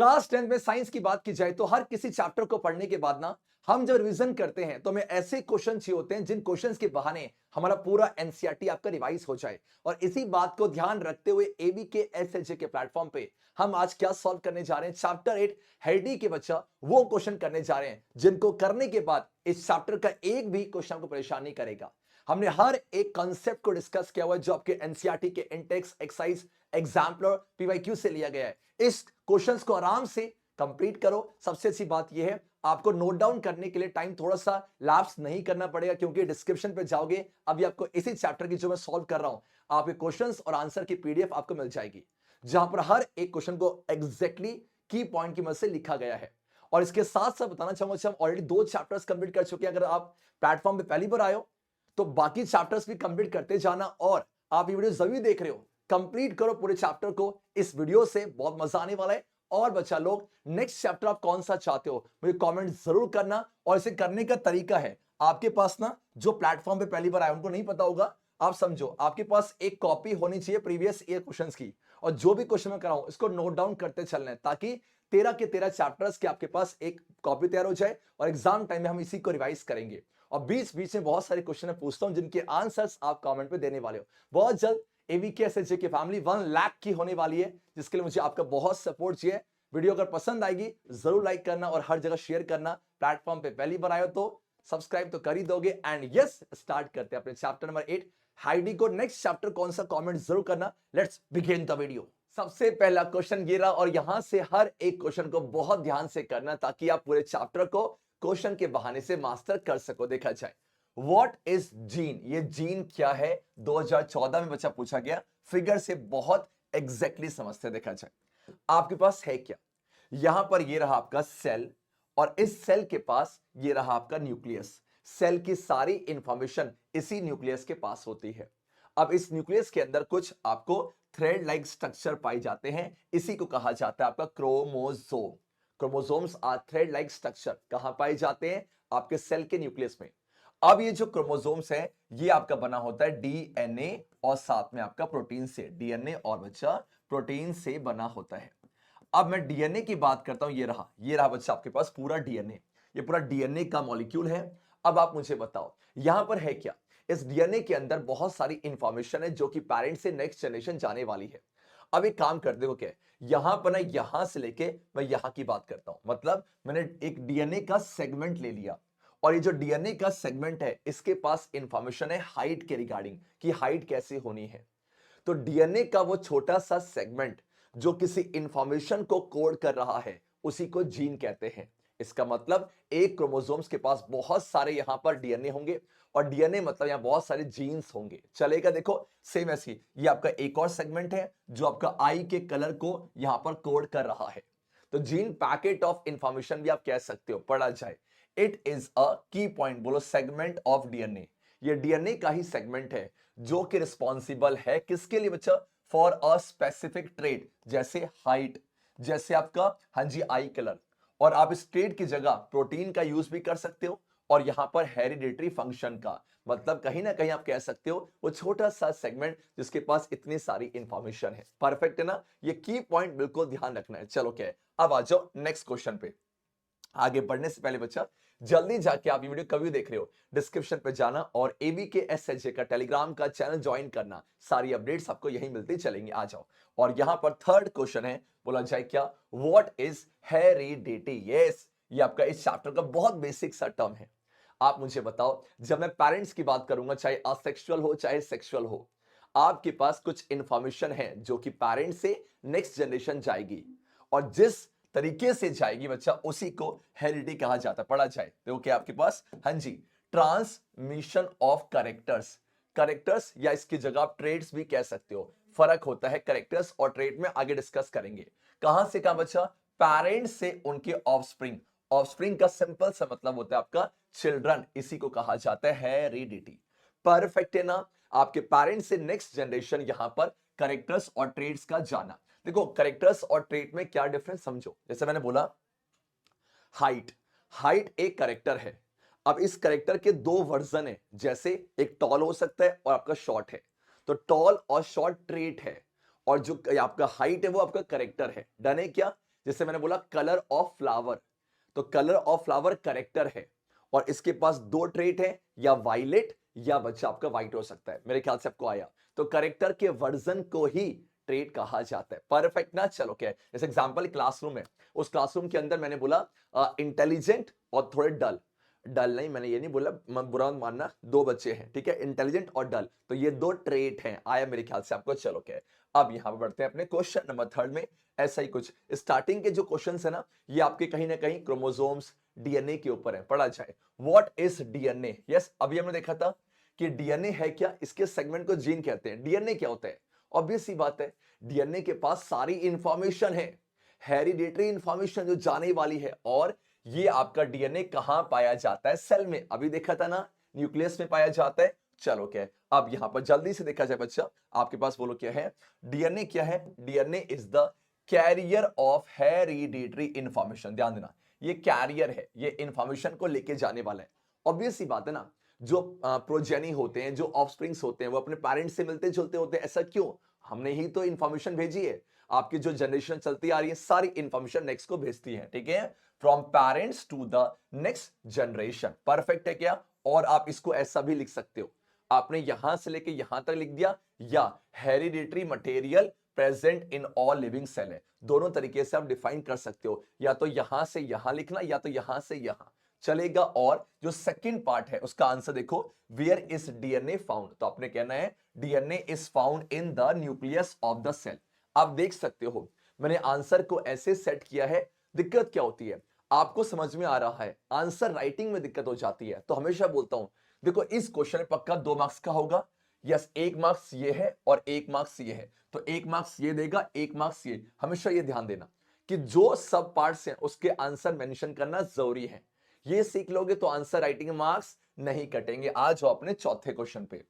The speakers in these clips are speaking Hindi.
क्लास 10 में साइंस की बात की जाए तो हर किसी चैप्टर को पढ़ने के बाद ना हम जब रिवीजन करते हैं तो हमें ऐसे क्वेश्चन चाहिए होते हैं जिन क्वेश्चंस के बहाने हमारा पूरा एनसीईआरटी आपका रिवाइज हो जाए। और इसी बात को ध्यान रखते हुए एबी के एसएचए के प्लेटफॉर्म पे हम आज क्या सॉल्व करने जा रहे हैं, चैप्टर 8 हेल्डी के बच्चा वो क्वेश्चन करने जा रहे हैं जिनको करने के बाद इस चैप्टर का एक भी क्वेश्चन को परेशान नहीं करेगा। हमने हर एक कॉन्सेप्ट को डिस्कस किया हुआ है जो आपके एनसीईआरटी के इंटेक्स एक्सरसाइज एग्जाम्पलर पीवाईक्यू से लिया गया है। इस क्वेश्चंस को आराम से कंप्लीट करो। सबसे अच्छी बात यह है आपको नोट डाउन करने के लिए टाइम थोड़ा सा लैप्स नहीं करना पड़ेगा क्योंकि डिस्क्रिप्शन पे जाओगे अभी आपको इसी चैप्टर की जो मैं सॉल्व कर रहा हूं आपके क्वेश्चंस और आंसर की पीडीएफ आपको मिल जाएगी जहां पर हर एक क्वेश्चन को एग्जैक्टली की पॉइंट की मदद से लिखा गया है। और इसके साथ साथ बताना चाहूंगा हम ऑलरेडी 2 चैप्टर्स कंप्लीट कर चुके हैं। अगर आप प्लेटफॉर्म पे पहली बार आए हो तो बाकी चैप्टर्स भी कंप्लीट करते जाना और आप ये वीडियो जरूर देख रहे हो कंप्लीट करो पूरे चैप्टर को। इस वीडियो से बहुत मजा आने वाला है। और बच्चा लोग नेक्स्ट चैप्टर आप कौन सा चाहते हो मुझे कमेंट जरूर करना। और इसे करने का तरीका है आपके पास ना जो प्लेटफॉर्म पे पहली बार आए उनको नहीं पता होगा, आप समझो आपके पास एक कॉपी होनी चाहिए प्रीवियस ईयर क्वेश्चंस की और जो भी क्वेश्चन मैं कराऊं इसको नोट डाउन करते चलना है ताकि 13 के 13 चैप्टर्स के आपके पास एक कॉपी तैयार हो जाए और एग्जाम टाइम में हम इसी को रिवाइज करेंगे। और बीच बीच में बहुत सारे क्वेश्चन मैं पूछता हूं जिनके आंसर्स आप कमेंट पे देने वाले हो। बहुत जल्द एवीके एसएचए की फैमिली 1 लाख की होने वाली है जिसके लिए मुझे आपका बहुत सपोर्ट चाहिए। वीडियो अगर पसंद आएगी जरूर लाइक करना और हर जगह शेयर करना। प्लेटफॉर्म पे पहली बार आए हो तो सब्सक्राइब तो कर ही दोगे। एंड यस स्टार्ट करते हैं अपने चैप्टर नंबर 8 हाइडी को। नेक्स्ट चैप्टर कौन सा कमेंट जरूर करना। Let's begin the video. सबसे पहला क्वेश्चन ये रहा और यहां से हर एक क्वेश्चन को बहुत ध्यान से करना ताकि आप पूरे चैप्टर को क्वेश्चन के बहाने से मास्टर कर सको। देखा जाए व्हाट इज जीन, ये जीन क्या है 2014 में बच्चा पूछा गया। फिगर से बहुत एग्जैक्टली समझते। देखा जाए आपके पास है क्या, यहां पर ये रहा आपका सेल और इस सेल के पास ये रहा आपका न्यूक्लियस। सेल की सारी इंफॉर्मेशन इसी न्यूक्लियस के पास होती है। अब इस न्यूक्लियस के अंदर कुछ आपको थ्रेड लाइक स्ट्रक्चर पाए जाते हैं, इसी को कहा जाता है आपका chromosome. Chromosomes are thread like structure कहां पाए जाते हैं, आपके सेल के न्यूक्लियस में। अब ये जो क्रोमोसोम्स है ये आपका बना होता है डीएनए और साथ में आपका प्रोटीन से। डीएनए और बच्चा प्रोटीन से बना होता है। अब मैं डीएनए की बात करता हूं, ये रहा बच्चा आपके पास पूरा डीएनए। ये पूरा डीएनए का मॉलिक्यूल है। अब आप मुझे बताओ यहां पर है क्या, इस डीएनए के अंदर बहुत सारी इंफॉर्मेशन है जो कि पेरेंट से नेक्स्ट जनरेशन जाने वाली है। अब एक काम करते हो क्या, यहां पर ना यहां से लेके मैं यहां की बात करता हूं। मतलब मैंने एक डीएनए का सेगमेंट ले लिया और ये जो डीएनए का सेगमेंट है इसके पास इंफॉर्मेशन है हाइट के रिगार्डिंग कि हाइट कैसे होनी है। तो डीएनए का वो छोटा सा सेगमेंट जो किसी इंफॉर्मेशन को कोड कर रहा है उसी को जीन कहते हैं। इसका मतलब एक क्रोमोसोम्स के पास बहुत सारे यहां पर डीएनए होंगे और डीएनए मतलब यहां बहुत सारे जीन्स होंगे। चलेगा, देखो सेम ऐसी ये आपका एक और सेगमेंट है जो आपका आई के कलर को यहां पर कोड कर रहा है। तो जीन पैकेट ऑफ इंफॉर्मेशन भी आप कह सकते हो, पढ़ा जाए इट इज अ की पॉइंट, बोलो सेगमेंट ऑफ डीएनए। ये डीएनए का ही सेगमेंट है जो कि रिस्पॉन्सिबल है किसके लिए बच्चा, फॉर अ स्पेसिफिक ट्रेट जैसे हाइट, जैसे आपका हाँ जी आई कलर। और आप इस ट्रेट की जगह प्रोटीन का यूज भी कर सकते हो और यहां पर हेरिडिटरी फंक्शन का, मतलब कहीं ना कहीं आप कह सकते हो वो छोटा सा सेगमेंट जिसके पास इतनी सारी इंफॉर्मेशन है। परफेक्ट है ना, ये की पॉइंट बिल्कुल ध्यान रखना है। चलो क्या है, अब आ जाओ नेक्स्ट क्वेश्चन पे। आगे बढ़ने से पहले बच्चा जल्दी जाके आप ये वीडियो कभी देख रहे हो डिस्क्रिप्शन पे जाना और एबी के एसएचए का टेलीग्राम का चैनल ज्वाइन करना। सारी अपडेट्स आपको यहीं मिलती चलेंगी। आ जाओ और यहां पर थर्ड क्वेश्चन है, बोला जाए क्या, व्हाट इज हेरिडिटी। यस, ये आपका इस चैप्टर का बहुत बेसिक सा टर्म है। आप मुझे बताओ जब मैं पेरेंट्स की बात करूंगा चाहे असेक्सुअल हो चाहे सेक्सुअल हो, आपके पास कुछ इंफॉर्मेशन है जो कि पेरेंट्स से नेक्स्ट जनरेशन जाएगी और जिस तरीके से जाएगी बच्चा उसी को हेरिडिटी कहा जाता है। पढ़ा जाए देखो क्या आपके पास, हाँ जी, ट्रांसमिशन ऑफ कैरेक्टर्स। कैरेक्टर्स या इसकी जगह आप ट्रेड्स भी कह सकते हो। फर्क होता है कैरेक्टर्स और ट्रेड में, आगे डिस्कस करेंगे। कहां से कहां बच्चा, पेरेंट्स से उनके ऑफस्प्रिंग। ऑफस्प्रिंग का सिंपल सा मतलब होता है आपका चिल्ड्रन, इसी को कहा जाता है हेरिडिटी। परफेक्ट है ना, आपके पेरेंट्स से नेक्स्ट जनरेशन यहां पर कैरेक्टर्स और ट्रेड्स का जाना। देखो कैरेक्टर्स और ट्रेट में क्या डिफरेंस समझो। जैसे मैंने बोला हाइट, हाइट एक कैरेक्टर है। अब इस कैरेक्टर के दो वर्जन है, जैसे एक टॉल हो सकता है और आपका शॉर्ट है। तो टॉल और शॉर्ट ट्रेट है और जो आपका हाइट है वो आपका कैरेक्टर है। डन है क्या, जैसे मैंने बोला कलर ऑफ फ्लावर, तो कलर ऑफ फ्लावर करेक्टर है और इसके पास दो ट्रेट है, या वायलेट या बच्चा आपका व्हाइट हो सकता है। मेरे ख्याल से आपको आया, तो करेक्टर के वर्जन को ही ट्रेट कहा जाता है। परफेक्ट ना, चलो क्या है, जैसे एग्जांपल क्लासरूम है, उस क्लासरूम के अंदर मैंने बोला इंटेलिजेंट और थोड़े डल, डल नहीं, मैंने ये नहीं बोला, बुरा मत मानना, दो बच्चे हैं, ठीक है, इंटेलिजेंट और डल, तो ये दो ट्रेट हैं। आया मेरे ख्याल से आपको, चलो क्या है। अब यहां पर बढ़ते हैं अपने क्वेश्चन नंबर थर्ड में। ऐसा ही कुछ स्टार्टिंग के जो क्वेश्चन है ना, ये आपके कहीं ना कहीं क्रोमोसोम्स, डीएनए के ऊपर है, पढ़ा जाए। What is DNA? यस, अभी हमने देखा था कि डीएनए है क्या, इसके सेगमेंट को जीन कहते हैं। डीएनए क्या होता है? ऑब्वियस सी बात है, डीएनए के पास सारी इंफॉर्मेशन है, हेरिडेटरी इंफॉर्मेशन जो जाने वाली है। और ये आपका डीएनए कहां पाया जाता है? सेल में। अभी देखा था ना, न्यूक्लियस में पाया जाता है। चलो क्या है, अब यहां पर जल्दी से देखा जाए बच्चा, आपके पास बोलो क्या है डीएनए? क्या है DNA? Is the carrier of hereditary information. ध्यान देना, ये कैरियर है, ये इंफॉर्मेशन को लेके जाने वाला है। ऑब्वियस सी बात है ना, जो प्रोजेनी होते हैं, जो ऑफस्प्रिंग्स होते हैं, वो अपने पेरेंट्स से मिलते जुलते होते हैं। ऐसा क्यों? हमने ही तो इंफॉर्मेशन भेजी है। आपकी जो जनरेशन चलती आ रही है, सारी इंफॉर्मेशन नेक्स्ट को भेजती है, ठीक है, from parents to the next generation. Perfect है क्या? और आप इसको ऐसा भी लिख सकते हो, आपने यहां से लेके यहां तक लिख दिया, या hereditary material present in all living cell है। दोनों तरीके से आप डिफाइन कर सकते हो, या तो यहां से यहां लिखना, या तो यहां से यहां चलेगा। और जो सेकंड पार्ट है उसका आंसर देखो, वेयर इज डीएनए फाउंड, तो आपने कहना है DNA is found in the nucleus of the cell. आप देख सकते हो मैंने आंसर को ऐसे सेट किया है। दिक्कत क्या होती है, आपको समझ में आ रहा है, आंसर राइटिंग में दिक्कत हो जाती है। तो हमेशा बोलता हूं, देखो इस क्वेश्चन पक्का 2 मार्क्स का होगा। यस, 1 मार्क्स ये है और 1 मार्क्स ये है, तो 1 मार्क्स ये देगा, 1 मार्क्स ये। हमेशा ये ध्यान देना कि जो सब पार्ट्स हैं उसके आंसर मेंशन करना जरूरी है। ये सीख लोगे तो आंसर राइटिंग मार्क्स नहीं कटेंगे। आज हो अपने चौथे क्वेश्चन पे।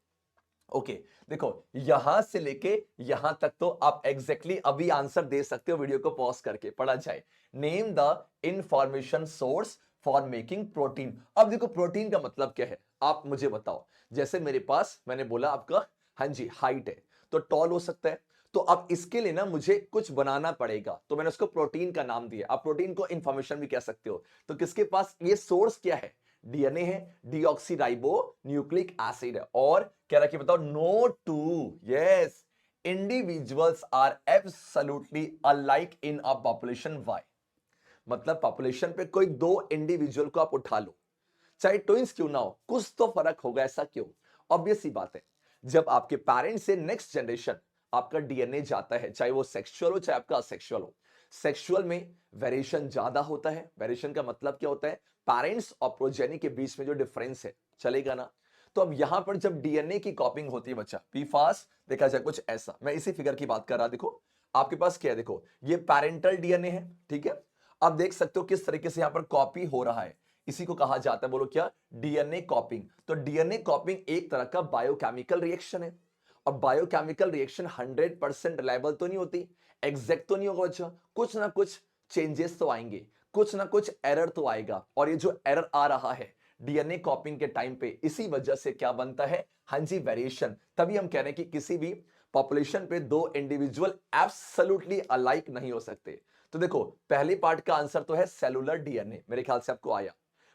ओके, देखो यहां से लेके यहां तक तो आप एग्जैक्टली अभी आंसर दे सकते हो, वीडियो को पॉज करके पढ़ा जाए। Name the information source for making protein. अब देखो प्रोटीन का मतलब क्या है, आप मुझे बताओ। जैसे मेरे पास मैंने बोला आपका, हाँ जी, हाइट है, तो टॉल हो सकता है। तो अब इसके लिए ना मुझे कुछ बनाना पड़ेगा, तो मैंने उसको प्रोटीन का नाम दिया। आप प्रोटीन को इंफॉर्मेशन भी कह सकते हो। तो किसके पास ये सोर्स क्या है? डीएनए है, डीऑक्सीराइबो न्यूक्लिक एसिड है। और कह रहा कि बताओ, no two, yes, individuals are absolutely alike in a population. Why? मतलब पॉपुलेशन पे कोई दो इंडिविजुअल को आप उठा लो, चाहे ट्विंस क्यों ना हो, कुछ तो फर्क होगा। ऐसा क्यों? ऑब्वियस सी बात है, जब आपके पेरेंट्स से नेक्स्ट जनरेशन आपका डीएनए जाता है, चाहे वो सेक्सुअल हो चाहे आपका असेक्सुअल हो, सेक्सुअल में वेरिएशन ज्यादा होता है। वेरिएशन का मतलब क्या होता है? पेरेंट्स और प्रोजेनी के बीच में जो डिफरेंस है, चलेगा ना। तो अब यहां पर जब डीएनए की कॉपिंग होती है बच्चा, पी फास्ट देखा जाए कुछ ऐसा, मैं इसी फिगर की बात कर रहा। देखो आपके पास क्या है, देखो ये पेरेंटल डीएनए है, ठीक है। आप देख सकते हो किस तरीके से यहां पर कॉपी हो रहा है, इसी को कहा जाता है, बोलो क्या? डीएनए कॉपिंग। तो डीएनए कॉपिंग एक तरह का बायोकेमिकल रिएक्शन है। अब बायोकेमिकल रिएक्शन 100% रिलायबल तो नहीं होती, एग्जैक्ट तो नहीं होगा बच्चा, कुछ ना कुछ चेंजेस तो आएंगे, कुछ ना कुछ एरर तो आएगा। और ये जो एरर आ रहा है डीएनए कॉपिंग के टाइम पे, इसी वजह से क्या बनता है? हाँ जी, वेरिएशन। तभी हम कह रहे हैं कि किसी भी पॉपुलेशन पे दो इंडिविजुअल एब्सोल्युटली अलाइक नहीं हो सकते। तो देखो पहले पार्ट का आंसर तो है सेलुलर डीएनए, मेरे ख्याल से आपको आया।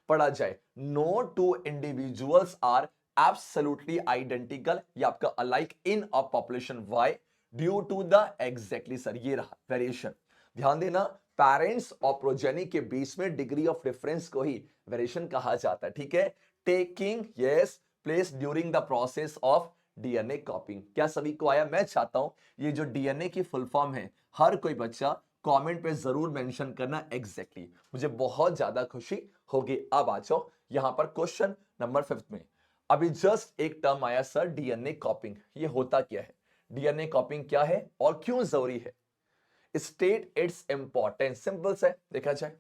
पढ़ा जाए, no two individuals are absolutely identical, या आपका alike in a population. Why? Due to the, exactly sir, ये रहा वेरिएशन। ध्यान देना, पेरेंट्स और प्रोजेनी के बीच में डिग्री ऑफ डिफरेंस को ही वेरिएशन कहा जाता है, ठीक है। Taking yes place during the process of DNA कॉपिंग। क्या सभी को आया? मैं चाहता हूं ये जो डीएनए की फुल फॉर्म है, हर कोई बच्चा कमेंट पे जरूर मेंशन करना एग्जैक्टली, मुझे बहुत ज्यादा खुशी होगी। अब आ जाओ यहां पर क्वेश्चन नंबर 5 में। अभी जस्ट एक टर्म आया सर, डीएनए कॉपिंग, ये होता क्या है? डीएनए कॉपिंग क्या है और क्यों जरूरी है? State its importance. सिंपल से देखा जाए,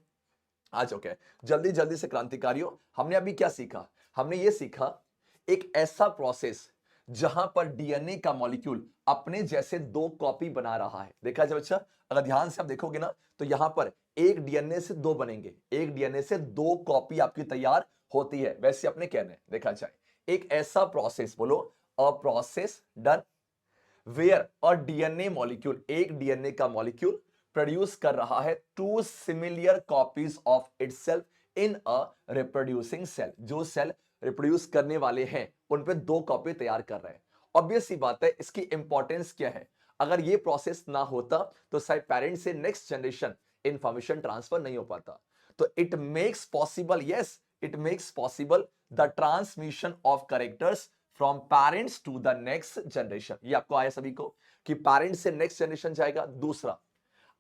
आज ओके, जल्दी जल्दी से क्रांतिकारियों, हमने अभी क्या सीखा? हमने ये सीखा एक ऐसा प्रोसेस जहां पर डीएनए का मॉलिक्यूल अपने जैसे दो कॉपी बना रहा है। देखा जाए बच्चा, अगर ध्यान से आप देखोगे ना, तो यहां पर एक डीएनए से दो बनेंगे, एक डीएनए से दो कॉपी आपकी तैयार होती है। वैसे अपने कहना है, देखा जाए एक ऐसा प्रोसेस, बोलो अ प्रोसेस डन वेयर और डीएनए मॉलिक्यूल, एक डीएनए का मॉलिक्यूल प्रोड्यूस कर रहा है two similar copies of itself in a reproducing cell. जो सेल रिप्रोड्यूस करने वाले हैं उन पे दो कॉपी तैयार कर रहे हैं। ऑब्वियस सी बात है, इसकी इंपॉर्टेंस क्या है? अगर ये प्रोसेस ना होता तो शायद पेरेंट से नेक्स्ट जनरेशन इंफॉर्मेशन ट्रांसफर नहीं हो पाता। तो it makes possible, yes it makes possible the transmission of characters from parents to the next generation. ये आपको आया सभी को कि पेरेंट्स से नेक्स्ट जनरेशन जाएगा। दूसरा,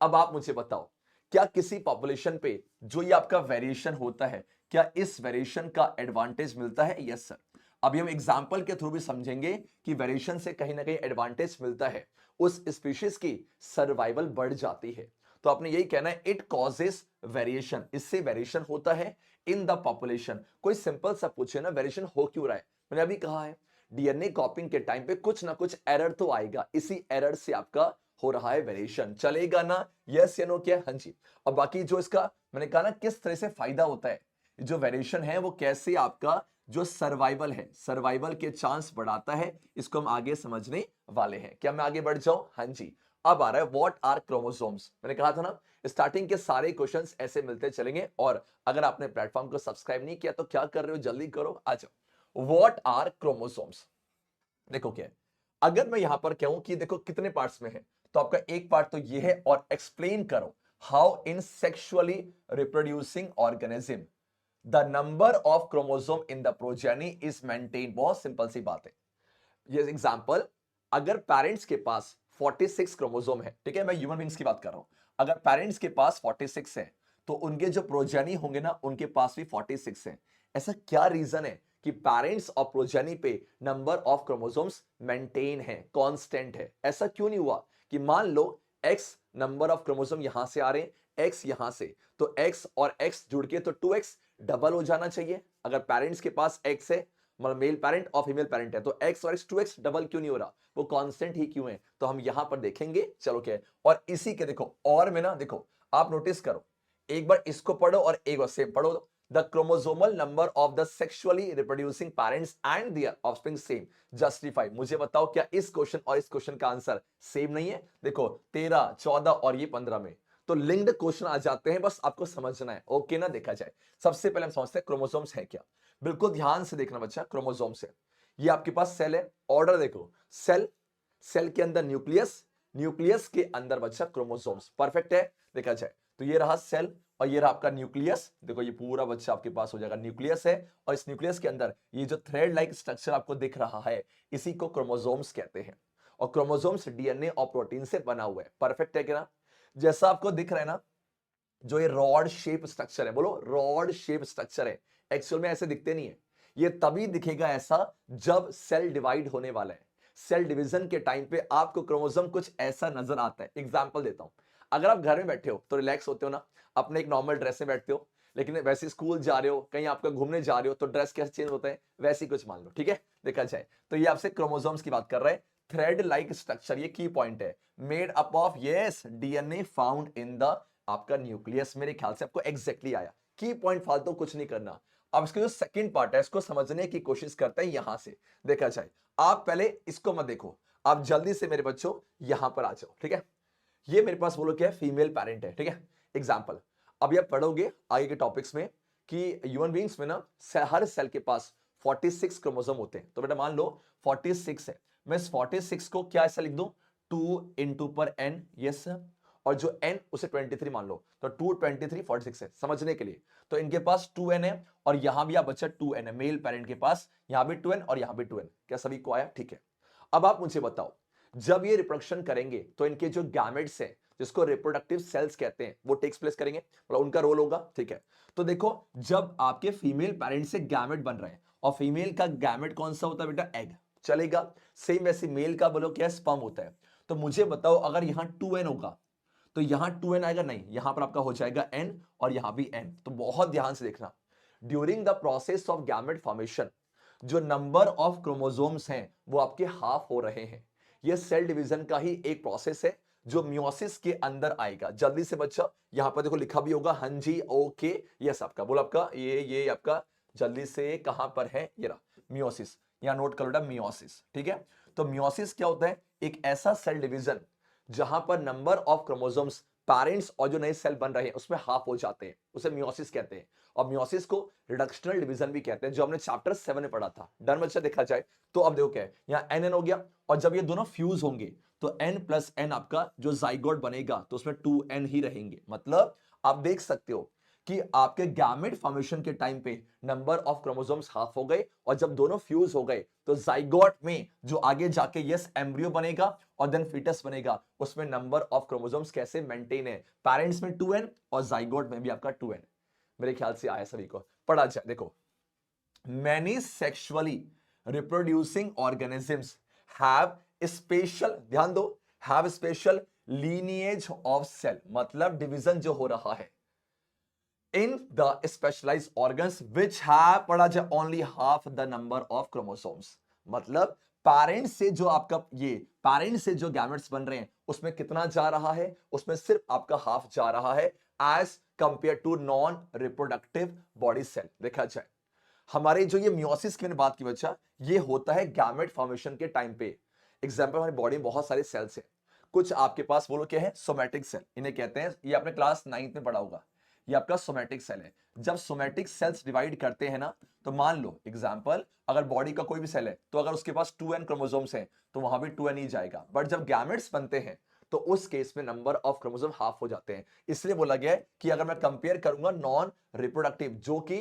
अब आप मुझे बताओ, क्या किसी पॉपुलेशन पे जो ये आपका वेरिएशन होता है, क्या इस वेरिएशन का एडवांटेज मिलता है? Yes sir. अभी हम एग्जांपल के थ्रू भी समझेंगे कि वेरिएशन से कहीं ना कहीं एडवांटेज मिलता है, उस स्पीशीज की सर्वाइवल बढ़ जाती है। तो आपने यही कहना है इट कॉजेस वेरिएशन, इससे वेरिएशन होता है इन द पॉपुलेशन। कोई सिंपल सा पूछे ना, वेरिएशन हो क्यों रहा है? मैंने अभी कहा है डीएनए कॉपिंग के टाइम पे कुछ ना कुछ एरर तो आएगा, इसी एरर से आपका हो रहा है वेरिएशन। चलेगा ना? यस या नो? क्या? हाँ जी। और बाकी जो इसका मैंने कहा ना किस तरह से फायदा होता है, जो वेरिएशन है वो कैसे आपका जो सर्वाइवल है, सर्वाइवल के चांस बढ़ाता है, इसको हम आगे समझने वाले हैं। क्या मैं आगे बढ़ जाऊं? हाँ जी। अब आ रहा है व्हाट आर क्रोमोसोम्स। मैंने कहा था ना स्टार्टिंग के सारे क्वेश्चंस ऐसे मिलते चलेंगे। और अगर आपने प्लेटफॉर्म को सब्सक्राइब नहीं किया तो क्या कर रहे हो, जल्दी करो, आ जाओ। What are chromosomes? देखो क्या है, अगर मैं यहां पर कहूं कि देखो कितने पार्ट्स में है, तो आपका एक पार्ट तो ये है, और एक्सप्लेन करो how in sexually reproducing organism the number of chromosome in the progeny is maintain. बहुत सिंपल सी बात है। ये एग्जांपल, अगर पेरेंट्स के पास 46 क्रोमोसोम है, ठीक है, मैं ह्यूमन बींग्स की बात कर रहा हूं, अगर पेरेंट्स के पास 46 है तो उनके जो प्रोजेनी होंगे ना उनके पास भी 46 है। ऐसा क्या रीजन है कि पेरेंट्स और प्रोजेनी पे नंबर ऑफ क्रोमोसोम्स मेंटेन है, कांस्टेंट है? ऐसा क्यों नहीं हुआ कि मान लो एक्स नंबर ऑफ क्रोमोसोम यहां से आ रहे हैं, एक्स यहां से, तो एक्स और एक्स जुड़ के तो 2x डबल हो जाना चाहिए। अगर पेरेंट्स के पास एक्स है, मतलब मेल पेरेंट और फीमेल पेरेंट है, तो एक्स और एक्स 2x डबल क्यों नहीं हो रहा? वो कांस्टेंट ही क्यों है? तो हम यहां पर देखेंगे। चलो क्या है, और इसी के देखो और में ना, देखो आप नोटिस करो, एक बार इसको पढ़ो और एक बार सेम पढ़ो। The chromosomal number of the sexually reproducing parents and there offspring same, justify. मुझे बताओ क्या इस क्वेश्चन और इस क्वेश्चन का आंसर सेम नहीं है? देखो 13, 14 और ये 15 में तो लिंक्ड क्वेश्चन आ जाते हैं, बस आपको समझना है। ओके ना? देखा जाए, सबसे पहले हम समझते हैं क्रोमोसोम्स है क्या। बिल्कुल ध्यान से देखना बच्चा, क्रोमोसोम्स है, ये आपके पास सेल है, ऑर्डर देखो, सेल, सेल के अंदर न्यूक्लियस, न्यूक्लियस के अंदर बच्चा क्रोमोसोम्स। परफेक्ट है? देखा जाए तो ये रहा सेल और ये रहा आपका न्यूक्लियस। देखो ये पूरा बच्चा आपके पास हो जाएगा, न्यूक्लियस है, और इस न्यूक्लियस के अंदर ये जो थ्रेड लाइक स्ट्रक्चर आपको दिख रहा है, इसी को क्रोमोसोम्स कहते हैं। और क्रोमोसोम्स डीएनए और प्रोटीन से बना हुआ है। परफेक्ट है क्या? जैसा आपको दिख रहा है ना, जो ये रॉड शेप स्ट्रक्चर है, बोलो रॉड शेप स्ट्रक्चर है, एक्चुअल में ऐसे दिखते नहीं है। ये तभी दिखेगा ऐसा जब सेल डिवाइड होने वाला है। सेल डिवीजन के टाइम पे आपको क्रोमोसोम कुछ ऐसा नजर आता है। एग्जांपल देता हूं, अगर आप घर में बैठे हो तो रिलैक्स होते हो ना, अपने एक नॉर्मल ड्रेस में बैठते हो, लेकिन वैसे स्कूल जा रहे हो, कहीं आपका घूमने जा रहे हो, तो ड्रेस कैसे चेंज होता है, वैसे ही कुछ मान लो, ठीक है। देखा जाए तो ये आपसे क्रोमोसोम्स की बात कर रहा है। थ्रेड लाइक स्ट्रक्चर, ये की पॉइंट है, made up of yes DNA found in the आपका न्यूक्लियस। मेरे ख्याल से आपको एग्जैक्टली आया, की पॉइंट फालतू कुछ नहीं करना। अब इसका जो सेकंड पार्ट है इसको समझने की कोशिश करते हैं यहां से। देखा जाए, आप पहले इसको मत देखो, आप जल्दी से मेरे बच्चों यहां पर आ जाओ, ठीक है। ये मेरे पास बोलो क्या है, फीमेल पेरेंट है, ठीक है। एग्जाम्पल, अब आप पढ़ोगे आगे के टॉपिक्स में कि ह्यूमन बींग्स में ना हर सेल के पास 46 क्रोमोसोम होते हैं। तो बेटा मान लो 46 है, मैं इस 46 को क्या ऐसा लिख दूं, 2 इंटू पर n, यस सर, और जो n उसे 23 मान लो, तो 2 23 46 है, समझने के लिए। तो इनके पास 2n है और यहां भी आप बच्चा 2n है, मेल पेरेंट के पास यहां भी 2n और यहां भी 2n। क्या सभी को आया? ठीक है। अब आप मुझे बताओ, जब ये रिप्रोडक्शन करेंगे तो इनके जो गैमेट्स हैं, जिसको रिप्रोडक्टिव सेल्स कहते हैं, वो टेक्स प्लेस करेंगे, मतलब उनका रोल होगा, ठीक है। तो देखो, जब आपके फीमेल पेरेंट से गैमेट बन रहे हैं, और फीमेल का गैमेट कौन सा होता है बेटा, एग, चलेगा। सेम वैसे मेल का बोलो क्या, स्पर्म होता है। तो मुझे बताओ, अगर यहां 2n होगा तो यहां 2n आएगा नहीं, यहां पर आपका हो जाएगा n और यहां भी n। तो बहुत ध्यान से देखना, during the process of gamete formation जो नंबर ऑफ क्रोमोसोम्स हैं वो आपके हाफ हो रहे हैं। ये सेल डिवीजन का ही एक प्रोसेस है जो मियोसिस के अंदर आएगा। जल्दी से बच्चा, यहां पर देखो लिखा भी होगा, हाँ जी, ओके, यस आपका, बोलो आपका ये आपका, जल्दी से कहां पर है, ये रहा मियोसिस, यहां नोट कर लो मियोसिस, ठीक है। तो मियोसिस क्या होता है, एक ऐसा सेल डिवीजन जहां पर नंबर ऑफ क्रोमोसोम्स पेरेंट्स और जो नए सेल बन रहे हैं उसमें हाफ हो जाते हैं, उसे मियोसिस कहते हैं। और मियोसिस को रिडक्शनल डिवीजन भी कहते हैं, जो हमने चैप्टर 7 में पढ़ा था। डन बच्चा, देखा जाए तो अब देखो क्या है, यहाँ एन एन हो गया, और जब ये दोनों फ्यूज होंगे तो एन प्लस एन आपका जो जाइगोट बनेगा तो उसमें 2n ही रहेंगे। मतलब आप देख सकते हो कि आपके गैमेट फॉर्मेशन के टाइम पे नंबर ऑफ क्रोमोसोम्स हाफ हो गए, और जब दोनों फ्यूज हो गए तो जाइगोट में जो आगे जाके यस एम्ब्रियो बनेगा और देन फीटस बनेगा, उसमें नंबर ऑफ क्रोमोसोम्स कैसे मेंटेन है, पेरेंट्स में 2n और जाइगोट में भी आपका 2n। मेरे ख्याल से आया सभी को, पढ़ा जाए। देखो, many sexually reproducing organisms have special, ध्यान दो, have special lineage of cell, मतलब डिवीजन जो हो रहा है in the specialized organs which have, पढ़ा जाए, only half the number of chromosomes। मतलब पेरेंट्स से जो आपका ये पेरेंट्स से जो गैमेट्स बन रहे हैं उसमें कितना जा रहा है, उसमें सिर्फ आपका हाफ जा रहा है as compare to non reproductive body cell. देखा जाए हमारे जो ये मियोसिस की मैंने बात की बच्चा, ये होता है गैमेट फॉर्मेशन के टाइम पे। एग्जांपल, हमारी बॉडी में बहुत सारे सेल्स हैं, कुछ आपके पास वो लोग क्या है, सोमैटिक सेल इन्हें कहते हैं, ये आपने क्लास 9th में पढ़ा होगा। ये आपका सोमैटिक सेल है। जब सोमैटिक सेल्स डिवाइड करते हैं ना, तो मान लो एग्जांपल, अगर बॉडी का कोई भी सेल है तो अगर उसके पास 2n क्रोमोसोम्स हैं तो वहां भी 2n ही जाएगा। बट जब गैमेट्स बनते हैं तो उस केस में नंबर ऑफ क्रोमोसोम हाफ हो जाते हैं। इसलिए बोला गया है कि अगर मैं कंपेयर करूंगा नॉन रिप्रोडक्टिव, जो कि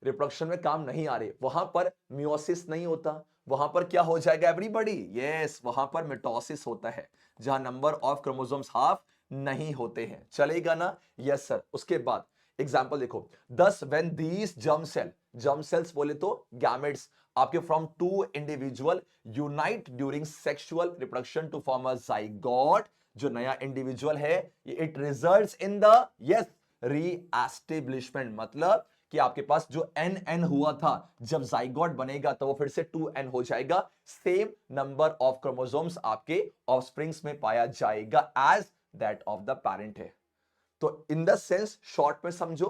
रिप्रोडक्शन में काम नहीं आ रहे, वहां पर मियोसिस नहीं होता, वहां पर क्या हो जाएगा एवरीबॉडी, यस, वहां पर मिटोसिस होता है, जहां नंबर ऑफ क्रोमोसोम्स हाफ नहीं होते हैं। चलेगा ना? Yes sir. उसके बाद एग्जाम्पल देखो, दस व्हेन दीज जर्म सेल्स बोले तो गैमेट्स आपके from two individual unite during sexual reproduction to form a zygote, जो नया इंडिविजुअल है, it results in the yes reestablishment. मतलब कि आपके पास जो एन हुआ था, जब जाइगोट बनेगा तो वो फिर से 2n हो जाएगा। सेम नंबर ऑफ क्रोमोसोम्स आपके ऑफस्प्रिंग्स में पाया जाएगा as that of the parent है। तो इन द सेंस शॉर्ट में समझो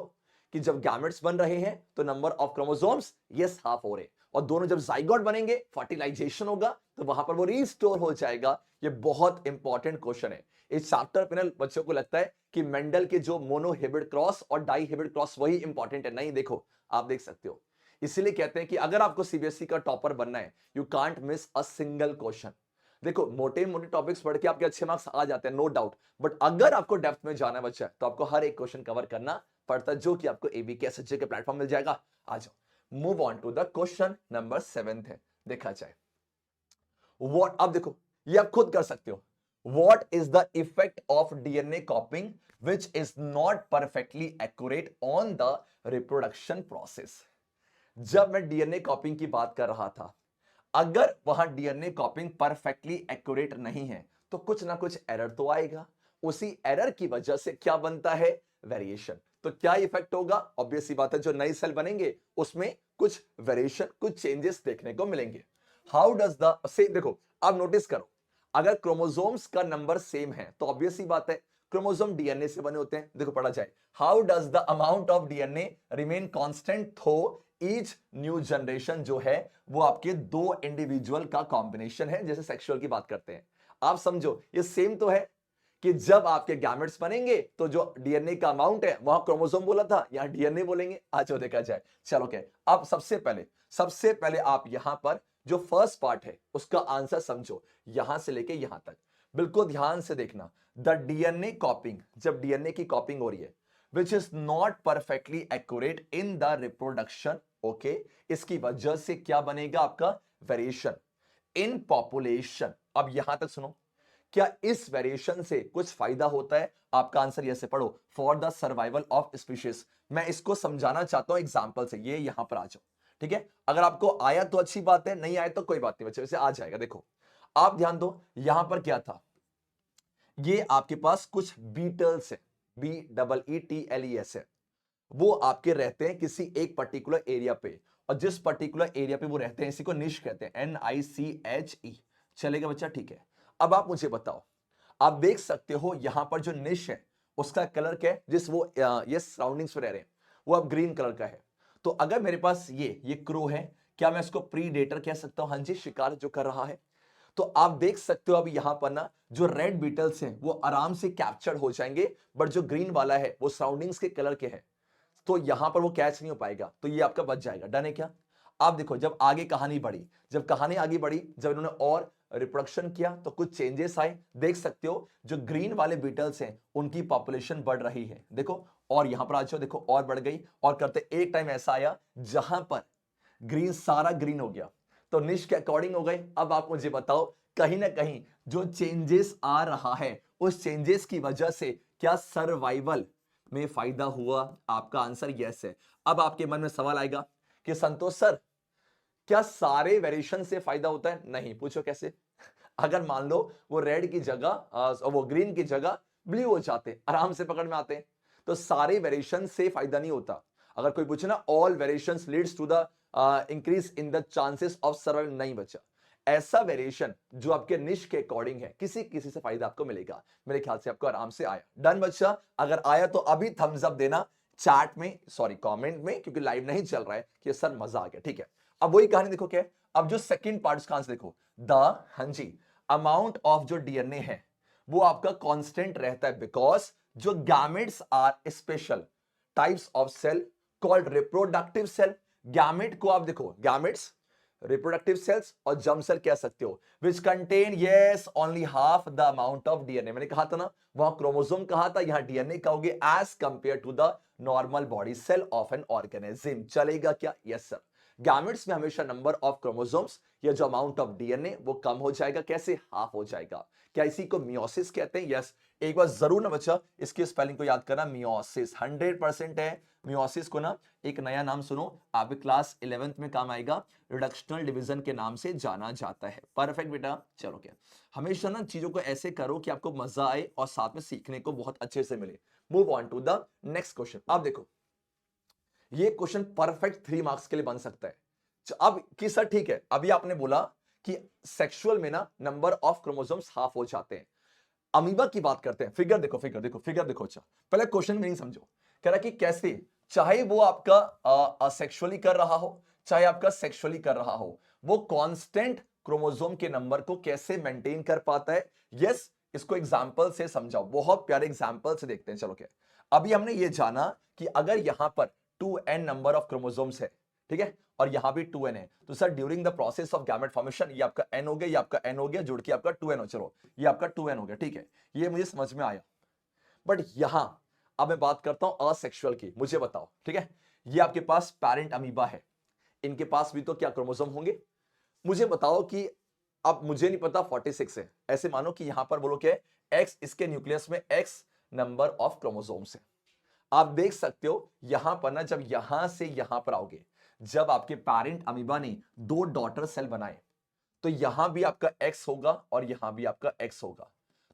कि जब गैमेट्स बन रहे हैं तो number of chromosomes yes half हो रहे, और दोनों जब जाइगोट बनेंगे, फर्टिलाइजेशन होगा तो वहां पर वो रीस्टोर हो जाएगा। ये बहुत इंपॉर्टेंट क्वेश्चन है। इस चैप्टर पे ना बच्चों को लगता है कि मेंडल के जो मोनो हिब्रिड क्रॉस और डाई हिब्रिड क्रॉस वही इंपॉर्टेंट है, नहीं, देखो आप देख सकते हो। इसीलिए कहते हैं कि अगर आपको सीबीएसई का टॉपर बनना है, you can't miss a single question. देखो, मोटे मोटे टॉपिक्स पढ़ के आपके अच्छे मार्क्स आ जाते हैं, नो डाउट, बट अगर आपको डेप्थ में जाना बच्चा तो आपको हर एक क्वेश्चन कवर करना पड़ता है, जो कि आपको एबीके एसएचजे के प्लेटफॉर्म मिल जाएगा। आ जाओ, move on to the question number 7 है। देखा जाए व्हाट, अब देखो ये आप खुद कर सकते हो। What is the effect of DNA कॉपिंग which is not perfectly accurate on the reproduction process. जब मैं डीएनए कॉपिंग की बात कर रहा था, अगर वहां डीएनए कॉपिंग परफेक्टली एक्यूरेट नहीं है तो कुछ ना कुछ एरर तो आएगा। उसी एरर की वजह से क्या बनता है, वेरिएशन। तो क्या इफेक्ट होगा, ऑब्वियस सी बात है, जो नए सेल बनेंगे उसमें कुछ वेरिएशन, कुछ चेंजेस देखने को मिलेंगे। हाउ डज द सेम, देखो अब नोटिस करो, अगर क्रोमोसोम्स का नंबर सेम है तो ऑब्वियस सी बात है क्रोमोसोम डीएनए से बने होते हैं। देखो पढ़ा जाए, how does the amount of DNA remain constant थो ईच न्यू जनरेशन जो है वो आपके दो इंडिविजुअल का कॉम्बिनेशन है, जैसे सेक्सुअल की बात करते हैं। आप समझो ये सेम तो है कि जब आपके गैमेट्स बनेंगे तो जो डीएनए का अमाउंट है, वहां क्रोमोसोम बोला था, यहां डीएनए बोलेंगे। आज जो देखा जाए, चलो क्या, अब सबसे पहले आप यहां पर जो फर्स्ट पार्ट है उसका आंसर समझो, यहां से लेके यहां तक बिल्कुल ध्यान से देखना। द डीएनए कॉपिंग, जब डीएनए की कॉपिंग हो रही है which is not perfectly accurate in the reproduction, okay, इसकी वजह से क्या बनेगा आपका, वेरिएशन इन पॉपुलेशन। अब यहां तक सुनो, क्या इस वेरिएशन से कुछ फायदा होता है? आपका आंसर यह से पढ़ो, for the survival of species. मैं इसको समझाना चाहता हूं एग्जांपल से, ये यहां पर आ जाओ, ठीक है। अगर आपको आया तो अच्छी बात है, नहीं आया तो कोई बात नहीं बच्चे, वैसे आ जाएगा। देखो आप ध्यान दो, यहां पर क्या था, ये आपके पास कुछ बीटल्स है, BEETLES है, वो आपके रहते हैं किसी एक पर्टिकुलर एरिया पे, और जिस पर्टिकुलर एरिया पे वो रहते हैं इसी को निश कहते हैं, NICHE। चलेगा बच्चा, ठीक है। अब आप मुझे बताओ, आप देख सकते हो यहां पर जो निश है उसका कलर क्या है, जिस वो ये सराउंडिंग्स में रह रहे हैं वो अब ग्रीन कलर का है। तो अगर मेरे पास ये क्रो है, क्या मैं इसको प्रीडेटर कह सकता हूं? हाँ जी, शिकार जो कर रहा है। तो आप देख सकते हो अभी यहां पर ना जो रेड बीटल्स हैं वो आराम से कैप्चर्ड हो जाएंगे, बट जो ग्रीन वाला है वो सराउंडिंग्स के कलर के है, तो यहां पर वो कैच नहीं हो पाएगा, तो ये आपका बच जाएगा। डन है क्या? आप देखो जब आगे कहानी बढ़ी, जब कहानी आगे बढ़ी, जब इन्होंने और रिप्रोडक्शन किया तो कुछ चेंजेस आए। देख सकते हो जो ग्रीन वाले बीटल्स हैं उनकी पॉपुलेशन बढ़ रही है, देखो। और यहां पर आ जाओ, देखो और बढ़ गई, और करते एक टाइम ऐसा आया जहां पर ग्रीन सारा ग्रीन हो गया, तो निश के अकॉर्डिंग हो गए। अब आप मुझे बताओ कहीं ना कहीं जो चेंजेस आ रहा है उस चेंजेस की वजह से क्या सर्वाइवल में फायदा हुआ? आपका आंसर यस है। अब आपके मन में सवाल आएगा कि संतोष सर क्या सारे वेरिएशन से फायदा होता है? नहीं। पूछो कैसे? अगर मान लो वो रेड की जगह वो ग्रीन की जगह ब्लू हो जाते, आराम से पकड़ में आते, तो सारे वेरिएशन से फायदा नहीं होता। अगर कोई पूछे ना all variations leads to the increase in the chances of survival, नहीं बचा। ऐसा वेरिएशन जो आपके निश के अकॉर्डिंग है, किसी किसी से फायदा आपको मिलेगा। मेरे ख्याल से आपको आराम से आया। डन बच्चा? अगर आया तो अभी थम्स अप देना चैट में, सॉरी कमेंट में, क्योंकि लाइव नहीं चल रहा है कि सर मजा आ गया। ठीक है, अब वही कहानी देखो क्या है। अब जो सेकंड पार्ट का आंसर देखो, द, हाँ जी, अमाउंट ऑफ जो डीएनए है वो आपका कांस्टेंट रहता है, बिकॉज जो gametes are special types of cell called reproductive cell. Gamete को आप देखो, गैमेट्स रिप्रोडक्टिव सेल्स और जर्म सेल कह सकते हो, which contain yes only half the amount of DNA. मैंने कहा था ना वहां क्रोमोसोम कहा था, यहां डीएनए कहोगे, as compare to the normal body cell of an organism. चलेगा क्या? Yes sir. गैमेट्स में हमेशा नंबर ऑफ क्रोमोसोम्स या जो अमाउंट ऑफ डीएनए वो कम हो जाएगा। कैसे? हाफ हो जाएगा। क्या इसी को मियोसिस कहते हैं? यस। एक बार जरूर ना बच्चा इसकी स्पेलिंग को याद करना, मियोसिस 100% है। मियोसिस को ना एक नया नाम सुनो, आप क्लास 11th में काम आएगा, रिडक्शनल डिवीजन के नाम से जाना जाता है। परफेक्ट बेटा। चलो क्या, हमेशा ना चीजों को ऐसे करो कि आपको मजा आए और साथ में सीखने को बहुत अच्छे से मिले। Move on to the next question. अब देखो ये क्वेश्चन परफेक्ट 3 मार्क्स के लिए बन सकता है। अब कि सर ठीक है, अभी आपने बोला कि सेक्सुअल में ना नंबर ऑफ क्रोमोसोम्स हाफ हो जाते हैं। अमीबा की बात करते हैं। फिगर देखो, फिगर देखो, फिगर देखो। अच्छा पहले क्वेश्चन मीनिंग समझो। कह रहा कि कैसे, चाहे वो आपका असेक्सुअली कर रहा हो चाहे आपका सेक्सुअली कर रहा हो, वो कांस्टेंट क्रोमोसोम के नंबर को कैसे मेंटेन कर पाता है। यस, इसको एग्जांपल से समझाओ, बहुत प्यारे एग्जांपल से देखते हैं। चलो क्या, अभी हमने ये जाना कि अगर यहां पर 2n नंबर ऑफ क्रोमोसोम्स है, ठीक है, और यहां भी 2n है, तो sir during the process of gamete formation ये आपका n हो गया, ये आपका n हो गया, जुड़ के आपका 2n हो, चलो ये आपका 2n हो गया। ठीक है, ये मुझे समझ में आया। बट यहां अब मैं बात करता हूं असेक्सुअल की। मुझे बताओ, ठीक है, ये आपके पास पेरेंट अमीबा है, इनके पास भी तो क्या क्रोमोसोम होंगे? मुझे बताओ कि अब मुझे नहीं पता 46 है, ऐसे मानो कि यहां पर बोलो क्या है, x, इसके न्यूक्लियस में x नंबर ऑफ क्रोमोसोम्स है। आप देख सकते हो यहां पर ना, जब यहां से यहां पर आओगे, जब आपके पेरेंट अमीबा ने 2 डॉटर सेल बनाए, तो यहां भी आपका x होगा और यहां भी आपका x होगा।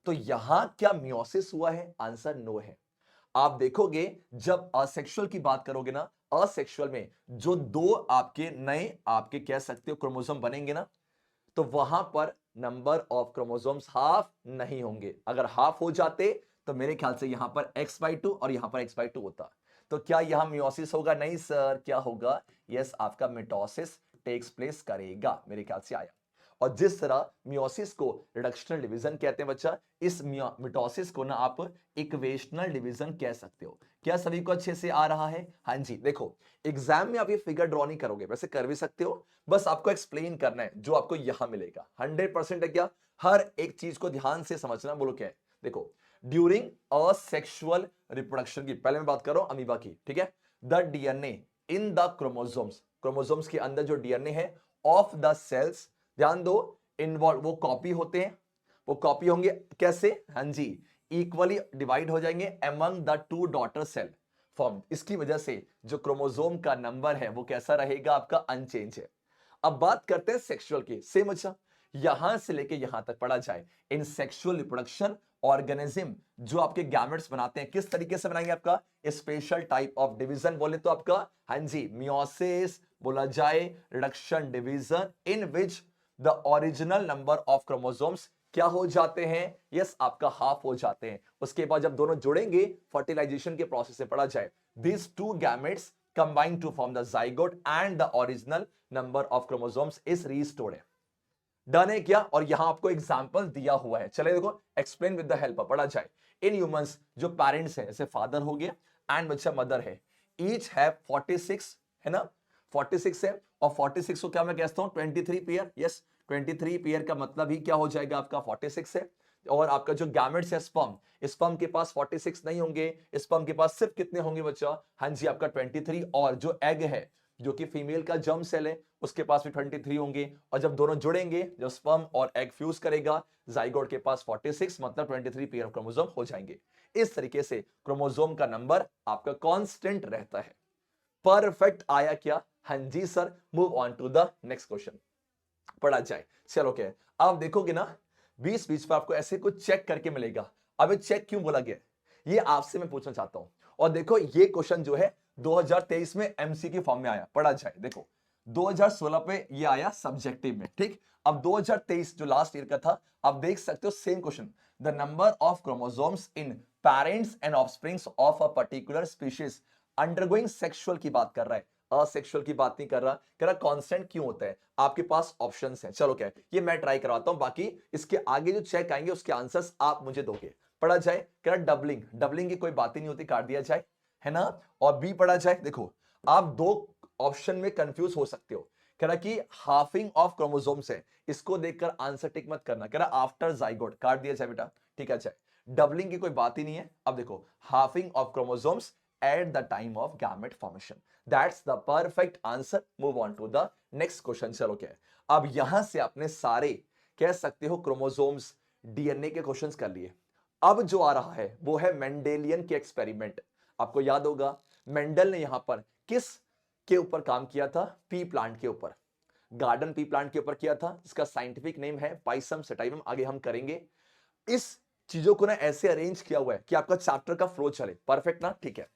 तो यहां क्या मियोसिस हुआ है? आंसर नो है। आप देखोगे जब असेक्सुअल की बात करोगे ना, असेक्सुअल में जो 2 आपके नए आपके कह सकते हो क्रोमोसोम बनेंगे ना, तो वहां पर नंबर ऑफ क्रोमोसोम्स हाफ नहीं होंगे। अगर हाफ हो जाते तो मेरे ख्याल से यहां पर x/2 और यहां पर x/2 होता। तो क्या यहां मियोसिस होगा? नहीं सर। क्या होगा? यस, आपका मिटोसिस टेक्स प्लेस करेगा। मेरे ख्याल से आया। और जिस तरह मियोसिस को रिडक्शनल डिवीजन कहते हैं बच्चा, इस मिटोसिस को ना आप इक्वेशनल डिवीजन कह सकते हो। क्या सभी को अच्छे से आ रहा है? हाँ जी। देखो एग्जाम में आप ये फिगर ड्रॉ नहीं करोगे, वैसे कर भी सकते हो, बस आपको एक्सप्लेन करना है जो आपको यहां मिलेगा। 100% है क्या? हर एक चीज को ध्यान से समझना। बोलो क्या है? देखो ड्यूरिंग असेक्सुअल रिप्रोडक्शन की पहले मैं बात कर रहा हूं अमीबा की, ठीक है, the DNA in the chromosomes, chromosomes के अंदर जो डीएनए है ऑफ द सेल्स, ध्यान दो, इन्वॉल्व, वो कॉपी होते हैं। वो कॉपी होंगे कैसे? हाँ जी, इक्वली डिवाइड हो जाएंगे among the 2 daughter cell form. इसकी वजह से जो क्रोमोसोम का नंबर है वो कैसा रहेगा? आपका अनचेंज है। अब बात करते हैं सेक्सुअल की। सेम अच्छा, यहां से लेके यहां तक पढ़ा जाए, इन सेक्सुअल रिप्रोडक्शन ऑर्गेनिज्म जो आपके गैमेट्स बनाते हैं किस तरीके से बनाएंगे? आपका स्पेशल टाइप ऑफ डिवीजन बोले तो आपका, हाँ जी, मियोसिस बोला जाए, reduction division, in which the original number of chromosomes क्या हो जाते हैं? यस, आपका हाफ हो जाते हैं। उसके बाद जब दोनों जुड़ेंगे फर्टिलाइजेशन के प्रोसेस से पढ़ा जाए, these two gametes combine to form the zygote and the original number of chromosomes is restored है। डन है क्या? और यहां आपको एग्जांपल दिया हुआ है, चले देखो एक्सप्लेन विद द हेल्प पढ़ा जाए। इन ह्यूमंस जो पेरेंट्स हैं, जैसे फादर हो गया एंड बच्चा मदर है, ईच हैव 46, है ना, 46 है, और 46 को क्या मैं कहता हूं 23 पेयर, यस 23 पेयर का मतलब ही क्या हो जाएगा आपका 46 है। और आपका जो गैमेट्स है स्पर्म, स्पर्म के पास 46 नहीं होंगे, स्पर्म के पास सिर्फ कितने होंगे बच्चा, हाँ जी आपका 23। और जो एग है जो कि फीमेल का जर्म सेल है उसके पास भी 23 होंगे, और जब दोनों जुड़ेंगे, जब स्पर्म और एग फ्यूज करेगा, जाइगोट के पास 46 मतलब 23 पेयर ऑफ क्रोमोसोम हो जाएंगे। इस तरीके से क्रोमोसोम का नंबर आपका कांस्टेंट रहता है। परफेक्ट आया क्या? हाँ जी sir. Move on to the next question, पढ़ा जाए। चलो क्या आप देखोगे ना, बीच बीच पर आपको ऐसे कुछ चेक करके मिलेगा। अब चेक क्यों बोला गया, ये आपसे मैं पूछना चाहता हूं। और देखो ये क्वेश्चन जो है 2023 में एमसी के फॉर्म में आया, पढ़ा जाए। देखो 2016 पे ये आया सब्जेक्टिव में, ठीक। अब 2023 जो लास्ट ईयर का था, आप देख सकते हो same question, the number of chromosomes in parents and offsprings of a particular species undergoing sexual की बात कर रहा है, असेक्सुअल की बात नहीं कर रहा। कह रहा कांस्टेंट क्यों होता है, आपके पास ऑप्शंस हैं। चलो क्या है ये मैं ट्राई करवाता हूं, बाकी इसके आगे जो चेक आएंगे उसके आंसर्स आप मुझे दोगे। पढ़ा जाए, कह रहा डबलिंग, डबलिंग की कोई बात ही नहीं होती, काट दिया जाए, है ना। और बी पढ़ा जाए, देखो आप दो ऑप्शन में कंफ्यूज हो सकते हो। कह रहा कि हाफिंग ऑफ क्रोमोसोम्स है, इसको देखकर आंसर टिक मत करना, कह रहा आफ्टर जाइगोट, काट दिया जाए बेटा, ठीक है। जाए डबलिंग की कोई बात ही नहीं है। अब देखो halving of chromosomes at the time of gamete formation, that's the perfect answer. Move on to the next question. चलो क्या है, अब यहां से आपने सारे कह सकते हो क्रोमोसोम्स डीएनए के क्वेश्चंस कर लिए। अब जो आ रहा है वो है मेंडेलियन के एक्सपेरिमेंट। आपको याद होगा मेंडल ने यहां पर किस के ऊपर काम किया था, पी प्लांट के ऊपर, गार्डन पी प्लांट के ऊपर किया था, जिसका साइंटिफिक नेम है पाइसम सेटाइवम, आगे हम करेंगे। इस चीजों को ना ऐसे अरेंज किया हुआ है कि आपका चैप्टर का फ्लो चले, परफेक्ट ना, ठीक है।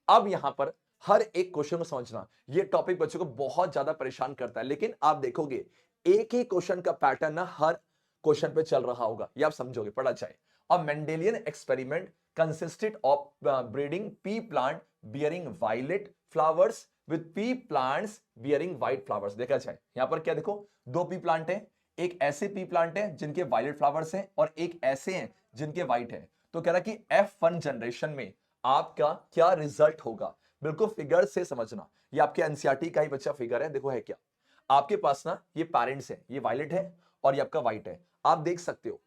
अब यहां पर हर एक क्वेश्चन को समझना, ये टॉपिक बच्चों को बहुत ज्यादा परेशान करता है, लेकिन आप देखोगे एक ही क्वेश्चन का पैटर्न ना हर क्वेश्चन पे चल रहा होगा, ये आप समझोगे। पढ़ा जाए, a Mendelian experiment consisted of breeding pea plant bearing violet flowers with pea plants bearing white flowers. देखा जाए यहां पर क्या देखो, दो पी प्लांट है, एक ऐसे पी प्लांट है जिनके वायलेट फ्लावर्स हैं और एक ऐसे हैं जिनके व्हाइट है। तो कह रहा कि F1 जनरेशन में आपका क्या रिजल्ट होगा, बिल्कुल फिगर से समझना। ये आपके एनसीईआरटी का ही बच्चा फिगर है, देखो है क्या, आपके पास ना ये पेरेंट्स है, ये वायलेट है और ये आपका व्हाइट है। आप देख सकते हो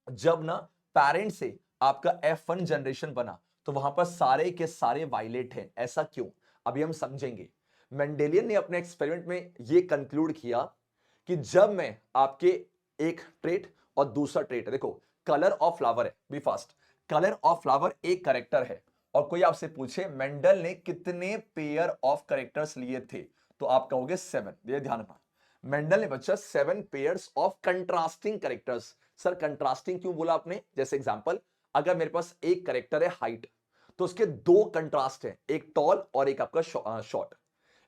जब ना पेरेंट से आपका F1 जनरेशन बना तो वहां पर सारे के सारे वायलेट हैं, ऐसा क्यों अभी हम समझेंगे। मेंडेलियन ने अपने एक्सपेरिमेंट में यह कंक्लूड किया कि जब मैं आपके एक ट्रेट और दूसरा ट्रेट, देखो कलर ऑफ फ्लावर है, be fast, colour of flower एक करेक्टर है, और कोई आपसे पूछे मेंडल ने कितने पेयर ऑफ करेक्टर्स लिए थे, तो आप कहोगे 7। ये ध्यान रखना, मेंडल ने बच्चा 7 pairs of contrasting characters. Sir contrasting क्यों बोला आपने, जैसे एग्जांपल अगर मेरे पास एक करेक्टर है हाइट, तो उसके दो कंट्रास्ट है, एक टॉल और एक आपका शॉर्ट।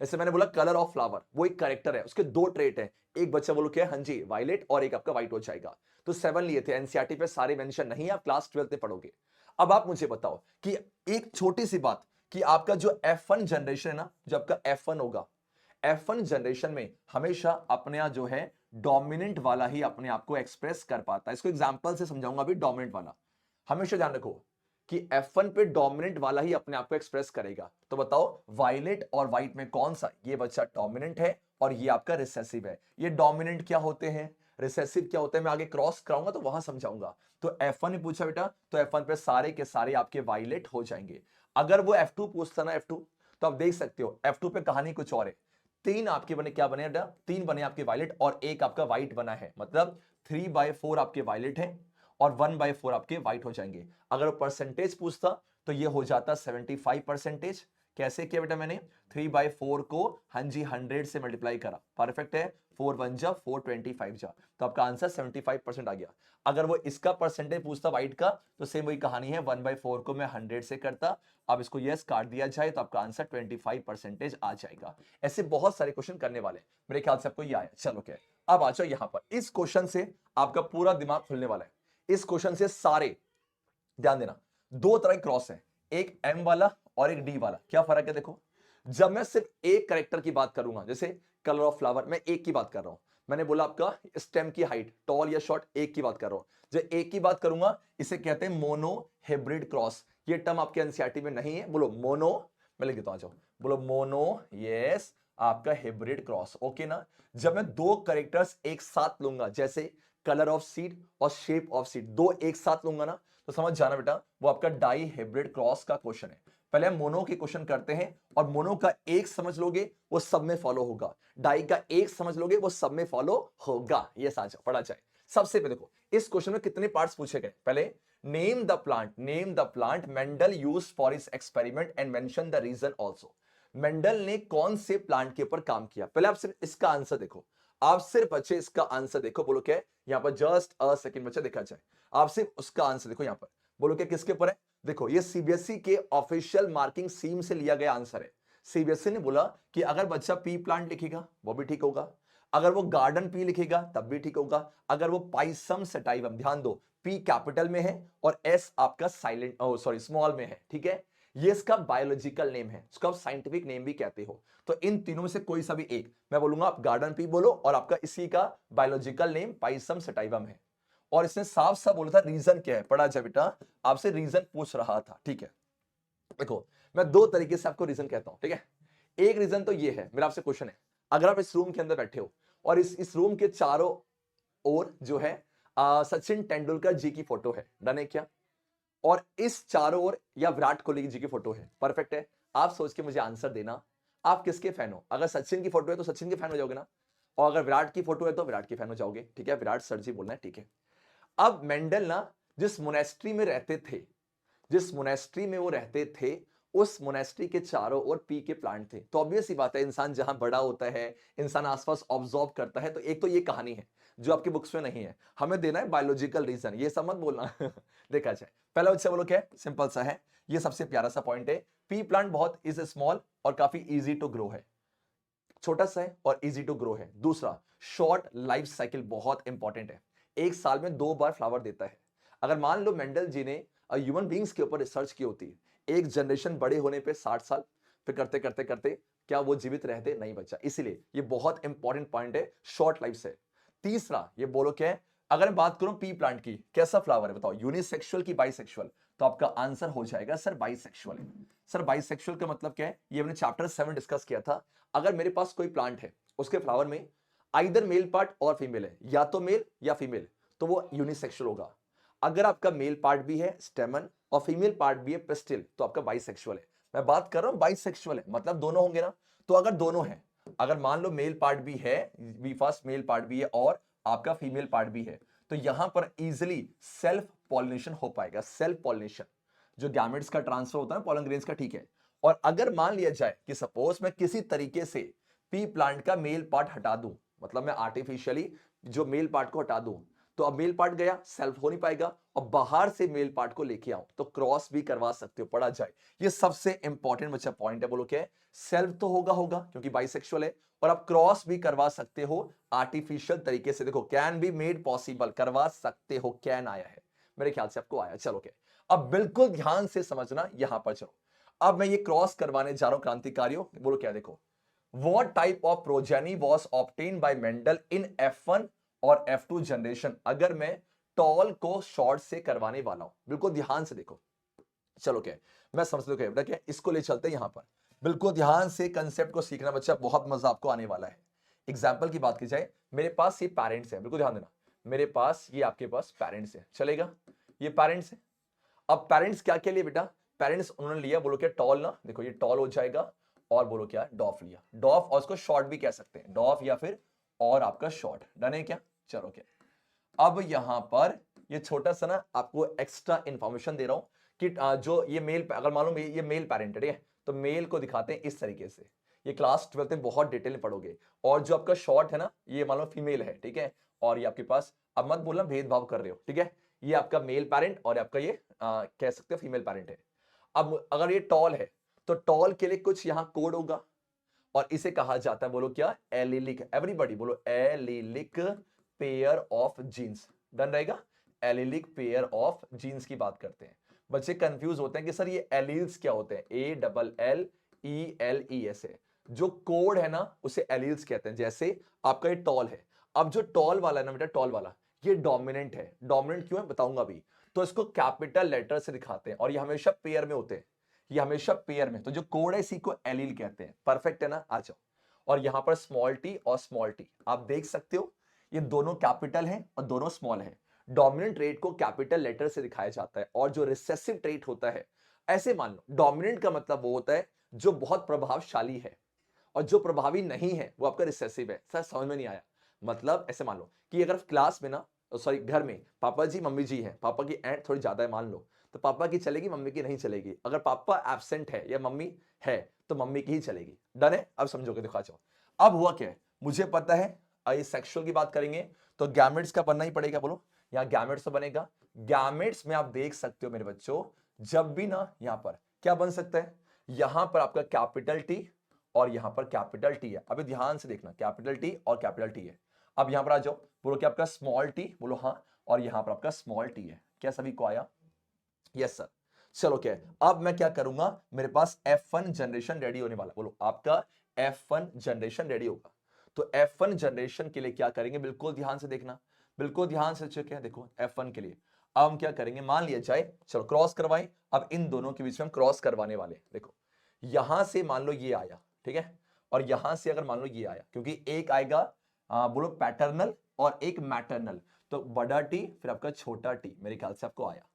जैसे मैंने बोला कलर ऑफ फ्लावर, वो एक करेक्टर है, उसके दो ट्रेट है, एक बच्चा बोलो क्या, हाँ जी वायलेट, और एक आपका व्हाइट हो जाएगा। तो 7 लिए थे, एनसीईआरटी पे सारे मेंशन नहीं है, आप क्लास 12 में पढ़ोगे। अब आप मुझे बताओ कि एक छोटी सी बात, कि आपका जो F1 जनरेशन है ना, जो आपका F1 होगा, F1 जनरेशन में हमेशा अपने यहां जो है डोमिनेंट वाला ही अपने आप को एक्सप्रेस कर पाता है। इसको एग्जांपल से समझाऊंगा अभी, डोमिनेंट वाला हमेशा ध्यान रखो कि F1 पे डोमिनेंट वाला ही अपने आप को एक्सप्रेस करेगा। तो बताओ वायलेट और व्हाइट में कौन सा, ये बच्चा डोमिनेंट है और ये आपका रिसेसिव है। ये डोमिनेंट क्या होते हैं, रिसेसिव क्या होता है, मैं आगे क्रॉस कराऊंगा तो वहां समझाऊंगा। तो F1 ने पूछा बेटा, तो F1 पे सारे के सारे आपके वायलेट हो जाएंगे। अगर वो F2 पूछता ना, F2, तो आप देख सकते हो F2 पे कहानी कुछ और है। तीन आपके बने, क्या बने बेटा, तीन बने आपके वायलेट और एक आपका व्हाइट बना है, मतलब 3/4 आपके वायलेट है और 1/4 आपके व्हाइट हो जाएंगे। अगर परसेंटेज पूछता तो ये हो जाता 75%। कैसे किया बेटा मैंने, 3/4 को हाँ जी 100 से मल्टीप्लाई करा, परफेक्ट है, 4 1 जा 4 25 जा, तो आपका आंसर 75% आ गया। अगर वो इसका परसेंटेज पूछता व्हाइट का, तो सेम वही कहानी है, 1/4 को मैं 100 से करता, अब इसको यस काट दिया जाए तो आपका आंसर 25% आ जाएगा। ऐसे बहुत सारे क्वेश्चन करने वाले, मेरे ख्याल से आपको ये आया। चलो क्या, अब आ जाओ यहां पर, इस क्वेश्चन से आपका पूरा दिमाग खुलने वाला है। इस क्वेश्चन से सारे ध्यान देना, दो तरह के क्रॉस है, एक एम वाला और एक डी वाला। क्या फर्क है देखो, जब मैं सिर्फ एक करेक्टर की बात करूंगा, जैसे कलर ऑफ फ्लावर, मैं एक की बात कर रहा हूं, मैंने बोला आपका स्टेम की हाइट, टॉल या शॉर्ट, एक की बात कर रहा हूं। जब एक की बात करूंगा इसे कहते हैं मोनो हाइब्रिड क्रॉस। ये टर्म आपके एनसीईआरटी में नहीं है, बोलो मोनो, मैं लिख देता हूं, आ जाओ, बोलो मोनो, यस, आपका हाइब्रिड क्रॉस, ओके ना। जब मैं दो कैरेक्टर्स एक साथ लूंगा, जैसे कलर ऑफ सीड और शेप ऑफ सीड, दो एक साथ लूंगा ना, तो समझ जाना बेटा वो आपका डाई हाइब्रिड क्रॉस का क्वेश्चन है। पहले हम मोनो के क्वेश्चन करते हैं, और मोनो का एक समझ लोगे वो सब में फॉलो होगा, डाई का एक समझ लोगे वो सब में फॉलो होगा। ये साझा पढ़ा जाए। सबसे पहले देखो इस क्वेश्चन में कितने पार्ट्स पूछे गए। पहले name the plant Mendel used for his experiment and mention the reason also. Mendel ने कौन से प्लांट के ऊपर काम किया, पहले आप सिर्फ इसका आंसर देखो, आप सिर्फ बच्चे इसका आंसर देखो। बोलो क्या है यहां पर, जस्ट अ सेकंड बच्चा देखा जाए, आप सिर्फ उसका आंसर देखो यहां पर। बोलो क्या किसके ऊपर है, देखो ये सीबीएसई के ऑफिशियल मार्किंग स्कीम से लिया गया आंसर है। सीबीएसई ने बोला कि अगर बच्चा पी प्लांट लिखेगा वो भी ठीक होगा, अगर वो गार्डन पी लिखेगा तब भी ठीक होगा, अगर वो पाइसम सटाइवम, ध्यान दो पी कैपिटल में है और एस आपका साइलेंट सॉरी स्मॉल में है, ठीक है, ये इसका बायोलॉजिकल नेम है, इसको आप साइंटिफिक नेम भी कहते हो। तो इन तीनों में से कोई सा भी एक, मैं बोलूंगा आप गार्डन पी बोलो और आपका इसी का बायोलॉजिकल नेम पाइसम सटाइवम है। और इसने साफ साफ बोला था रीजन क्या है, पढ़ा जाए बेटा, आपसे रीजन पूछ रहा था, ठीक है। देखो मैं दो तरीके से आपको रीजन कहता हूं, ठीक है। एक रीजन तो ये है, मेरा आपसे क्वेश्चन है, अगर आप इस रूम के अंदर बैठे हो और इस रूम के चारों ओर जो है सचिन तेंदुलकर जी की फोटो है, डन है क्या, और इस चारों ओर या विराट कोहली जी की फोटो है, परफेक्ट है। आप सोच के मुझे आंसर देना आप किसके फैन हो। अगर सचिन की फोटो है तो सचिन के फैन हो जाओगे ना, और अगर विराट की फोटो है तो विराट के फैन हो जाओगे, ठीक है, विराट सर जी बोलना है, ठीक है। अब मेंडल ना जिस मोनेस्ट्री में रहते थे, जिस मोनेस्ट्री में वो रहते थे, उस मोनेस्ट्री के चारों ओर पी के प्लांट थे। तो ऑब्वियस ही बात है, इंसान जहां बड़ा होता है, इंसान आसपास ऑब्जॉर्व करता है, तो एक तो ये कहानी है जो आपकी बुक्स में नहीं है, हमें देना है बायोलॉजिकल रीजन, ये सब मत बोलना देखा जाए। पहला बच्चा बोलो क्या है, सिंपल सा है, ये सबसे प्यारा सा पॉइंट है, पी प्लांट बहुत इज स्मॉल और काफी इजी टू ग्रो है, छोटा सा है और इजी टू ग्रो है। दूसरा, शॉर्ट लाइफ साइकिल बहुत इंपॉर्टेंट है, एक साल में 2 बार फ्लावर देता है। अगर मान लो मेंडल जी ने ह्यूमन बींग्स के ऊपर रिसर्च की होती, एक जनरेशन बड़े होने पे 60 साल, फिर करते करते करते क्या वो जीवित रहते, नहीं बचा, इसलिए ये बहुत इंपॉर्टेंट पॉइंट है, शॉर्ट लाइफ से। तीसरा ये बोलो क्या है, अगर मैं बात करूं पी प्लांट की, कैसा फ्लावर है बताओ, यूनिसेक्सुअल की बाइसेक्सुअल, तो आपका आंसर हो जाएगा सर बाइसेक्सुअल। सर बाइसेक्सुअल का मतलब क्या है, ये हमने चैप्टर 7 डिस्कस किया था। अगर मेरे पास कोई प्लांट है, उसके फ्लावर में आइदर मेल पार्ट और फीमेल है, या तो मेल या फीमेल, तो वो यूनिसेक्सुअल होगा। अगर आपका मेल पार्ट भी है स्टेमन और फीमेल पार्ट भी है पिस्टिल, तो आपका बाइसेक्सुअल है। मैं बात कर रहा हूं बाइसेक्सुअल है मतलब दोनों होंगे ना। तो अगर दोनों है, अगर मान लो मेल पार्ट भी है, बी फास्ट मेल पार्ट भी है और आपका फीमेल पार्ट भी है, तो यहां पर इजिली सेल्फ पॉलिनेशन हो पाएगा, सेल्फ पॉलिनेशन, जो गैमेट्स का ट्रांसफर होता है पॉलन ग्रेन्स का, ठीक है। और अगर मान लिया जाए कि सपोज मैं किसी तरीके से पी प्लांट का मेल पार्ट हटा दूं, मतलब मैं आर्टिफिशियली जो मेल पार्ट को हटा दूं, तो अब मेल पार्ट गया, सेल्फ हो नहीं पाएगा, और बाहर से मेल पार्ट को लेके आऊं तो क्रॉस भी करवा सकते हो, पढ़ा जाए। ये सबसे इंपॉर्टेंट बच्चा पॉइंट है, बोलो क्या है, सेल्फ तो होगा होगा क्योंकि बाइसेक्सुअल है, और आप क्रॉस भी करवा सकते हो आर्टिफिशियल तरीके से। देखो कैन बी मेड पॉसिबल, करवा सकते हो, कैन आया है, मेरे ख्याल से आपको आया, चलो क्या। अब बिल्कुल ध्यान से समझना यहां पर, चलो अब मैं ये क्रॉस करवाने जा रहा हूं क्रांतिकारियों, बोलो क्या, देखो what type of progeny was obtained by Mendel in F1 और F2 जनरेशन। अगर मैं टॉल को शॉर्ट से करवाने वाला हूं, बिल्कुल ध्यान से देखो, चलो क्या मैं समझ लो क्या बेटा, क्या इसको ले चलते हैं यहां पर, बिल्कुल ध्यान से कंसेप्ट को सीखना बच्चा, बहुत मजा आपको आने वाला है। एग्जाम्पल की बात की जाए, मेरे पास ये पेरेंट्स है, बिल्कुल ध्यान देना, मेरे पास ये आपके पास पेरेंट्स है, चलेगा, ये पेरेंट्स है। अब पेरेंट्स क्या के लिए बेटा, पेरेंट्स उन्होंने लिया, बोलो क्या टॉल ना, देखो ये टॉल हो जाएगा, और बोलो क्या डॉफ लिया, डॉफ, और उसको शॉर्ट भी कह सकते हैं, डॉफ या फिर और आपका शॉर्ट, डन है क्या, चलो क्या। अब यहां पर ये छोटा सा ना आपको एक्स्ट्रा इंफॉर्मेशन दे रहा हूं कि जो ये मेल, अगर मालूम ये मेल पेरेंट है, तो मेल को दिखाते हैं इस तरीके से, ये क्लास 12 में बहुत डिटेल में पढ़ोगे। और जो आपका शॉर्ट है ना, ये मान लो फीमेल है, ठीक है, और ये आपके पास, अब मत बोलना भेदभाव कर रहे हो, ठीक है, ये आपका मेल पेरेंट और आपका ये कह सकते हो फीमेल पेरेंट है। अब अगर ये टॉल है, तो टॉल के लिए कुछ यहां कोड होगा, और इसे कहा जाता है, बोलो क्या, एलिलिक, एवरीबॉडी बोलो allelic pair of genes, done रहेगा, एलिलिक पेयर ऑफ जीन्स की बात करते हैं। बच्चे कंफ्यूज होते हैं कि सर ये एलील्स क्या होते हैं, ALLELES है, जो कोड है ना उसे एलील्स कहते हैं। जैसे आपका ये टॉल है, अब जो टॉल वाला है ना बेटा, टॉल वाला, ये डोमिनेंट है। डोमिनेंट क्यों है बताऊंगा अभी। तो इसको कैपिटल लेटर से दिखाते हैं और ये हमेशा पेयर में होते हैं, ये हमेशा पेयर में। तो जो कोड है इसी को एलील कहते हैं। परफेक्ट है ना, आ जाओ। और यहां पर स्मॉल टी और स्मॉल टी आप देख सकते हो, ये दोनों कैपिटल हैं और दोनों स्मॉल हैं। डोमिनेंट ट्रेट को कैपिटल लेटर से दिखाया जाता है और जो रिसेसिव ट्रेट होता है, ऐसे मान लो डोमिनेंट का मतलब वो होता है जो बहुत प्रभावशाली है, और जो प्रभावी नहीं है वो आपका रिसेसिव है। सर समझ में नहीं आया। मतलब ऐसे मान लो कि अगर क्लास में ना, सॉरी घर में पापा जी मम्मी जी हैं, पापा की एंड थोड़ी ज्यादा है मान लो, तो पापा की चलेगी मम्मी की नहीं चलेगी। अगर पापा एब्सेंट है या मम्मी है तो मम्मी की ही चलेगी। डन है, अब समझोगे, देखो आ जाओ। अब हुआ क्या है मुझे पता है, ये सेक्सुअल की बात करेंगे तो गैमेट्स का बनना ही पड़ेगा। बोलो यहाँ गैमेट्स तो बनेगा। गैमेट्स में आप देख सकते हो मेरे बच्चों, जब भी ना यहाँ पर क्या बन सकता है, यहां पर आपका कैपिटल टी और यहां पर कैपिटल टी है। अभी ध्यान से देखना, कैपिटल टी और कैपिटल टी है। अब यहां पर आ जाओ, बोलो क्या आपका स्मॉल टी, बोलो हाँ, और यहां पर आपका स्मॉल टी है। क्या सभी को आया? Yes sir. चलो क्या है, अब मैं क्या करूंगा, मेरे पास F1 जनरेशन रेडी होने वाला। बोलो आपका F1 जनरेशन रेडी होगा। तो F1 जनरेशन के लिए क्या करेंगे, बिल्कुल ध्यान से देखना, बिल्कुल ध्यान से चेक है। देखो F1 के लिए अब हम क्या करेंगे, मान लिया जाए, चलो क्रॉस करवाएं। अब इन दोनों के बीच में हम क्रॉस करवाने वाले। देखो यहां से मान लो ये आया, ठीक है, और यहां से अगर मान लो ये आया, क्योंकि एक आएगा बोलो पैटर्नल और एक मैटरनल, तो बड़ा टी फिर आपका छोटा टी, मेरे ख्याल से आपको आया।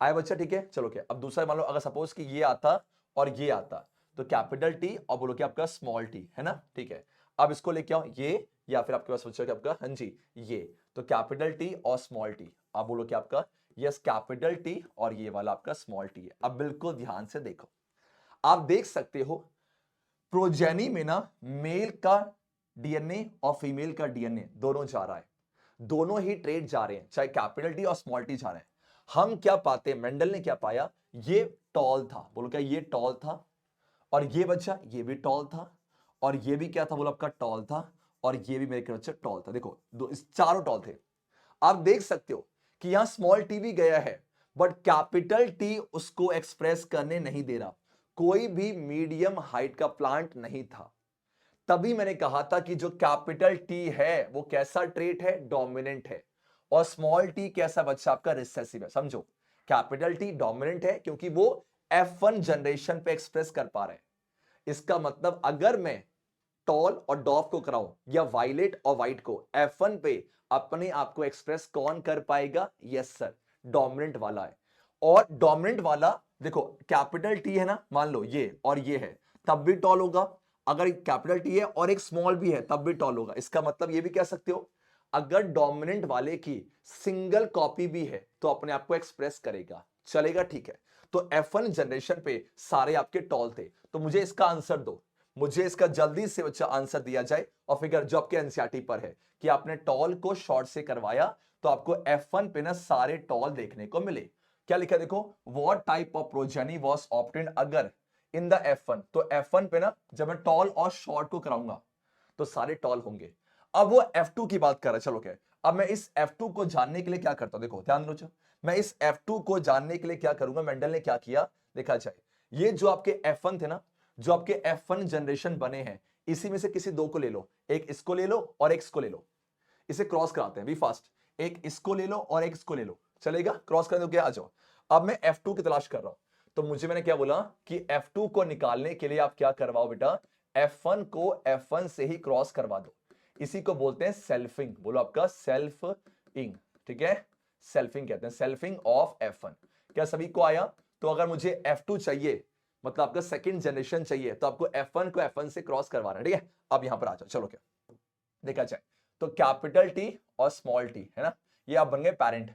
आया बच्चा, ठीक है। चलो क्या, अब दूसरा मान लो अगर सपोज कि ये आता और ये आता, तो कैपिटल टी और बोलो कि आपका स्मॉल टी है ना, ठीक है। अब इसको लेके आओ ये, या फिर आपके पास बच्चा क्या आपका, हाँ जी ये, तो कैपिटल टी और स्मॉल टी। आप बोलो कि आपका यस कैपिटल टी और ये वाला आपका स्मॉल टी है। अब बिल्कुल ध्यान से देखो, आप देख सकते हो प्रोजेनी में ना मेल का डीएनए और फीमेल का डीएनए दोनों जा रहा है, दोनों ही ट्रेड जा रहे हैं, चाहे कैपिटल टी और स्मॉल टी जा रहे हैं। हम क्या पाते हैं, मेंडल ने क्या पाया, ये टॉल था, बोलो क्या ये टॉल था, और ये बच्चा ये भी टॉल था, और ये भी क्या था, बोलो आपका टॉल था, और ये भी मेरे बच्चा टॉल था। देखो दो इस चारों टॉल थे। आप देख सकते हो कि यहां स्मॉल टी भी गया है, बट कैपिटल टी उसको एक्सप्रेस करने नहीं दे रहा। कोई भी मीडियम हाइट का प्लांट नहीं था। तभी मैंने कहा था कि जो कैपिटल टी है वो कैसा ट्रेट है, डोमिनेंट है, और स्मॉल टी कैसा बच्चा आपका रिसेसिव है। समझो, कैपिटल टी डोमिनेंट है क्योंकि वो F1 जनरेशन पे एक्सप्रेस कर पा रहे हैं। इसका मतलब अगर मैं टॉल और डॉफ को कराऊं या वायलेट और वाइट को, F1 पे अपने आप को एक्सप्रेस कौन कर पाएगा, यस सर, डोमिनेंट वाला है। और डोमिनेंट वाला देखो कैपिटल टी है ना, मान लो ये और ये है, तब भी टॉल होगा। अगर कैपिटल टी है और एक स्मॉल भी है तब भी टॉल होगा। इसका मतलब ये भी कह सकते हो, अगर डोमिनेंट वाले की सिंगल कॉपी भी है तो अपने आप को एक्सप्रेस करेगा, चलेगा, ठीक है। तो F1 जनरेशन पे सारे आपके टॉल थे, तो मुझे इसका आंसर दो, मुझे इसका जल्दी से बच्चा आंसर दिया जाए। और फिगर जो आपके एनसीईआरटी पर है कि आपने टॉल को शॉर्ट से करवाया तो आपको F1 पे ना सारे टॉल देखने को मिले। क्या लिखा है देखो, what type of progeny was obtained अगर इन द F1, तो F1 पे ना जब मैं टॉल और शॉर्ट को कराऊंगा तो सारे टॉल होंगे। अब वो F2 की बात कर रहा है, चलो क्या, अब मैं इस F2 को जानने के लिए क्या करता हूं, देखो ध्यान दो, मैं इस F2 को जानने के लिए क्या करूंगा, मेंडल ने क्या किया देखा जाए। ये जो आपके F1 थे ना, जो आपके F1 जनरेशन बने हैं, इसी में से किसी दो को ले लो, एक इसको ले लो और एक इसको ले लो, इसे क्रॉस कराते हैं, बी फास्ट। एक इसको ले लो और एक इसको ले लो, चलेगा, क्रॉस करने दो क्या, आ जाओ। अब मैं F2 की तलाश कर रहा हूं, तो मुझे मैंने क्या बोला कि F2 को निकालने के लिए आप क्या करवाओ बेटा, F1 को F1 से ही क्रॉस करवा दो। इसी को बोलते हैं सेल्फिंग, बोलो आपका सेल्फिंग, ठीक है, सेल्फिंग कहते हैं, सेल्फिंग ऑफ F1। क्या सभी को आया? तो अगर मुझे F2 चाहिए, मतलब आपका सेकंड जनरेशन चाहिए, तो आपको F1 को F1 से क्रॉस करवाना है, ठीक है। अब यहां पर आ जाओ, चलो क्या देखा जाए, तो कैपिटल टी और स्मॉल टी है ना, ये आप बन गए पेरेंट।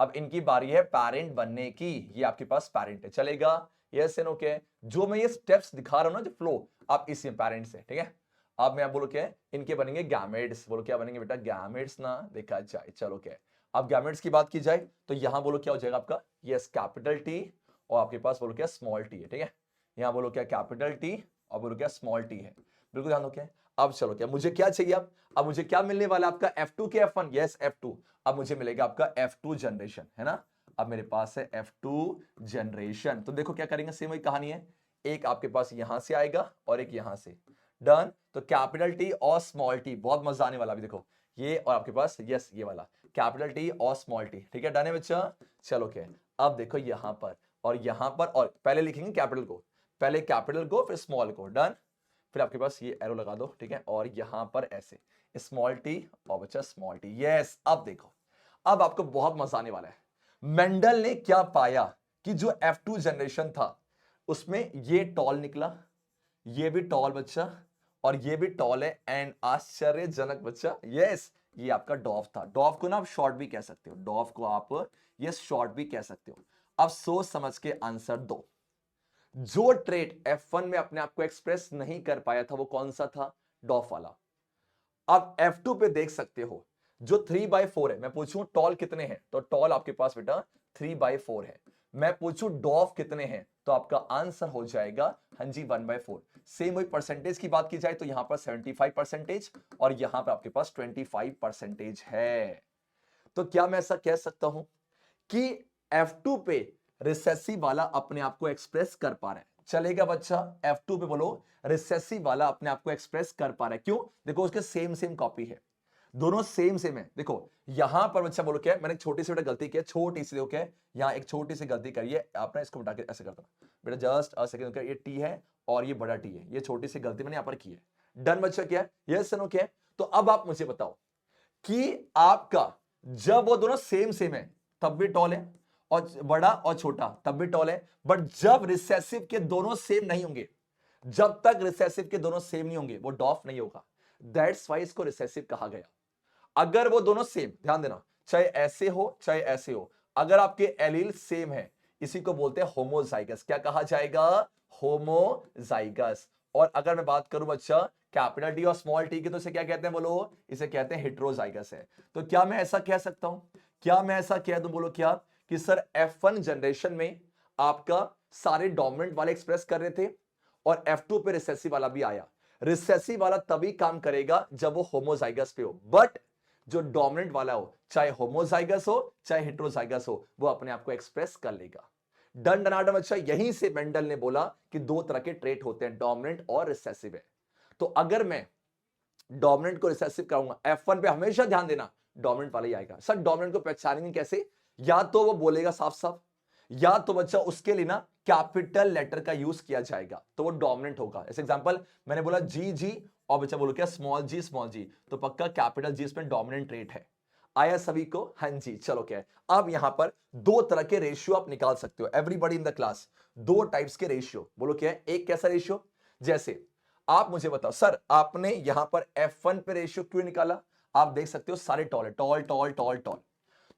अब इनकी बारी है पेरेंट बनने की, ये आपके पास पेरेंट है, चलेगा, यस एंड ओके। जो मैं ये स्टेप्स दिखा रहा हूं ना, जो फ्लो, आप इसी पेरेंट से, ठीक है। अब मैं बोलो क्या, इनके बनेंगे गैमेट्स, बोलो क्या बनेंगे बेटा, गैमेट्स ना, देखा जाए, चलो क्या। अब गैमेट्स की बात की जाए तो यहां बोलो क्या हो जाएगा आपका, यस कैपिटल टी, और आपके पास बोलो क्या स्मॉल टी है, ठीक है। यहां बोलो क्या कैपिटल टी और बोलो क्या स्मॉल टी है, बिल्कुल ध्यान दो क्या। अब चलो क्या, मुझे क्या चाहिए, अब मुझे क्या मिलने वाला आपका F2 के F1, यस F2। अब मुझे मिलेगा आपका F2 जनरेशन, है ना। अब मेरे पास है F2 जनरेशन, तो देखो क्या करेंगे, सेम वही कहानी है, एक आपके पास यहां से आएगा और एक यहां से, डन। तो कैपिटल टी और स्मॉल टी, बहुत मजा आने वाला, भी देखो ये और आपके पास यस ये वाला कैपिटल टी और स्मॉल टी, ठीक है, डन है बच्चा। चलो क्या अब देखो यहां पर और यहां पर, और पहले लिखेंगे कैपिटल को, पहले कैपिटल को फिर स्मॉल को, डन। फिर आपके पास ये एरो लगा दो, ठीक है, और यहां पर ऐसे स्मॉल टी और बच्चा स्मॉल टी, यस। अब देखो अब आपको बहुत मजा आने वाला है। मेंडल ने क्या पाया कि जो F2 जनरेशन था उसमें ये टॉल निकला, ये भी टॉल बच्चा और ये भी टॉल है, एंड आश्चर्यजनक बच्चा यस ये आपका डॉफ था। डॉफ को ना आप शॉर्ट भी कह सकते हो, डॉफ को आप ये शॉर्ट भी कह सकते हो। अब सोच समझ के आंसर दो। जो ट्रेट F1 में अपने आप को एक्सप्रेस नहीं कर पाया था वो कौन सा था? डॉफ वाला। अब F2 पे देख सकते हो जो 3/4 है, मैं पूछूं टॉल कितने हैं तो टॉल आपके पास बेटा 3/4 है। मैं पूछूं डॉफ कितने हैं तो आपका आंसर हो जाएगा हाँ जी 1/4। सेम वही परसेंटेज की बात की जाए तो यहां पर 75% और यहां पर आपके पास 25% है। तो क्या मैं ऐसा कह सकता हूं कि F2 पे रिसेसिव वाला अपने आप को एक्सप्रेस कर पा रहा है? चलेगा बच्चा, F2 पे बोलो रिसेसिव वाला अपने आप को एक्सप्रेस कर पा रहा है। क्यों? देखो उसके सेम सेम कॉपी है, दोनों सेम सेम है। देखो यहां पर बच्चा बोलो क्या है, मैंने छोटी सी बेटा गलती की है, छोटी सी देखो क्या है, यहां एक छोटी सी गलती करिए आपने, इसको मिटा के ऐसे करता बेटा, जस्ट अ सेकंड, ये टी है और ये बड़ा टी है, ये छोटी सी गलती मैंने यहां पर की है। डन बच्चा, क्या है यस नो क्या है? तो अब आप मुझे बताओ कि आपका जब वो दोनों सेम सेम है तब भी टॉल है, और बड़ा और छोटा तब भी टॉल है, बट जब रिसेसिव के दोनों सेम नहीं होंगे, जब तक रिसेसिव के दोनों सेम नहीं होंगे वो डॉफ नहीं होगा। दैट्स वाई इसको रिसेसिव कहा गया। अगर वो दोनों सेम, ध्यान देना, चाहे ऐसे हो चाहे ऐसे हो, अगर आपके एलील सेम है इसी को बोलते हैं होमोजाइगस। क्या कहा जाएगा? होमोजाइगस। और अगर मैं बात करूं बच्चा कैपिटल टी और स्मॉल टी की तो इसे क्या कहते हैं बोलो? इसे कहते हैं हेट्रोजाइगस है। तो क्या मैं ऐसा कह सकता हूं, क्या मैं ऐसा कह दूं बोलो क्या, कि सर F1 जनरेशन में आपका सारे डोमिनेंट वाले एक्सप्रेस कर रहे थे और F2 पे रिसेसिव वाला भी आया। रिसेसिव वाला तभी काम करेगा जब वो होमोजाइगस पे हो, बट जो डोमिनेंट वाला हो, चाहे होमोजाइगस हो चाहे हेट्रोजाइगस हो, वो अपने आप को एक्सप्रेस कर लेगा। डन डनाडम। अच्छा, यहीं से मेंडल ने बोला कि दो तरह के ट्रेट होते हैं, डोमिनेंट और रिसेसिव है। तो अगर मैं डोमिनेंट को रिसेसिव कराऊंगा, F1 पे हमेशा ध्यान देना डोमिनेंट वाला ही आएगा। सर डोमिनेंट को पहचानेंगे कैसे? या तो वो बोलेगा साफ साफ, या तो बच्चा उसके लिए ना कैपिटल लेटर का यूज किया जाएगा तो वो डोमिनेंट होगा। ऐसे एग्जांपल मैंने बोला जी जी, और बच्चा बोलो क्या स्मॉल जी, तो पक्का कैपिटल जी इसमें डोमिनेंट रेट है। आया सभी को? हाँ जी। चलो क्या है, अब यहां पर दो तरह के रेशियो आप निकाल सकते हो, एवरीबॉडी इन द क्लास। दो टाइप्स के रेशियो, बोलो क्या है? एक कैसा रेशियो, जैसे आप मुझे बताओ सर आपने यहां पर F1 पे रेशियो क्यों निकाला? आप देख सकते हो सारे टॉल है, टॉल टॉल टॉल टॉल।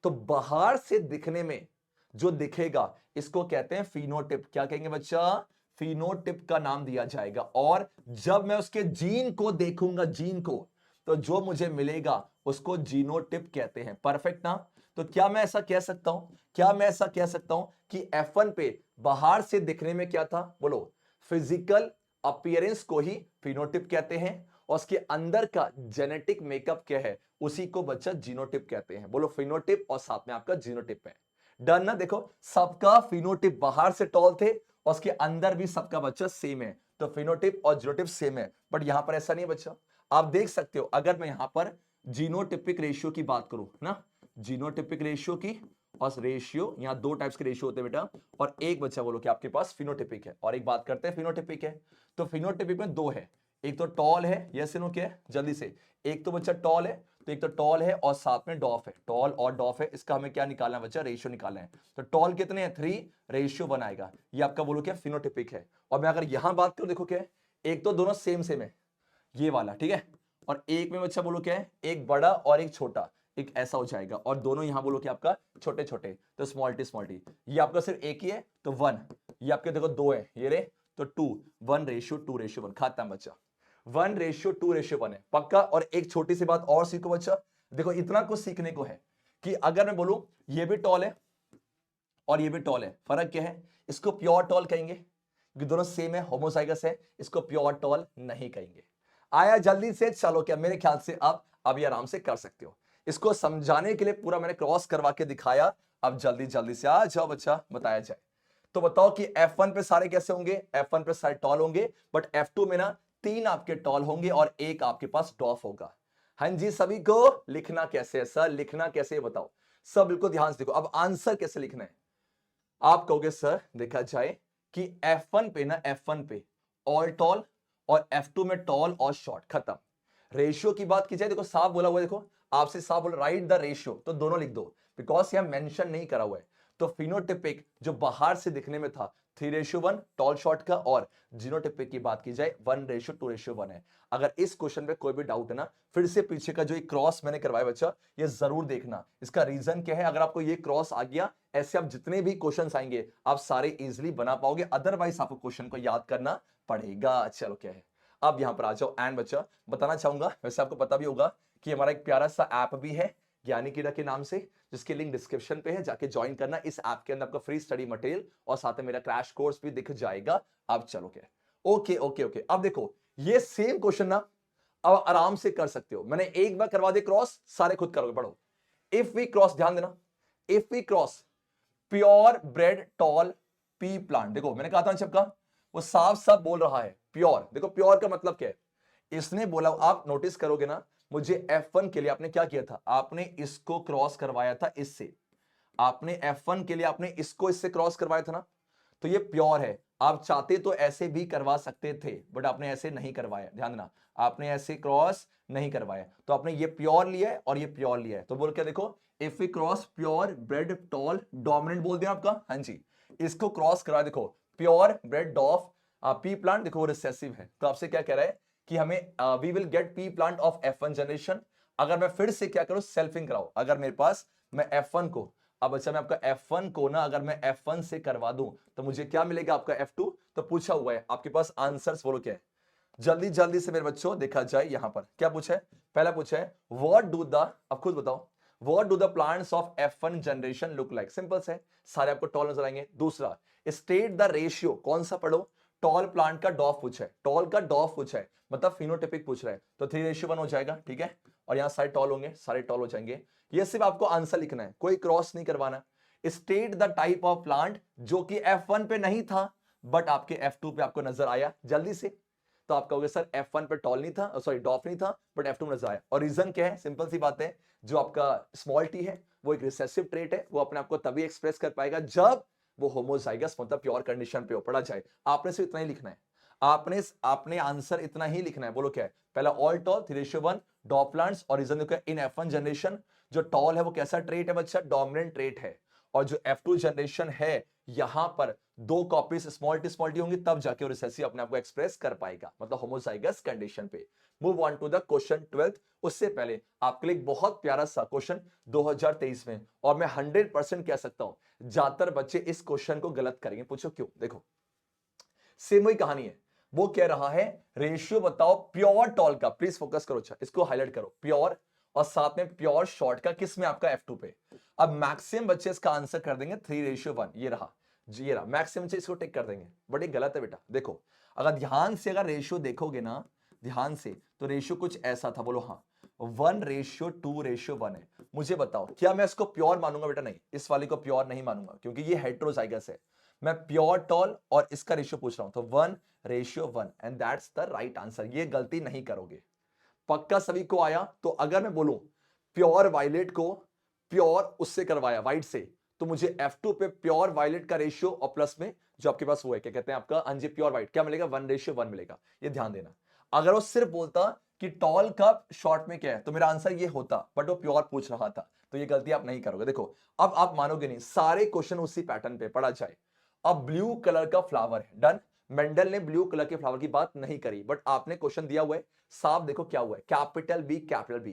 तो बाहर से दिखने में जो दिखेगा इसको कहते हैं फिनोटिप। क्या कहेंगे बच्चा? फिनोटिप का नाम दिया जाएगा। और जब मैं उसके जीन को देखूंगा, जीन को, तो जो मुझे मिलेगा उसको जीनोटिप कहते हैं। परफेक्ट ना? तो क्या मैं ऐसा कह सकता हूं, क्या मैं ऐसा कह सकता हूं कि F1 पे बाहर से दिखने में क्या था बोलो? फिजिकल अपीयरेंस को ही फिनोटिप कहते हैं, और उसके अंदर का जेनेटिक मेकअप क्या है उसी को बच्चा जीनोटिप कहते हैं। बोलो फिनोटिप और साथ में आपका जीनोटिप है। डन ना? देखो सबका फिनोटिप बाहर से टॉल थे और उसके अंदर भी सबका बच्चा सेम है, तो फिनोटिप और जीनोटिप सेम है। बट यहां पर ऐसा नहीं है बच्चा। आप देख सकते हो अगर मैं यहां पर जीनोटिपिक रेशियो की बात करूं ना, जीनोटिपिक रेशियो की, और रेशियो यहां दो टाइप्स के रेशियो होते हैं बेटा, और एक बच्चा बोलो कि आपके पास फिनोटिपिक है, और एक बात करते हैं फिनोटिपिक है। तो फिनोटिपिक में दो है, एक तो टॉल है, यस नो क्या है जल्दी से, एक तो बच्चा टॉल है, तो एक तो टॉल है और साथ में डॉफ है, टॉल और डॉफ है, इसका हमें क्या निकालना है बच्चा? रेशियो निकालना है। तो टॉल कितने हैं? 3, रेशियो बनाएगा, ये आपका बोलो क्या? फिनोटिपिक है। और मैं अगर यहां बात करूं देखो क्या है, एक तो दोनों सेम सेम है ये वाला, ठीक है, और एक में बच्चा बोलो क्या है? एक बड़ा और एक छोटा, एक ऐसा हो जाएगा, और दोनों यहां बोलो कि आपका छोटे छोटे, तो स्मॉल टी, ये आपका सिर्फ एक ही है तो 1, ये आपके देखो 2 है ये रे, तो 2, 1:2:1, खत्म बच्चा। 1:2:1 है पक्का। और एक छोटी सी बात और सीखो बच्चा, देखो इतना कुछ सीखने को है कि अगर मैं बोलूं ये भी टॉल है और ये भी टॉल है, फर्क क्या है? इसको प्योर टॉल कहेंगे क्योंकि दोनों सेम है, होमोजाइगस है, इसको प्योर टॉल नहीं कहेंगे। आया जल्दी से? चलो क्या मेरे ख्याल से अब ये आराम से कर सकते हो। इसको समझाने के लिए पूरा मैंने क्रॉस करवा के दिखाया, अब जल्दी जल्दी से आ जाओ बच्चा, बताया जाए। तो बताओ कि F1 पे सारे कैसे होंगे? F1 पे सारे टॉल होंगे, बट F2 में ना 3 आपके टॉल होंगे और एक आपके पास डॉफ होगा। हाँ जी, सभी को लिखना कैसे है सर, लिखना कैसे है बताओ। सब बिल्कुल ध्यान से देखो, अब आंसर कैसे लिखना है। आप कहोगे सर देखा जाए कि F1 पे ना, F1 पे ऑल टॉल और F2 में टॉल और शॉर्ट, खत्म। रेशियो की बात की जाए, देखो साफ बोला हुआ है, देखो आपसे साफ बोला राइट द रेशियो, तो दोनों लिख दो, बिकॉज यहां मेंशन नहीं करा हुआ है। तो फिनोटिपिक जो बाहर से दिखने में था 3:1 टॉल शॉर्ट का, और जीनोटिपिक की बात की जाए 1:2:1 है। अगर इस क्वेश्चन में कोई भी डाउट है ना, फिर से पीछे का जो एक क्रॉस मैंने करवाया बच्चा, ये जरूर देखना। इसका रीजन क्या है, अगर आपको ये क्रॉस आ गया, ऐसे आप जितने भी क्वेश्चंस आएंगे आप सारे इजीली बना पाओगे, अदरवाइज आपको क्वेश्चन को याद करना पड़ेगा। चलो क्या है, अब यहां पर आ जाओ। एंड बच्चा बताना चाहूंगा, वैसे आपको पता भी होगा कि हमारा एक प्यारा सा ऐप भी है ज्ञानी कीड़ा के नाम से, जिसकी लिंक डिस्क्रिप्शन पे है, जाके ज्वाइन करना। इस ऐप के अंदर आपका फ्री स्टडी मटेरियल और साथ में मेरा क्रैश कोर्स भी दिख जाएगा। अब चलो क्या, ओके ओके ओके। अब देखो ये सेम क्वेश्चन ना अब आराम से कर सकते हो, मैंने एक बार करवा दिया क्रॉस, सारे खुद करोगे, पढ़ो। इफ वी क्रॉस, ध्यान देना, if we cross pure bred tall pea plant, देखो मैंने कहा था सबका, वो साफ साफ बोल रहा है प्योर। देखो प्योर का मतलब क्या है, इसने बोला, आप नोटिस करोगे ना, मुझे F1 के लिए आपने क्या किया था, आपने इसको क्रॉस करवाया था इससे, आपने F1 के लिए आपने इसको इससे क्रॉस करवाया था ना, तो ये प्योर है। आप चाहते तो ऐसे भी करवा सकते थे, बट आपने ऐसे नहीं करवाया, ध्यान देना, आपने ऐसे क्रॉस नहीं करवाया, तो आपने ये प्योर लिया है और ये प्योर लिया है। तो बोल क्या, देखो if we cross pure bred tall dominant बोल दिया आपका, हाँ जी, इसको क्रॉस करा, देखो pure bred of pea plant, देखो रिसेसिव है, तो आपसे क्या कह रहा है कि हमें we will get pea plant of F1 generation. अगर मैं फिर से क्या करूं, सेल्फिंग कराऊं, अगर मेरे पास मैं F1 को, अब अच्छा मैं आपका F1 को ना अगर मैं F1 से करवा दूं तो मुझे क्या मिलेगा आपका F2। तो पूछा हुआ है आपके पास आंसर्स, बोलो क्या है, जल्दी जल्दी से मेरे बच्चों देखा जाए। यहां पर क्या पूछा है, पहला पूछा है व्हाट डू द, अब खुद बताओ, what do the plants of F1 generation look like, simple से सारे आपको टॉल नजर आएंगे। दूसरा स्टेट द रेशियो, कौन सा पढ़ो, टॉल प्लांट का डॉफ पूछा है, टॉल का डॉफ पूछा है, मतलब फिनोटिपिक पूछ रहा है, तो 3:1 हो जाएगा, ठीक है। और यहां सारे टॉल होंगे, सारे टॉल हो जाएंगे। ये सिर्फ आपको आंसर लिखना है, कोई क्रॉस नहीं करवाना। State the type of plant, जो कि F1 पे नहीं था बट आपके F2 पे आपको नजर आया, जल्दी से। तो आप कहोगे सर F1 पे टॉल नहीं था, सॉरी डॉफ नहीं था, बट F2 में नजर आया। और रीजन क्या है, सिंपल सी बात है, जो आपका स्मॉल टी है वो एक रिसेसिव ट्रेट है, वो अपने आप को तभी एक्सप्रेस कर पाएगा जब वो होमोजाइगस मतलब प्योर कंडीशन पे हो। पढ़ा जाए, आपने सिर्फ इतना ही लिखना है, आपने आंसर इतना ही लिखना है। बोलो क्या है, पहला ऑल टॉल 3:1 डॉ प्लांट्स, और रीजन देखो इन F1 जनरेशन जो टॉल है वो कैसा ट्रेट है बच्चा, डोमिनेंट ट्रेट है। और जो F2 जनरेशन है यहां पर दो कॉपीज स्मॉल टी होंगी, तब जाके वो रिसेसिव अपने आप को एक्सप्रेस कर पाएगा, मतलब होमोजाइगस कंडीशन पे। Move on to the question 12। उससे पहले आपके लिए एक बहुत प्यारा सा क्वेश्चन 2023 में, और मैं 100% कह सकता हूं ज्यादातर बच्चे इस क्वेश्चन को गलत करेंगे, पूछो क्यों। देखो सेम वही कहानी है, वो कह रहा है रेशियो बताओ प्योर टॉल का, प्लीज फोकस करो, अच्छा इसको हाईलाइट करो, प्योर और साथ में प्योर शॉर्ट का, किस में आपका F2 पे। अब मैक्सिमम बच्चे इसका आंसर कर देंगे 3:1, ये रहा जी, ये रहा मैक्सिमम बच्चे इसको टिक कर देंगे, बट ये गलत है बेटा। देखो अगर ध्यान से अगर रेशियो देखोगे ना, ध्यान से, तो रेशियो कुछ ऐसा था, बोलो हाँ 1:2:1 है। मुझे बताओ क्या मैं इसको प्योर मानूंगा बेटा, नहीं, इस वाले को प्योर नहीं मानूंगा क्योंकि ये हेटेरोजाइगस है। मैं प्योर टॉल और इसका रेशियो पूछ रहा हूं, तो 1:1 and that's the right answer, ये गलती नहीं करोगे। पक्का सभी को आया। तो अगर मैं बोलूं प्योर वायलेट को प्योर उससे करवाया वाइट से, तो मुझे F2 पे प्योर वायलेट का रेशियो और प्लस में जो आपके पास वो है क्या कहते हैं आपका अंजी प्योर वाइट, क्या मिलेगा 1:1 मिलेगा, ये ध्यान देना। अगर वो सिर्फ बोलता कि टॉल का शॉर्ट में क्या है तो मेरा आंसर ये होता, बट वो प्योर पूछ रहा था, तो ये गलती आप नहीं करोगे। देखो अब आप मानोगे नहीं, सारे क्वेश्चन उसी पैटर्न पे पढ़ा जाए। अब ब्लू कलर का फ्लावर है, डन। मेंडल ने ब्लू कलर के फ्लावर की बात नहीं करी, बट आपने क्वेश्चन दिया हुआ है साफ, देखो क्या हुआ है, कैपिटल बी कैपिटल बी,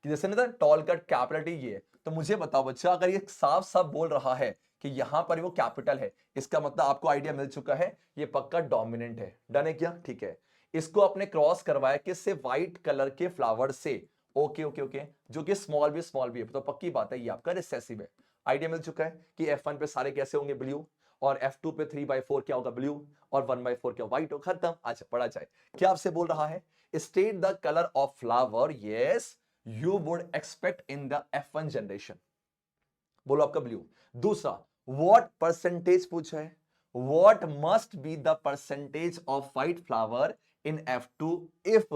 कि जैसे ना टॉल का कैपिटल टी ये है। तो मुझे बताओ बच्चा, अगर ये साफ साफ बोल रहा है कि यहां पर वो कैपिटल है, इसका मतलब आपको आइडिया मिल चुका है, ये पक्का डोमिनेंट है। डन है क्या, ठीक है। इसको आपने क्रॉस करवाया किससे, व्हाइट कलर के फ्लावर से, ओके ओके ओके, जो कि स्मॉल भी है, तो पक्की बात है ये आपका रिसेसिव है। आइडिया मिल चुका है कि F1 पे सारे कैसे होंगे, ब्लू, और F2 पे 3/4 क्या होगा, ब्लू, और 1/4 क्या व्हाइट हो, खत्म। अच्छा पढ़ा जाए, क्या आपसे बोल रहा है, state the colour of flower, yes you would expect in the F1 generation, बोलो आपका ब्लू। दूसरा व्हाट परसेंटेज पूछा है, what must be the percentage of white flower in F2 if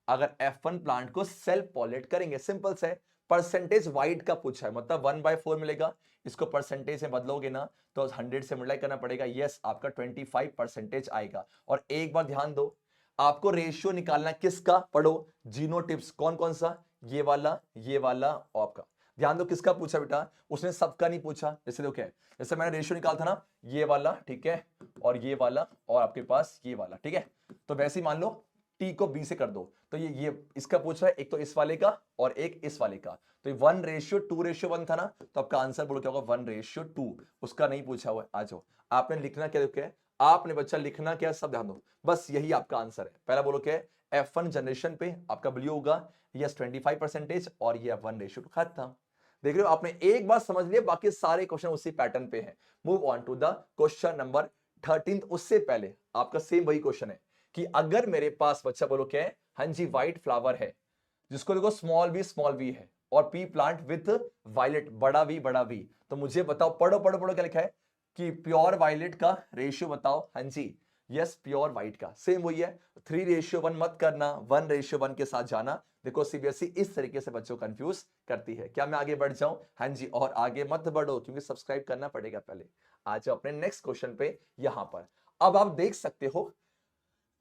अगर F1 प्लांट को सेल्फ पॉलिनेट करेंगे। सिंपल से परसेंटेज वाइट का पूछा है, मतलब 1/4 मिलेगा, इसको परसेंटेज में बदलोगे ना तो 100 से मल्टीप्लाई करना पड़ेगा। यस, आपका 25% आएगा। और एक बार ध्यान दो, आपको रेशियो निकालना किसका, पढ़ो जीनोटिप्स, कौन कौन सा, ये वाला और आपका। ध्यान दो किसका पूछा बेटा, उसने सबका नहीं पूछा। जैसे देखो क्या है, जैसे मैंने रेशियो निकाला था ना, ये वाला ठीक है, और ये वाला, और आपके पास ये वाला, ठीक है। तो वैसे ही मान लो टी को बी से कर दो, तो ये इसका पूछ रहा है, एक तो इस वाले का और एक इस वाले का। तो 1:2:1 था ना, तो आपका आंसर बोलो क्या होगा, 1:2। उसका नहीं पूछा हुआ है। आ जाओ, आपने लिखना क्या है, आपने बच्चा लिखना क्या, सब ध्यान दो, बस यही आपका आंसर है। पहला बोलो क्या है, F1 जनरेशन पे आपका W होगा यस 25%, और ये 1:2 खत्म। देख रहे हो, आपने एक बार समझ लिया, बाकी सारे क्वेश्चन उसी पैटर्न पे हैं। Move on to the question number 13। उससे पहले आपका सेम वही क्वेश्चन है कि अगर मेरे पास बच्चा बोलो क्या है, हाँ जी व्हाइट फ्लावर है, जिसको देखो स्मॉल वी है, और पी प्लांट विथ वायलेट बड़ा वी, तो मुझे बताओ, पढ़ो पढ़ो पढ़ो क्या लिखा है कि प्योर वायलेट का रेशियो बताओ। हाँ जी यस, प्योर व्हाइट का सेम वही है, 3:1 मत करना, 1:1 के साथ जाना। देखो सीबीएसई इस तरीके से बच्चों को कंफ्यूज करती है। क्या मैं आगे बढ़ जाऊं, हाँ जी, और आगे मत बढ़ो क्योंकि सब्सक्राइब करना पड़ेगा पहले। आ जाओ अपने नेक्स्ट क्वेश्चन पे। यहां पर अब आप देख सकते हो,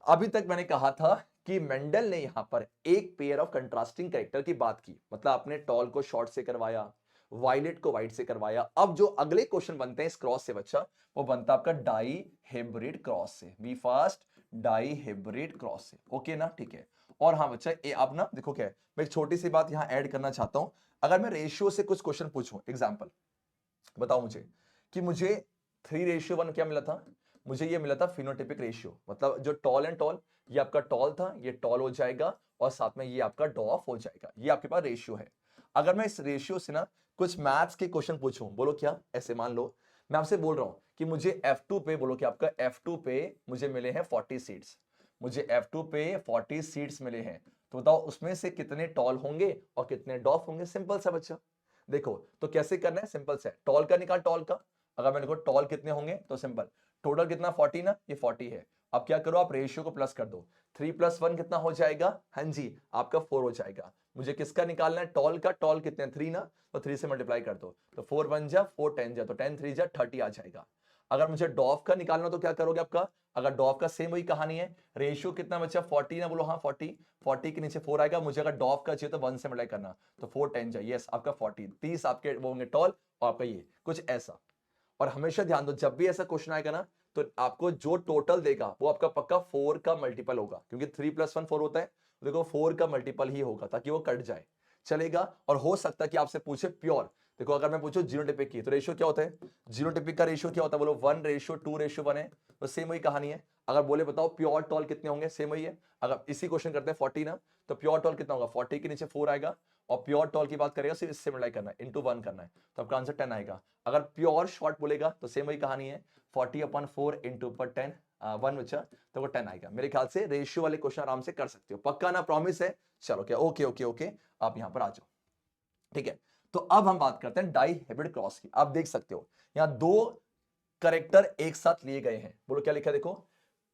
अभी तक मैंने कहा था कि मेंडल ने यहां पर एक पेयर ऑफ कंट्रास्टिंग कैरेक्टर की बात की, मतलब आपने टॉल को शॉर्ट से करवाया, वायलेट को वाइट से करवाया। अब जो अगले क्वेश्चन बनते हैं इस क्रॉस से बच्चा, वो बनता आपका डाई हाइब्रिड क्रॉस से। Be fast, dihybrid cross से, ओके ना, ठीक है। और हाँ बच्चा, ये आप ना देखो क्या है, मैं एक छोटी सी बात यहां ऐड करना चाहता हूं। अगर मैं रेशियो से कुछ क्वेश्चन पूछूं, एग्जाम्पल बताओ मुझे कि मुझे 3:1 क्या मिला था, मुझे ये मिला था फिनोटिपिक रेशियो, मतलब जो टॉल एंड टॉल, ये आपका टॉल था, ये टॉल हो जाएगा, और साथ में ये आपका डॉफ हो जाएगा। ये आपके पास रेशियो है। अगर मैं इस रेशियो से ना कुछ मैथ्स के क्वेश्चन पूछूं, बोलो क्या, ऐसे मान लो मैं आपसे बोल रहा हूं कि मुझे F2 पे, बोलो कि आपका F2 पे मुझे मिले हैं 40 सीट्स, मुझे F2 पे 40 सीट्स मिले हैं, तो बताओ उसमें से कितने टॉल होंगे और कितने डॉफ होंगे। सिंपल सा बच्चा, देखो तो कैसे करना है, सिंपल से टॉल का निकाल टॉल का। अगर मैं देखो टॉल कितने होंगे, तो सिंपल, टोटल कितना 40 ना, ये 40 है। अब क्या करो, आप रेशियो को प्लस कर दो, 3+1 कितना हो जाएगा, हाँ जी आपका 4 हो जाएगा। मुझे किसका निकालना है, टॉल का, टॉल कितने 3 ना, तो 3 से मल्टीप्लाई कर दो, तो 4 1 जा 4 10 जा, तो 10 3 जा 30 आ जाएगा। अगर मुझे डॉफ का निकालना तो क्या करोगे आपका, अगर डॉफ का सेम वही कहानी है, रेशियो कितना बचा 40 ना, बोलो हाँ 40, 40 के नीचे 4 आएगा। मुझे अगर डॉफ का चाहिए तो 1 से मल्टीप्लाई करना, तो 4 10 जा, यस आपका 40, 30 आपके वो होंगे टॉल, और आपका ये कुछ ऐसा। और हमेशा ध्यान दो, जब भी ऐसा क्वेश्चन आएगा ना, तो आपको जो टोटल देगा वो आपका पक्का 4 का मल्टीपल होगा, क्योंकि 3+1 4 होता है, तो देखो 4 का मल्टीपल ही होगा, ताकि वो कट जाए, चलेगा। और हो सकता है कि आपसे पूछे प्योर, देखो अगर मैं पूछूं जीनोटिपिक की, तो रेशियो क्या होता है, जीनोटिपिक का रेशियो क्या होता है, बोलो 1:2:1 है, तो सेम वही कहानी है। अगर बोले बताओ प्योर टॉल कितने होंगे, सेम वही है। अगर इसी क्वेश्चन करते हैं 40 ना, तो प्योर टॉल कितना होगा, 40 के नीचे 4 आएगा, और प्योर टॉल की बात करेगा सिर्फ इससे मल्टीप्लाई करना है, इंटू 1 करना है, तो आपका आंसर 10 आएगा। अगर प्योर शॉर्ट बोलेगा तो सेम वही कहानी है, 40/4 इंटू पर 10 1 बचा, तो वो 10 आएगा। मेरे ख्याल से रेशियो वाले क्वेश्चन आराम से कर सकते हो, पक्का ना, प्रॉमिस है। चलो क्या, ओके ओके ओके, आप यहां पर आ जाओ, ठीक है। तो अब हम बात करते हैं डाई हाइब्रिड क्रॉस की। आप देख सकते हो यहां दो करेक्टर एक साथ लिए गए हैं, बोलो क्या लिखा है, देखो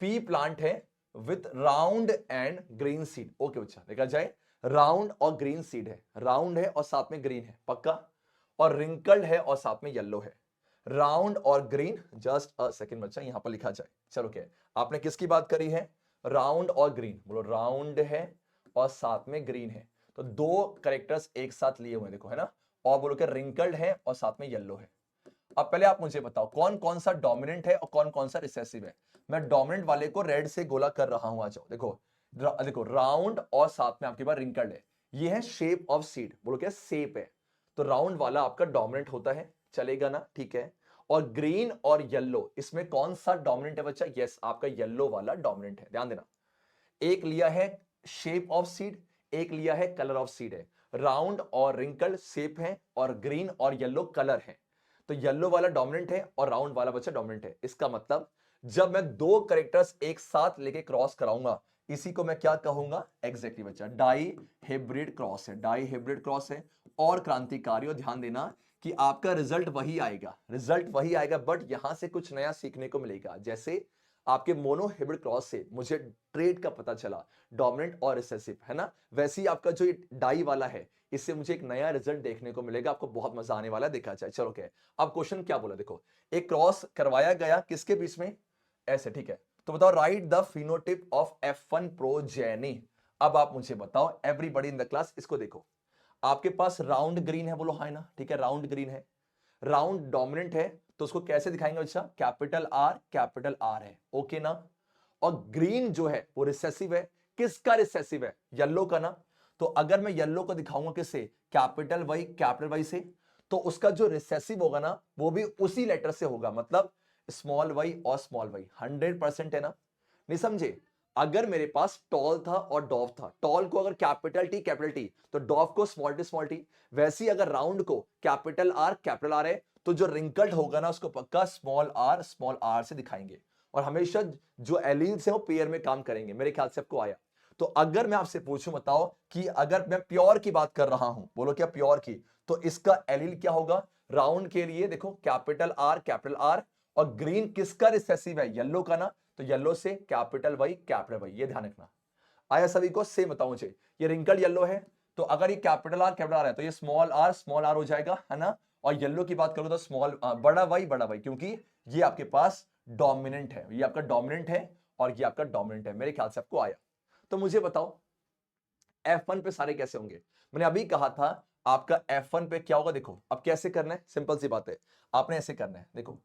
पी प्लांट है with round and green seed, okay बच्चा, देखा जाए राउंड और ग्रीन सीड है, राउंड है और साथ में ग्रीन है पक्का, और रिंकल्ड है और साथ में येलो है, राउंड और ग्रीन। जस्ट अ सेकंड बच्चा, यहां पर लिखा जाए, चलो क्या आपने किसकी बात करी है, राउंड और ग्रीन, बोलो राउंड है और साथ में ग्रीन है, तो दो करेक्टर्स एक साथ लिए हुए देखो, है ना, और बोलो क्या रिंकल्ड है और साथ में येलो है। अब पहले आप मुझे बताओ कौन कौन सा डोमिनेंट है और कौन कौन सा रिसेसिव है। मैं डोमिनेंट वाले को रेड से गोला कर रहा हूं, आ जाओ, देखो देखो राउंड और साथ में आपके पास रिंकल्ड है, ये है शेप ऑफ सीड, बोलो क्या शेप है, तो राउंड वाला आपका डोमिनेंट होता है, चलेगा ना, ठीक है। और ग्रीन और येलो, इसमें कौन सा डोमिनेंट है बच्चा, यस आपका येलो वाला डोमिनेंट है, ध्यान देना। एक लिया है शेप ऑफ सीड, एक लिया है कलर ऑफ सीड है, राउंड और रिंकल्ड शेप है और ग्रीन और येलो कलर है, तो येलो वाला डोमिनेंट है और राउंड वाला बच्चा डोमिनेंट है। इसका मतलब जब मैं दो कैरेक्टर्स एक साथ लेके क्रॉस कराऊंगा, इसी को मैं क्या कहूंगा, एग्जैक्टली बच्चा डाई हाइब्रिड क्रॉस है, डाई हाइब्रिड क्रॉस है। और क्रांतिकारी, और ध्यान देना कि आपका रिजल्ट वही आएगा, रिजल्ट वही आएगा, बट यहां से कुछ नया सीखने को मिलेगा। जैसे आपके मोनोहिब्रिड क्रॉस से मुझे ट्रेट का पता चला, डोमिनेंट और रिसेसिव, है ना। वैसे ही आपका जो डाई वाला है, इससे मुझे एक नया रिजल्ट देखने को मिलेगा, आपको बहुत मजा आने वाला है, देखा जाए। चलो क्या अब क्वेश्चन क्या बोला, देखो एक क्रॉस करवाया गया किसके बीच में, ऐसे, ठीक है। तो बताओ right the phenotype of F1 progeny. अब आप मुझे बताओ एवरीबॉडी इन द क्लास, इसको देखो, आपके पास राउंड ग्रीन है, बोलो हाँ ना, ठीक है, राउंड ग्रीन है, राउंड डोमिनेंट है, तो उसको कैसे दिखाएंगे बच्चा, कैपिटल आर है, ओके ना। और ग्रीन जो है वो रिसेसिव है, किसका रिसेसिव है, येलो का ना। तो अगर मैं येलो को दिखाऊंगा किससे, कैपिटल वाई से, तो उसका जो रिसेसिव होगा ना वो भी उसी लेटर से होगा, मतलब स्मॉल वाई और स्मॉल वाई, 100% है ना, नहीं समझे। अगर मेरे पास टॉल था और डॉव था, टॉल को अगर कैपिटल टी तो डॉव को स्मॉल टी, वैसे ही अगर राउंड को कैपिटल आर है, तो जो रिंकल्ड होगा ना उसको पक्का स्मॉल आर से दिखाएंगे। और हमेशा जो एलील्स है वो पेयर में काम करेंगे, मेरे ख्याल से आपको आया। तो अगर मैं आपसे पूछूं, बताओ कि अगर मैं प्योर की बात कर रहा हूं, बोलो क्या प्योर की, तो इसका एलील क्या होगा, राउंड के लिए देखो कैपिटल आर, और ग्रीन किसका रिसेसिव है, येलो का ना, तो येलो से कैपिटल वाई, ये ध्यान रखना। आया सभी को, सेम बताओ मुझे, ये रिंकल येलो है, तो अगर ये कैपिटल आर है तो ये स्मॉल आर हो जाएगा, है ना। और येलो की बात करूं तो बड़ा वाई, क्योंकि ये आपके पास डोमिनेंट है, ये आपका डोमिनेंट है और ये आपका डोमिनेंट है, मेरे ख्याल से आपको आया। तो मुझे बताओ F1 पे सारे कैसे होंगे, मैंने अभी कहा था आपका F1 पे क्या होगा, देखो अब कैसे करना है, सिंपल सी बात है, आपने ऐसे करना है, देखो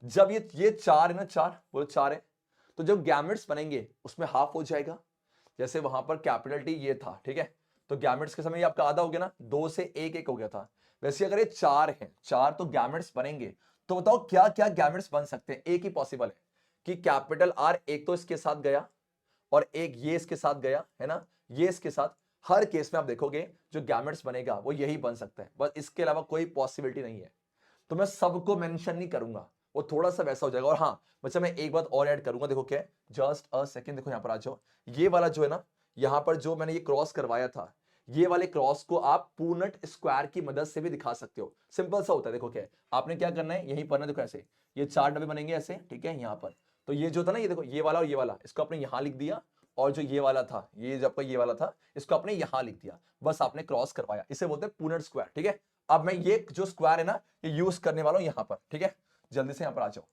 जब ये चार है ना, चार बोलो चार है, तो जब गैमेट्स बनेंगे उसमें हाफ हो जाएगा, जैसे वहां पर कैपिटल टी ये था, ठीक है, तो गैमेट्स के समय ये आपका आधा हो गया ना, दो से एक हो गया था। वैसे अगर ये चार है, चार तो गैमेट्स बनेंगे, तो बताओ क्या क्या गैमेट्स बन सकते हैं, एक ही पॉसिबल है कि कैपिटल आर एक तो इसके साथ गया और एक ये इसके साथ गया, है ना, ये इसके साथ, हर केस में आप देखोगे जो गैमेट्स बनेगा वो यही बन सकता है, बस इसके अलावा कोई पॉसिबिलिटी नहीं है। तो मैं सबको मेंशन नहीं करूंगा, वो थोड़ा सा वैसा हो जाएगा। और हाँ बच्चा मैं एक बात और ऐड करूंगा, देखो क्या, जस्ट अ सेकंड, देखो यहां पर आ जाओ, ये वाला जो है ना, यहां पर जो मैंने ये क्रॉस करवाया था, ये वाले क्रॉस को आप पूर्णट स्क्वायर की मदद से भी दिखा सकते हो, सिंपल सा होता है। देखो क्या है, आपने क्या करना है, यहीं पर ना देखो ऐसे, ये चार डब्बे बनेंगे ऐसे, ठीक है, यहां पर, तो ये जो था ना, ये देखो ये वाला और ये वाला, इसको आपने यहां लिख दिया, और जो ये वाला था, ये जब ये वाला था, इसको आपने यहां लिख दिया, बस आपने क्रॉस करवाया, इसे बोलते हैं पूर्णट स्क्वायर, ठीक है। अब मैं ये जो स्क्वायर है ना, ये यूज करने वाला हूं यहां पर, ठीक है, जल्दी से यहां पर आ जाओ।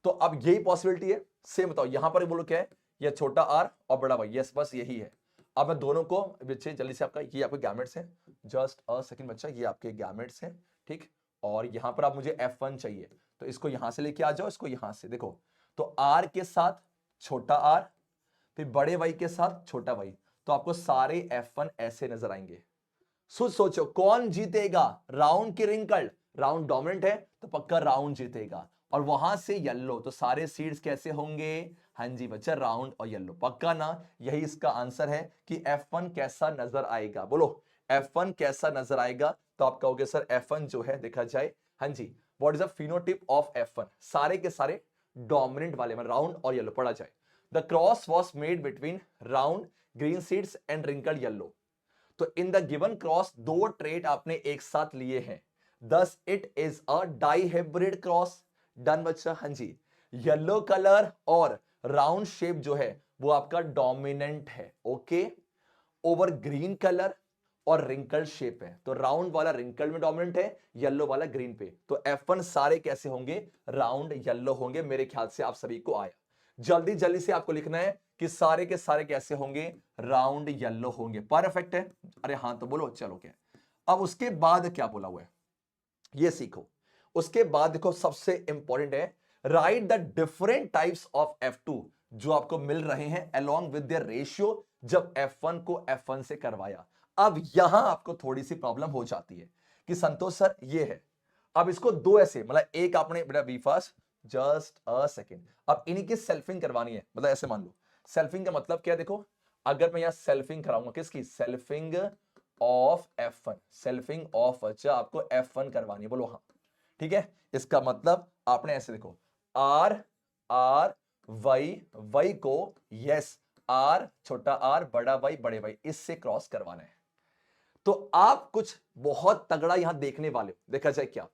तो अब यही पॉसिबिलिटी है, सेम बताओ यहां पर बोलो क्या है, ये छोटा आर और बड़ा वाई, यस बस यही है। अब मैं दोनों को बच्चे जल्दी से, आपका ये आपके गैमेट्स हैं, जस्ट अ सेकंड बच्चा, ये आपके गैमेट्स हैं, ठीक। और यहां पर आप मुझे F1 चाहिए, तो इसको यहां से लेके आ जाओ, इसको यहां से देखो, तो आर के साथ छोटा आर, फिर बड़े वाई के साथ छोटा वाई, तो आपको सारे F1 ऐसे नजर आएंगे। सोचो कौन जीतेगा, राउंड की रिंकल, राउंड डोमिनेंट है तो पक्का राउंड जीतेगा, और वहां से येलो, तो सारे सीड्स कैसे होंगे, हाँ जी बच्चा राउंड और येलो, पक्का ना। यही इसका आंसर है कि F1 कैसा नजर आएगा, बोलो F1 कैसा नजर आएगा, तो आप कहोगे सर F1 जो है देखा जाए, हाँ जी, what is the phenotype of F1, सारे के सारे डोमिनेंट वाले में राउंड और येलो, पढ़ा जाए। The cross was made between round green seeds and wrinkle yellow, तो इन द गिवन क्रॉस दो ट्रेट आपने एक साथ लिए हैं, thus it is a dihybrid cross, done बच्चा, हाँ जी। येलो कलर और राउंड शेप जो है वो आपका डोमिनेंट है, ओके, ओवर ग्रीन कलर और रिंकल शेप है, तो राउंड वाला रिंकल में डोमिनेंट है, येलो वाला ग्रीन पे, तो F1 सारे कैसे होंगे, राउंड येलो होंगे, मेरे ख्याल से आप सभी को आया। जल्दी जल्दी से आपको लिखना है कि सारे के सारे कैसे होंगे, राउंड येलो होंगे, परफेक्ट है। अरे हाँ तो बोलो, चलो क्या, अब उसके बाद क्या बोला हुआ है ये सीखो। उसके बाद देखो सबसे इंपॉर्टेंट है, right the different types of F2 जो आपको मिल रहे हैं अलोंग विद देयर रेशियो, जब F1 को F1 से करवाया। अब यहां आपको थोड़ी सी प्रॉब्लम हो जाती है कि संतोष सर ये है, अब इसको दो ऐसे, मतलब एक आपने बेटा be fast, just a second, अब इन्हीं की सेल्फिंग करवानी है, मतलब ऐसे मान लो, सेल्फिंग का मतलब क्या है, देखो अगर मैं यहां सेल्फिंग कराऊंगा, किसकी selfing of F1, selfing of, अच्छा आपको F1 करवानी है, बोलो हाँ, ठीक है। इसका मतलब आपने ऐसे देखो, आर आर वाई वाई को, यस आर छोटा आर बड़ा वाई बड़े वाई, इससे क्रॉस करवाना है। तो आप कुछ बहुत तगड़ा यहां देखने वाले हो, देखा जाए क्या,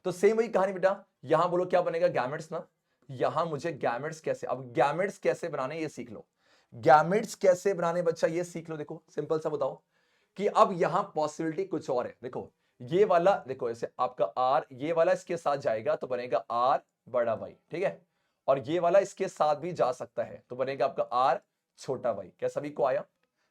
तो सेम वही कहानी बेटा, यहां बोलो क्या बनेगा, गैमेट्स ना, यहां मुझे गैमेट्स कैसे, अब गैमेट्स कैसे बनाने ये सीख लो। गैमेट्स कैसे बनाने बच्चा ये सीख लो। देखो सिंपल सा बताओ कि अब यहां पॉसिबिलिटी कुछ और है। देखो ये वाला, देखो ऐसे आपका आर, ये वाला इसके साथ जाएगा तो बनेगा आर बड़ा वाई, ठीक है। और ये वाला इसके साथ भी जा सकता है तो बनेगा आपका आर छोटा वाई। क्या सभी को आया?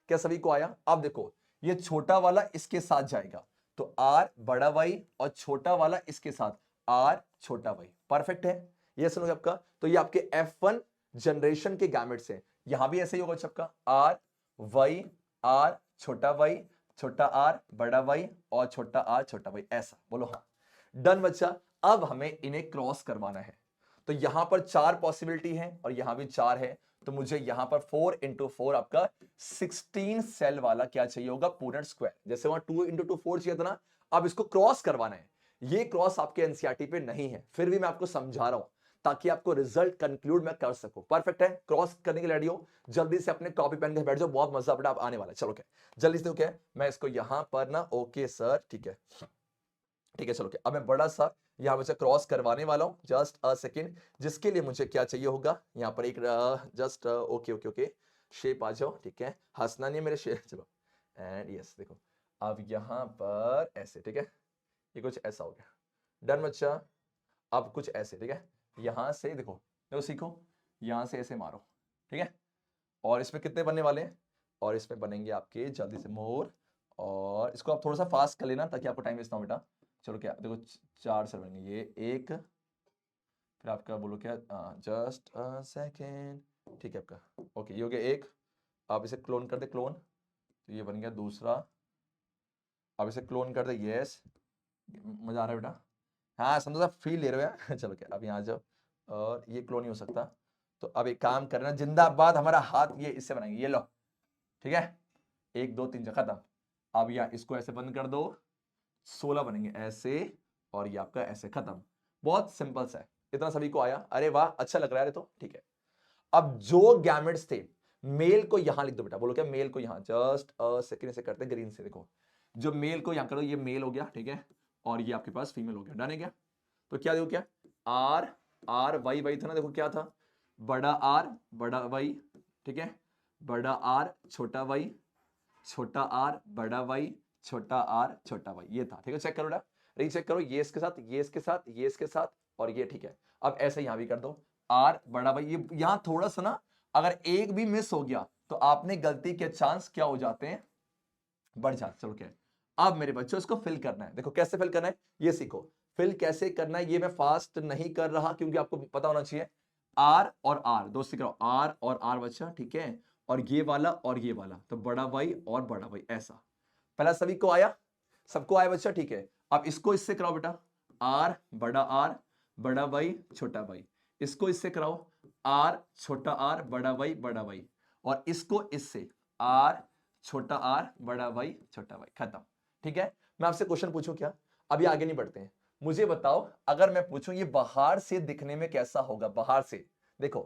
क्या सभी को आया? अब देखो ये छोटा वाला इसके साथ जाएगा तो आर बड़ा वाई, और छोटा वाला इसके साथ आर छोटा वाई। परफेक्ट है, ये सुनोगे आपका। तो ये आपके F1 जनरेशन के गैमेट्स हैं। यहां भी ऐसे ही होगा सबका, आर वाई, आर छोटा वाई, छोटा आर बड़ा वाई, और छोटा आर छोटा वाई, ऐसा बोलो हाँ। डन बच्चा। अब हमें इन्हें क्रॉस करवाना है। तो यहां पर 4 पॉसिबिलिटी है और यहां भी 4 है। तो मुझे यहां पर 4 इंटू 4 आपका 16 सेल वाला क्या चाहिए होगा, पूर्णांक स्क्वायर। जैसे वहां 2 इंटू 2 4 चाहिए था ना, अब इसको क्रॉस करवाना है। ये क्रॉस आपके एनसीईआरटी पे नहीं है, फिर भी मैं आपको समझा रहा हूं ताकि आपको रिजल्ट कंक्लूड मैं कर सकूं। परफेक्ट है, क्रॉस करने के लिए रेडी हो? जल्दी से अपने कॉपी पेन के बैठ जाओ, बहुत मजा अपना आने वाला है। चलो क्या जल्दी से, क्या मैं इसको यहां पर ना, ओके सर ठीक है, ठीक है चलो क्या। अब मैं बड़ा सा यहां पर क्रॉस करवाने वाला हूं, जस्ट अ सेकेंड। जिसके लिए मुझे क्या चाहिए होगा, यहां पर एक just okay okay okay shape आ जाओ, ठीक है, हंसना नहीं है मेरे शेप। चलो एंड यस, देखो अब यहां पर ऐसे, ठीक है, ये कुछ ऐसा हो गया। डन बच्चा। अब कुछ ऐसे, ठीक है, यहां से देखो, देखो सीखो, यहां से ऐसे मारो, ठीक है। और इसमें कितने बनने वाले हैं, और इसमें बनेंगे आपके जल्दी से मोर। और इसको आप थोड़ा सा फास्ट कर लेना ताकि आपको टाइम वेस्ट ना हो बेटा। चलो क्या देखो, 4 से बनेंगे, ये एक, फिर आपका बोलो क्या, जस्ट अ सेकेंड, ठीक है आपका, ओके ये हो गया एक। आप इसे क्लोन कर दे, क्लोन, तो ये बन गया दूसरा। अब इसे क्लोन कर दे, यस, मजा आ रहा है बेटा, हाँ समझो सा फील ले रहे हो यार। चलो क्या, अब यहाँ आ जाओ, और ये क्लोन नहीं हो सकता। तो अब एक काम करना, जिंदाबाद हमारा हाथ ये इससे बनाएंगे, ये लो, ठीक है, 1 2 3 खत्म। अब यहाँ इसको ऐसे बंद कर दो, 16 बनेंगे ऐसे, और ये आपका ऐसे खत्म। बहुत सिंपल सा है, इतना सभी को आया? अरे वाह, अच्छा लग रहा है तो ठीक है। अब जो गैमेट्स थे, मेल को यहां लिख दो बेटा, बोलो क्या, मेल को यहां, जस्ट अ सेकंड से करते हैं ग्रीन से। देखो जो मेल को यहां करो, ये मेल हो गया, ठीक है, और ये आपके पास फीमेल हो गया। डन है क्या? तो क्या देखो, क्या आर, आर वाई वाई था ना, देखो क्या था, बड़ा आर बड़ा वाई, ठीक है, बड़ा आर छोटा वाई, छोटा आर बड़ा वाई, छोटा आर छोटा वाई, ये था, ठीक है। चेक करो बेटा, रीचेक करो, ये इसके साथ, ये इसके साथ, ये इसके साथ, और ये, ठीक है। अब ऐसे यहां भी कर दो, आर बड़ा वाई। ये यहां थोड़ा सा ना, अगर एक भी मिस हो गया तो आपने गलती के चांस क्या हो जाते हैं, बढ़ जाते। चलो क्या, अब मेरे बच्चों इसको फिल करना है। देखो कैसे फिल करना है ये सीखो। फिल कैसे करना है ये मैं फास्ट नहीं कर रहा क्योंकि आपको पता होना चाहिए। आर और आर दो सीख रहा हूं, आर और आर बच्चा, ठीक है, और ये वाला और ये वाला, तो बड़ा वाई और बड़ा वाई, ऐसा। पहला सभी को आया? सबको आया बच्चा, ठीक है। अब इसको इससे कराओ बेटा, आर बड़ा वाई छोटा वाई। इसको इससे कराओ, आर छोटा आर बड़ा वाई, और इसको इससे आर छोटा आर बड़ा वाई छोटा वाई, खत्म। ठीक है, मैं आपसे क्वेश्चन पूछूं क्या? अभी आगे नहीं बढ़ते हैं, मुझे बताओ, अगर मैं पूछूं ये बाहर से दिखने में कैसा होगा, बाहर से देखो,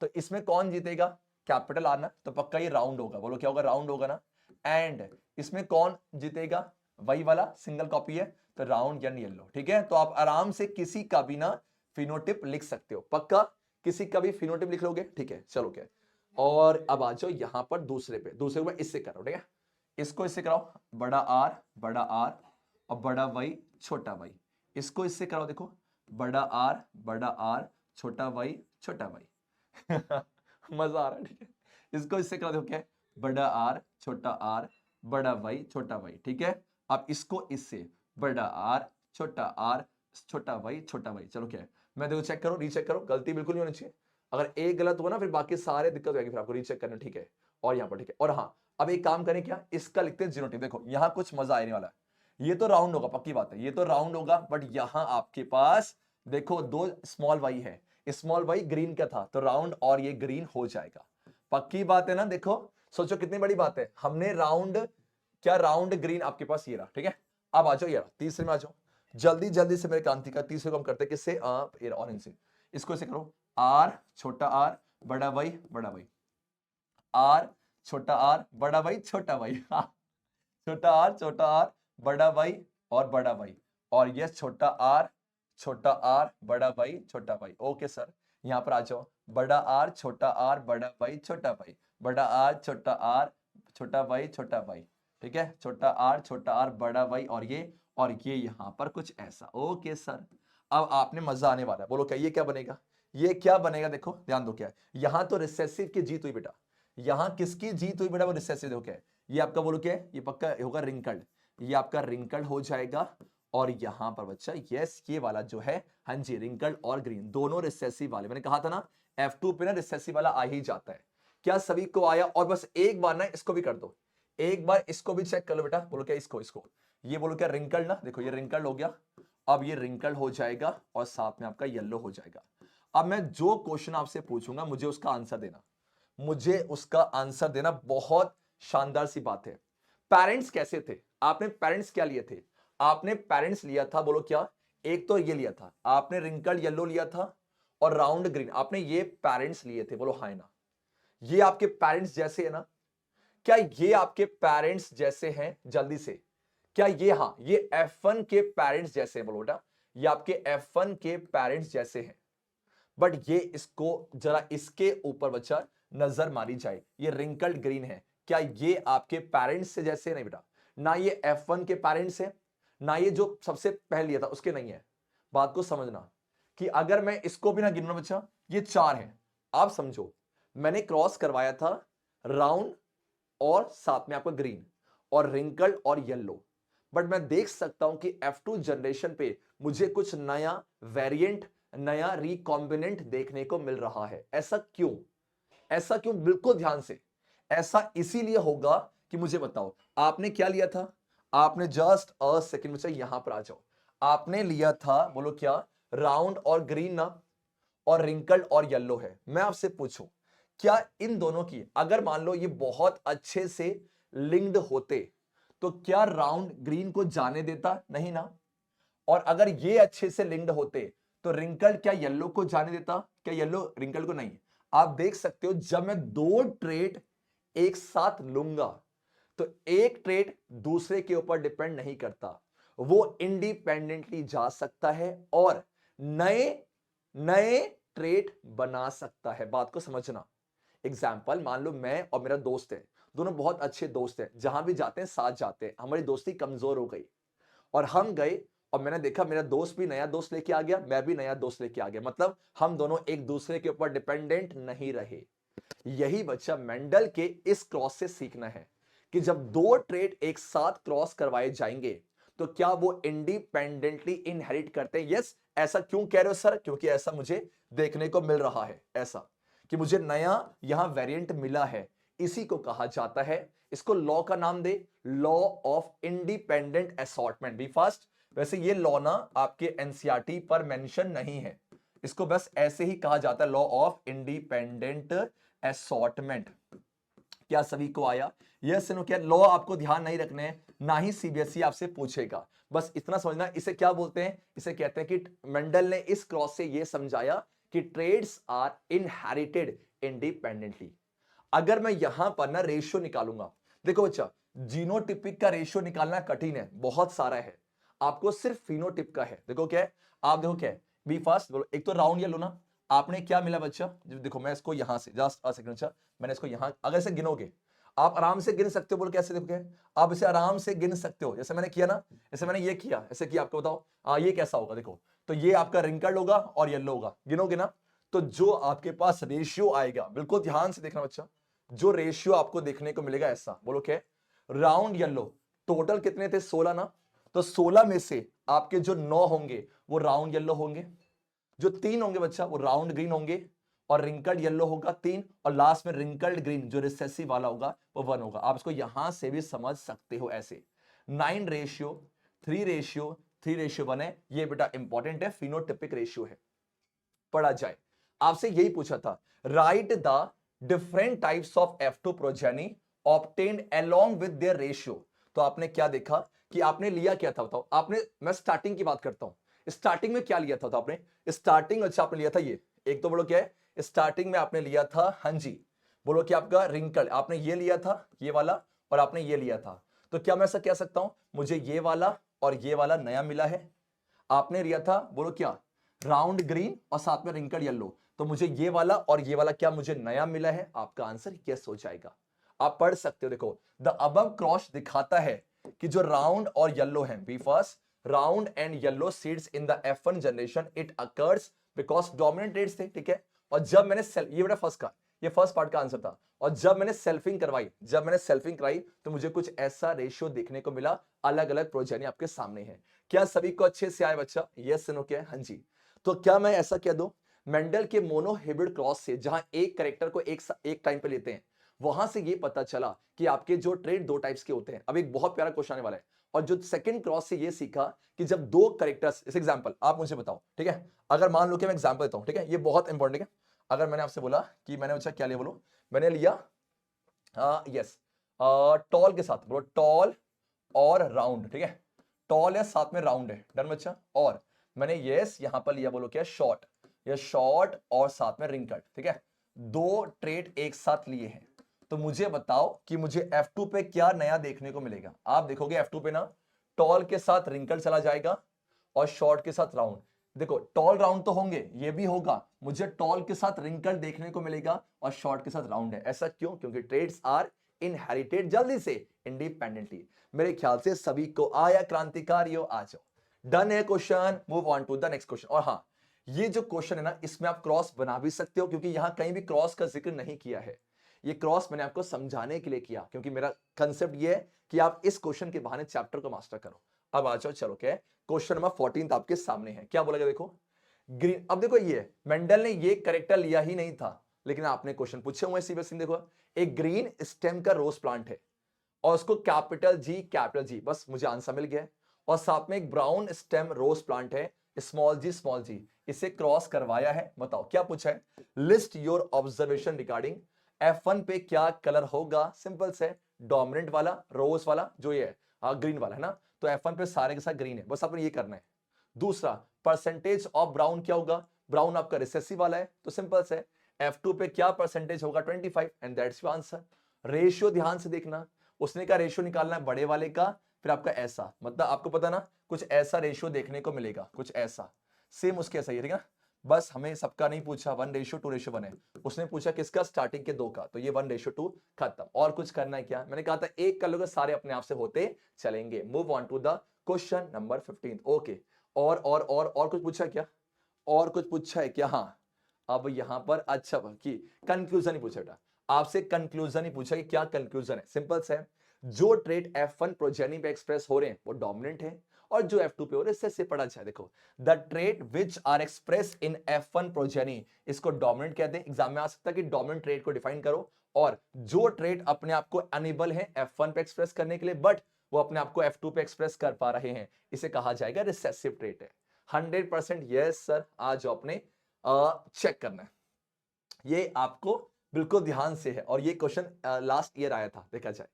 तो इसमें कौन जीतेगा, कैपिटल आर ना, तो पक्का ये राउंड होगा। बोलो क्या होगा, राउंड होगा ना। एंड इसमें कौन जीतेगा, वही वाला सिंगल कॉपी है, तो राउंड यानी येलो, ठीक है। तो आप आराम से किसी का भी ना फिनोटिप लिख सकते हो, पक्का किसी का भी फिनोटिप लिख लोगे, ठीक है। चलो क्या, और अब आ जाओ यहां पर दूसरे पे, दूसरे को इससे करो, ठीक है, इसको इससे कराओ, बड़ा आर और बड़ा वाई छोटा वाई। इसको इससे कराओ, देखो बड़ा आर छोटा वाई छोटा वाई। मजा आ रहा है, ठीक है। इसको इससे कराओ, देखो क्या है, बड़ा आर बड़ा वाई छोटा वाई, ठीक है। अब इसको इससे बड़ा आर छोटा वाई। चलो क्या है, मैं देखो चेक करो, रीचेक करो, गलती बिल्कुल नहीं होनी चाहिए। अगर एक गलत हुआ ना फिर बाकी सारे दिक्कत हो जाएगी, फिर आपको रीचेक करना, ठीक है। और यहाँ पर ठीक है, और हाँ अब एक काम करें क्या, इसका लिखते हैं जीनोटिप। देखो यहाँ कुछ मजा आने वाला है, ये तो राउंड होगा, पक्की बात है, ये तो राउंड होगा, बट यहाँ आपके पास देखो 2 स्मॉल वाई है, स्मॉल वाई ग्रीन का था तो राउंड, और ये ग्रीन हो जाएगा, पक्की बात है ना। देखो सोचो कितनी बड़ी बात है, हमने राउंड, क्या राउंड ग्रीन आपके पास ये रहा, ठीक है। अब आ जाओ यार तीसरे में आ जाओ, जल्दी जल्दी से मेरे क्रांति का, तीसरे को हम करते हैं किससे, ऑरेंज से। इसको ऐसे करो, आर छोटा आर बड़ा वाई आर छोटा आर बड़ा वाई छोटा वाई, छोटा आर बड़ा वाई और बड़ा वाई, और ये छोटा आर बड़ा वाई छोटा वाई। ओके सर, यहां पर आ जाओ, बड़ा आर छोटा आर बड़ा भाई छोटा भाई, बड़ा आर छोटा भाई छोटा भाई, ठीक है, छोटा आर बड़ा भाई, और ये यहां पर कुछ ऐसा। ओके सर, अब आपने मजा आने वाला है। बोलो क्या ये क्या बनेगा, ये क्या बनेगा, देखो ध्यान दो क्या है, यहां तो रिसेसिव की जीत हुई बेटा, यहां किसकी जीत हुई बेटा, वो रिसेसिव। देखो क्या है, ये आपका बोलो क्या है, ये पक्का होगा रिंकल्ड, ये आपका रिंकल्ड हो जाएगा। और यहां पर बच्चा यस ये वाला जो है, हाँ जी, रिंकल्ड और ग्रीन दोनों रिसेसिव वाले, मैंने कहा था ना F2 पे ना रिसेसिव वाला आ ही जाता है। क्या सभी को आया? और बस एक बार ना इसको भी कर दो, एक बार इसको भी चेक कर लो बेटा। बोलो क्या इसको ये बोलो क्या रिंकल्ड ना, देखो ये रिंकल्ड हो गया, अब ये रिंकल्ड हो जाएगा और साथ में आपका येलो हो जाएगा। अब मैं जो क्वेश्चन आपसे पूछूंगा मुझे उसका आंसर देना, मुझे उसका आंसर देना। बहुत शानदार सी बात है। पेरेंट्स कैसे थे, आपने पेरेंट्स क्या लिए थे, आपने पेरेंट्स लिया था, बोलो क्या, एक तो ये लिया था आपने रिंकल्ड येलो लिया था और राउंड ग्रीन, आपने ये पेरेंट्स लिए थे। बोलो हां ना, ये आपके पेरेंट्स जैसे है ना, क्या ये आपके पेरेंट्स जैसे हैं, जल्दी से, क्या ये, हाँ ये F1 के पेरेंट्स जैसे हैं, बोलो बेटा ये आपके F1 के पेरेंट्स जैसे हैं। बट ये इसको जरा इसके ऊपर बच्चा नजर मारी जाए, ये रिंकल्ड ग्रीन है, क्या ये आपके पेरेंट्स से जैसे? नहीं बेटा, ना ये F1 के पेरेंट्स है, ना ये जो सबसे पहले लिया था उसके नहीं है। बात को समझना कि अगर मैं इसको भी ना गिनूं बच्चा, ये 4 है। आप समझो मैंने क्रॉस करवाया था राउंड और साथ में आपका ग्रीन और रिंकल्ड और येलो, बट मैं देख सकता हूं कि F2 जनरेशन पे मुझे कुछ नया वेरिएंट, नया रिकॉम्बिनेंट देखने को मिल रहा है। ऐसा क्यों, ऐसा क्यों, बिल्कुल ध्यान से, ऐसा इसीलिए होगा कि मुझे बताओ आपने क्या लिया था, आपने जस्ट अ सेकंड में चाहिए यहां पर आ जाओ, आपने लिया था बोलो क्या राउंड और ग्रीन ना, और रिंकल्ड और येलो है। मैं आपसे पूछूं क्या इन दोनों की अगर मान लो ये बहुत अच्छे से लिंक्ड होते तो क्या राउंड ग्रीन को जाने देता? नहीं ना। और अगर ये अच्छे से लिंक्ड होते तो रिंकल्ड क्या येलो को जाने देता? क्या येलो रिंकल्ड को? नहीं। आप देख सकते हो जब मैं दो ट्रेड एक साथ लूंगा तो एक ट्रेड दूसरे के ऊपर डिपेंड नहीं करता, वो इंडिपेंडेंटली जा सकता है और नए नए ट्रेड बना सकता है। बात को समझना। एग्जाम्पल मान लो मैं और मेरा दोस्त है, दोनों बहुत अच्छे दोस्त हैं, जहां भी जाते हैं साथ जाते हैं, हमारी दोस्ती कमजोर हो गई और हम गए और मैंने देखा मेरा दोस्त भी नया दोस्त लेके आ गया, मैं भी नया दोस्त लेके आ गया, मतलब हम दोनों एक दूसरे के ऊपर डिपेंडेंट नहीं रहे। यही बच्चा मेंडल के इस क्रॉस से सीखना है कि जब दो ट्रेड एक साथ क्रॉस करवाए जाएंगे तो क्या वो इंडिपेंडेंटली इनहेरिट करते हैं? यस। ऐसा क्यों कह रहे हो सर? क्योंकि ऐसा मुझे देखने को मिल रहा है, ऐसा कि मुझे नया यहां वेरिएंट मिला है। इसी को कहा जाता है, इसको लॉ का नाम दे, law of independent assortment. Be fast. वैसे ये लॉ ना आपके एनसीईआरटी पर मेंशन नहीं है, इसको बस ऐसे ही कहा जाता है, लॉ ऑफ इंडिपेंडेंट असॉर्टमेंट। क्या सभी को आया? Yes no. क्या लॉ आपको ध्यान नहीं रखने हैं, ना ही सीबीएसई आपसे पूछेगा, बस इतना समझना। इसे क्या बोलते हैं? इसे कहते हैं कि मेंडल ने इस क्रॉस से यह समझाया कि ट्रेड्स आर इनहेरिटेड इंडिपेंडेंटली। अगर मैं यहां पर ना रेशियो निकालूंगा, देखो बच्चा जीनोटिपिक का रेशियो निकालना कठिन है, बहुत सारा है, आपको सिर्फ फिनोटिप का है। देखो क्या है, आप देखो क्या है, बी फास्ट बोलो। एक तो राउंड येलो ना, आपने क्या मिला बच्चा, देखो मैं इसको यहां से जस्ट अ सेकंड, अच्छा मैंने इसको यहां, अगर इसे गिनोगे आप आराम से गिन सकते हो। बोलो कैसे? देखो क्या है, आप इसे आराम से गिन सकते हो, जैसे मैंने किया ना, जैसे मैंने ये किया, ऐसे किया, आपको बताओ ये कैसा होगा। देखो तो ये आपका रिंकल्ड होगा और येलो होगा, गिनोगे ना तो जो आपके पास रेशियो आएगा, बिल्कुल ध्यान से देखना बच्चा, जो रेशियो आपको देखने को मिलेगा ऐसा। बोलो क्या? राउंड येलो टोटल कितने थे? 16 ना, तो 16 में से आपके जो 9 होंगे वो राउंड येलो होंगे, जो 3 होंगे बच्चा वो राउंड ग्रीन होंगे, और रिंकल्ड येलो होगा 3, और लास्ट में रिंकल्ड ग्रीन जो रिसेसिव वाला होगा वो 1 होगा। आप इसको यहां से भी समझ सकते हो ऐसे। 9 रेशियो 3 रेशियो 3 रेशियो 1 है, ये बेटा इंपॉर्टेंट है, फिनोटिपिक रेशियो है, पढ़ा जाए। आपसे यही पूछा था, right the different types of F2 progeny obtained along with their ratio. तो आपने क्या देखा कि आपने लिया क्या था बताओ? आपने, मैं स्टार्टिंग की बात करता हूं, स्टार्टिंग में क्या लिया था? तो आपने स्टार्टिंग, अच्छा आपने लिया था ये, एक तो बोलो क्या है, स्टार्टिंग में आपने लिया था, हाँ जी बोलो कि आपका रिंकल, आपने ये लिया था ये वाला, और आपने ये लिया था। तो क्या मैं ऐसा कह सकता हूं मुझे ये वाला और ये वाला नया मिला है? आपने लिया था बोलो क्या, राउंड ग्रीन और साथ में रिंकल येलो, तो मुझे ये वाला और ये वाला क्या मुझे नया मिला है? आपका आंसर यस हो जाएगा। आप पढ़ सकते हो, देखो द अबव क्रॉस दिखाता है कि जो राउंड और येलो है, B first, round and yellow seeds in the F1 generation it occurs because dominant traits थे, ठीक है। और जब मैंने ये बेटा फर्स्ट का, ये फर्स्ट पार्ट का आंसर था। और जब मैंने सेल्फिंग कराई तो मुझे कुछ ऐसा रेशियो देखने को मिला, अलग अलग प्रोजेनी आपके सामने है। क्या सभी को अच्छे से आए बच्चा? यस नो क्या है? हाँ जी। तो क्या मैं ऐसा कह दूं, मेंडल के मोनोहिब्रिड क्रॉस से जहां एक कैरेक्टर को एक टाइम पे लेते हैं, वहां से ये पता चला कि आपके जो ट्रेड दो टाइप्स के होते हैं। अब एक बहुत प्यारा क्वेश्चन आने वाला है, और जो सेकंड क्रॉस से ये सीखा कि जब दो कैरेक्टर्स, इस एग्जांपल आप मुझे बताओ, ठीक है, अगर मान लो कि मैं एग्जांपल देता हूं, ठीक है, ये बहुत इंपॉर्टेंट है। अगर मैंने आपसे बोला कि मैंने अच्छा क्या लिया, बोलो, मैंने लिया यस टॉल के साथ, बोलो टॉल और राउंड, ठीक है, टॉल है साथ में राउंड है, डन बच्चा। और मैंने यस यहां पर लिया, बोलो क्या, शॉर्ट, ये शॉर्ट और साथ में रिंकल, ठीक है, दो ट्रेड एक साथ लिए हैं। तो मुझे बताओ कि मुझे F2 पे क्या नया देखने को मिलेगा। आप देखोगे F2 पे ना, टॉल के साथ रिंकल चला जाएगा और शॉर्ट के साथ राउंड। देखो टॉल राउंड तो होंगे, ये भी होगा, मुझे टॉल के साथ रिंकल देखने को मिलेगा और शॉर्ट के साथ राउंड है। ऐसा क्यों? क्योंकि ट्रेड्स आर इनहेरिटेड जल्दी से, इंडिपेंडेंटली। मेरे ख्याल से सभी को आया क्रांतिकारियों, आ जाओ। डन है question, move on to the next question. और हाँ, ये जो क्वेश्चन है ना, इसमें आप क्रॉस बना भी सकते हो, क्योंकि यहां कहीं भी क्रॉस का जिक्र नहीं किया है। ये क्रॉस मैंने आपको समझाने के लिए किया, क्योंकि मेरा कंसेप्ट ये है कि आप इस क्वेश्चन के बहाने चैप्टर को मास्टर करो। अब आ जाओ, चलो क्या क्वेश्चन नंबर 14 आपके सामने है। क्या बोलेगा देखो, ग्रीन। अब देखो ये मेंडल ने ये करेक्टर लिया ही नहीं था, लेकिन आपने क्वेश्चन पूछे हुए सीबीएसई। देखो एक ग्रीन स्टेम का रोज प्लांट है और उसको कैपिटल जी, बस मुझे आंसर मिल गया। और साथ में एक ब्राउन स्टेम रोज प्लांट है, स्मॉल जी, इसे क्रॉस करवाया है। बताओ क्या पूछा है, list your observation regarding F1 पे क्या कलर होगा। सिंपल से, डोमिनेंट वाला, रोज वाला, जो ये है ग्रीन वाला है ना, तो F1 पे सारे के साथ ग्रीन है, बस आपने ये करना है। दूसरा, परसेंटेज ऑफ ब्राउन क्या होगा, ब्राउन आपका रिसेसिव वाला है, तो सिंपल से F2 पे क्या परसेंटेज होगा, 25, and that's your answer. Ratio ध्यान से देखना, उसने का रेशियो निकालना है बड़े वाले का, फिर आपका ऐसा, मतलब आपको पता ना, कुछ ऐसा रेशियो देखने को मिलेगा, कुछ ऐसा सेम उसके ऐसा ही है, ठीक है। बस हमें सबका नहीं पूछा 1:2:1 है, उसने पूछा किसका, स्टार्टिंग के दो का, तो ये 1:2 खत्म। और कुछ करना है क्या? मैंने कहा था एक कर लोगे, सारे अपने आप से होते चलेंगे। Move on to the question number 15। Okay, और कुछ पूछा क्या? और कुछ पूछा है क्या? हाँ, अब यहां पर अच्छा कि कंक्लूजन ही पूछा बेटा, आपसे कंक्लूजन ही पूछा कि क्या कंक्लूजन है। सिंपल से, जो ट्रेड F1 प्रोजेनी पे एक्सप्रेस हो रहे हैं वो डोमिनेंट है, और जो F2 पे हो रहे हैं इससे पढ़ा जाए। देखो, the trait which are express in F1 progeny, इसको डोमिनेंट कहते हैं। एग्जाम में आ सकता है कि डोमिनेंट ट्रेड को डिफाइन करो, और जो ट्रेड अपने आप को अनेबल है F1 पे एक्सप्रेस करने के लिए, बट वो अपने आप को F2 पे एक्सप्रेस कर पा रहे हैं, इसे कहा जाएगा रिसेसिव ट्रेड है। 100% यस सर, आज आपने चेक करना है, ये आपको बिल्कुल ध्यान से है। और ये क्वेश्चन लास्ट ईयर आया था, देखा जाए।